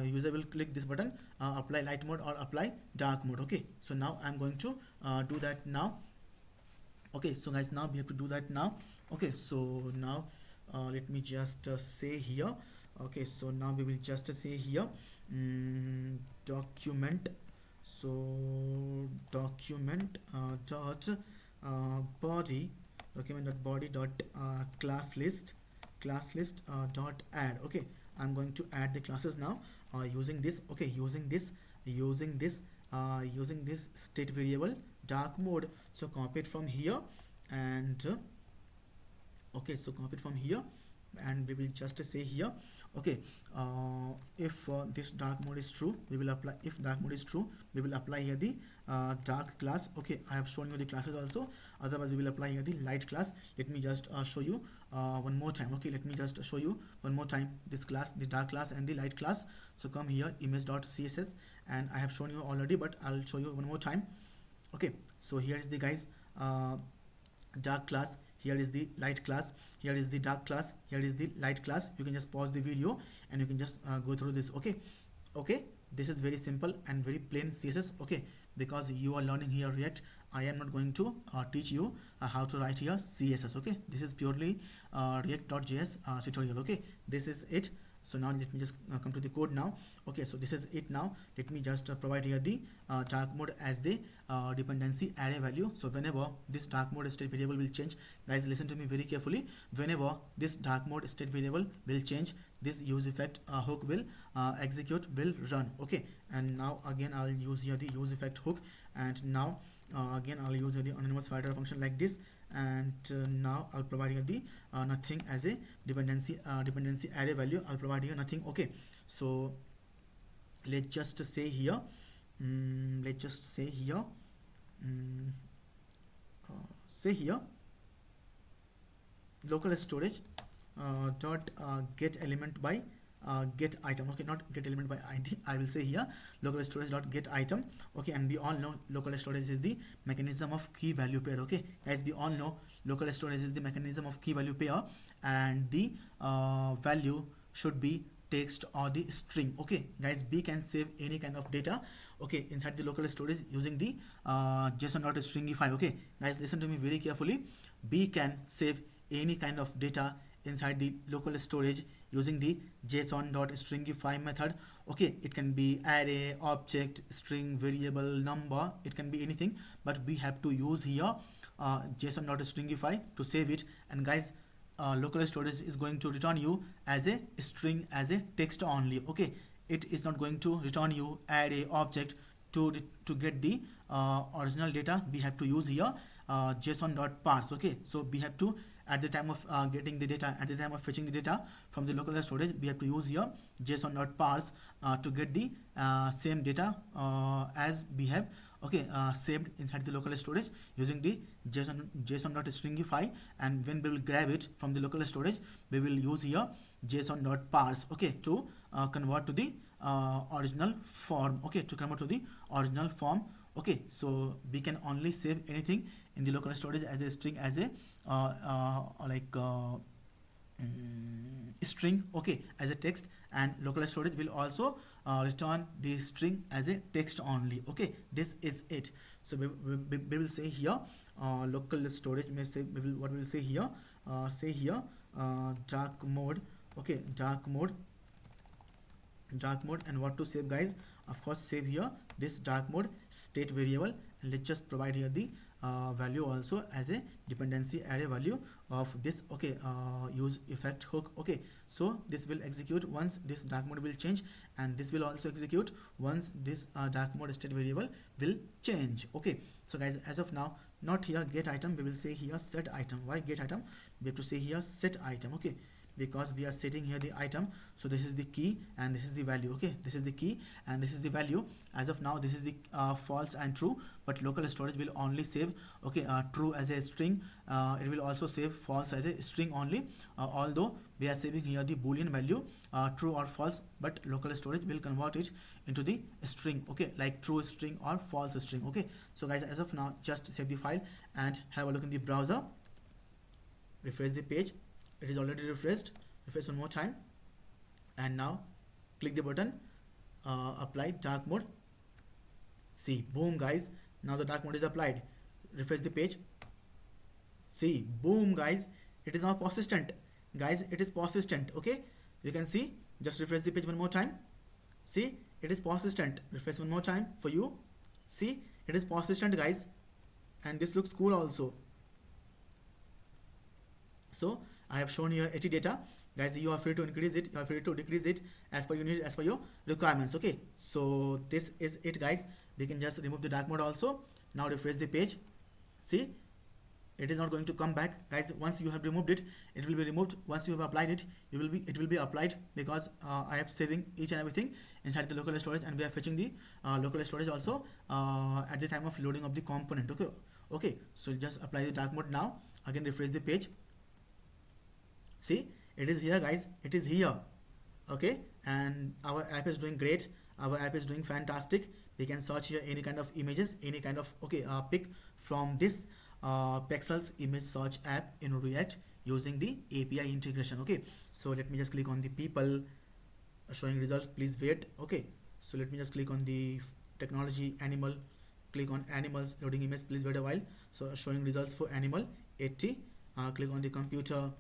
user will click this button, apply light mode or apply dark mode. Okay, so now I'm going to do that now. Okay, so guys, now we have to do that now. Okay, so now let me just say here. Okay, so now we will just say here document, so document dot body, document dot body dot class list dot add. Okay, I'm going to add the classes now using this, okay, using this state variable dark mode. So copy it from here and okay, so copy it from here, and we will just say here, okay, if this dark mode is true, we will apply, if dark mode is true, we will apply here the dark class. Okay, I have shown you the classes also, otherwise we will apply here the light class. Let me just show you one more time. Okay, let me just show you one more time this class, the dark class and the light class. So come here, image.css, and I have shown you already, but I'll show you one more time. Okay, so here is the, guys, dark class, here is the light class, here is the dark class, here is the light class. You can just pause the video and you can just go through this. Okay, this is very simple and very plain CSS. Okay, because you are learning here React, I am not going to teach you how to write here CSS. Okay, this is purely React.js tutorial. Okay, this is it. So now let me just come to the code now. Okay, so this is it now. Let me just provide here the dark mode as the dependency array value. So whenever this dark mode state variable will change, guys, listen to me very carefully. Whenever this dark mode state variable will change, this use effect hook will execute, will run. Okay, and now again I'll use here the use effect hook, and now again I'll use the anonymous filter function like this, and now I'll provide here the nothing as a dependency array value. I'll provide here nothing. Okay, so let's just say here say here local storage dot get element by get item. Okay, not get element by id. I will say here local storage dot get item. Okay, and we all know local storage is the mechanism of key value pair. Okay, guys, we all know local storage is the mechanism of key value pair, and the value should be text or the string. Okay, guys, we can save any kind of data, okay, inside the local storage using the json.stringify. Okay, guys, listen to me very carefully. We can save any kind of data inside the local storage using the json.stringify method. Okay, it can be array, object, string, variable, number, it can be anything, but we have to use here json.stringify to save it. And guys, local storage is going to return you as a string, as a text only. Okay, it is not going to return you array, object. To get the original data, we have to use here json.parse. Okay, so we have to, at the time of getting the data, at the time of fetching the data from the local storage, we have to use here json.parse to get the same data as we have, okay, saved inside the local storage using the json.stringify. And when we will grab it from the local storage, we will use here json.parse, okay, to convert to the original form. Okay, to convert to the original form. Okay, so we can only save anything in the local storage as a string, as a string, okay, as a text, and local storage will also return the string as a text only. Okay, this is it. So we will say here local storage may say, what we will say here, dark mode. Okay, dark mode, and what to save, guys? Of course, save here this dark mode state variable, and let's just provide here the value also as a dependency array value of this. Okay, use effect hook. Okay, so this will execute once this dark mode will change, and this will also execute once this dark mode state variable will change. Okay, so guys, as of now, not here get item, we will say here set item. Why get item? We have to say here set item. Okay, because we are setting here the item. So this is the key and this is the value. Okay, this is the key and this is the value. As of now, this is the false and true, but local storage will only save, okay, true as a string. It will also save false as a string only, although we are saving here the boolean value, true or false, but local storage will convert it into the string. Okay, like true string or false string. Okay, so guys, as of now, just save the file and have a look in the browser. Refresh the page. It is already refreshed. Refresh one more time, and now click the button, apply dark mode. See, boom, guys, now the dark mode is applied. Refresh the page. See, boom, guys, it is now persistent. Guys, it is persistent. Okay, you can see. Just refresh the page one more time. See, it is persistent. Refresh one more time for you. See, it is persistent, guys, and this looks cool also. So I have shown here 80 data. Guys, you are free to increase it, you are free to decrease it as per your need, as per your requirements. Okay, so this is it, guys. We can just remove the dark mode also. Now refresh the page. See, it is not going to come back, guys. Once you have removed it, it will be removed. Once you have applied it, it will be applied, because I am saving each and everything inside the local storage, and we are fetching the local storage also at the time of loading of the component. Okay, so just apply the dark mode now. Again, refresh the page. See, it is here, guys, it is here. Okay, and our app is doing great, our app is doing fantastic. We can search here any kind of images, any kind of, okay, pick from this Pexels image search app in React using the API integration. Okay, so let me just click on the people showing results, please wait. Okay, so let me just click on the technology animal, click on animals, loading image, please wait a while. So showing results for animal 80, click on the computer.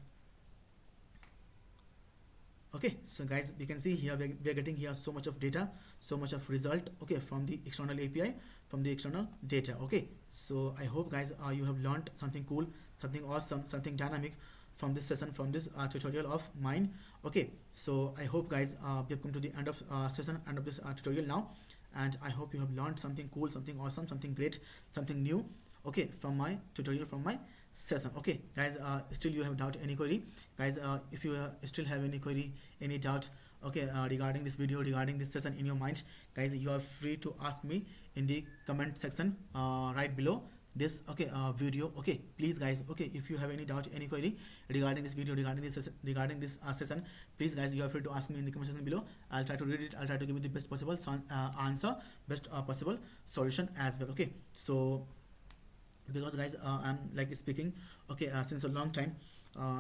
Okay, so guys, we can see here we are getting here so much of data, so much of result, okay, from the external API, from the external data. Okay, so I hope, guys, you have learned something cool, something awesome, something dynamic from this session, from this tutorial of mine. Okay, so I hope, guys, we have come to the end of session, end of this tutorial now, and I hope you have learned something cool, something awesome, something great, something new, okay, from my tutorial, from my session. Okay, guys, still you have doubt, any query, guys, if you still have any query, any doubt, okay, regarding this video, regarding this session in your mind, guys, you are free to ask me in the comment section right below. this video. Okay, please guys, okay, if you have any doubt, any query regarding this video, regarding this session, please guys, you are free to ask me in the comment section below. I'll try to read it, I'll try to give you the best possible answer, best possible solution as well. Okay, so because guys, I'm like speaking okay since a long time,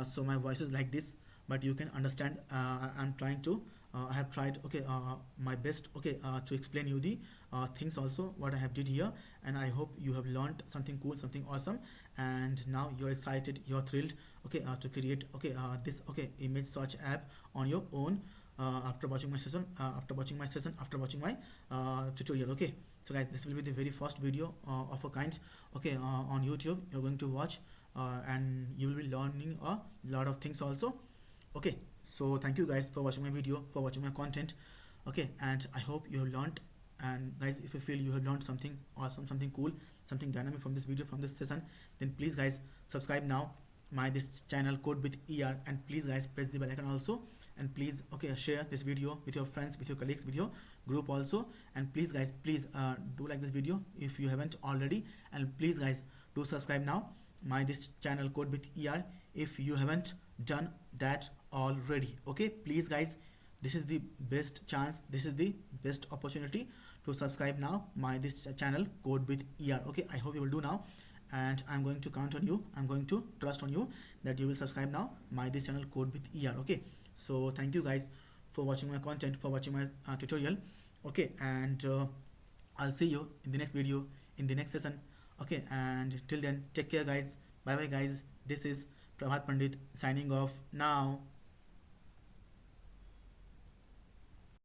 so my voice is like this, but you can understand, I'm trying to I have tried my best to explain you the things also what I have did here, and I hope you have learned something cool, something awesome, and now you're excited, you're thrilled to create this image search app on your own, after watching my session, after watching my tutorial. Okay, so guys, this will be the very first video of a kind on YouTube you're going to watch, and you will be learning a lot of things also. Okay, so thank you guys for watching my video, for watching my content. Okay, and I hope you have learned. And guys, if you feel you have learned something awesome, something cool, something dynamic from this video, from this session, then please guys subscribe now my this channel Code with ER, and please guys press the bell icon also, and please share this video with your friends, with your colleagues, with your group also, and please guys, please do like this video if you haven't already, and please guys do subscribe now my this channel Code with ER if you haven't done that already. Okay, please guys, this is the best chance, this is the best opportunity to subscribe now my this channel Code with ER. Okay, I hope you will do now, and I'm going to count on you, I'm going to trust on you that you will subscribe now my this channel Code with ER. Okay, so thank you guys for watching my content, for watching my tutorial. Okay, and I'll see you in the next video, in the next session. Okay, and till then, take care guys, bye bye guys. This is Prabhat Pandit signing off now.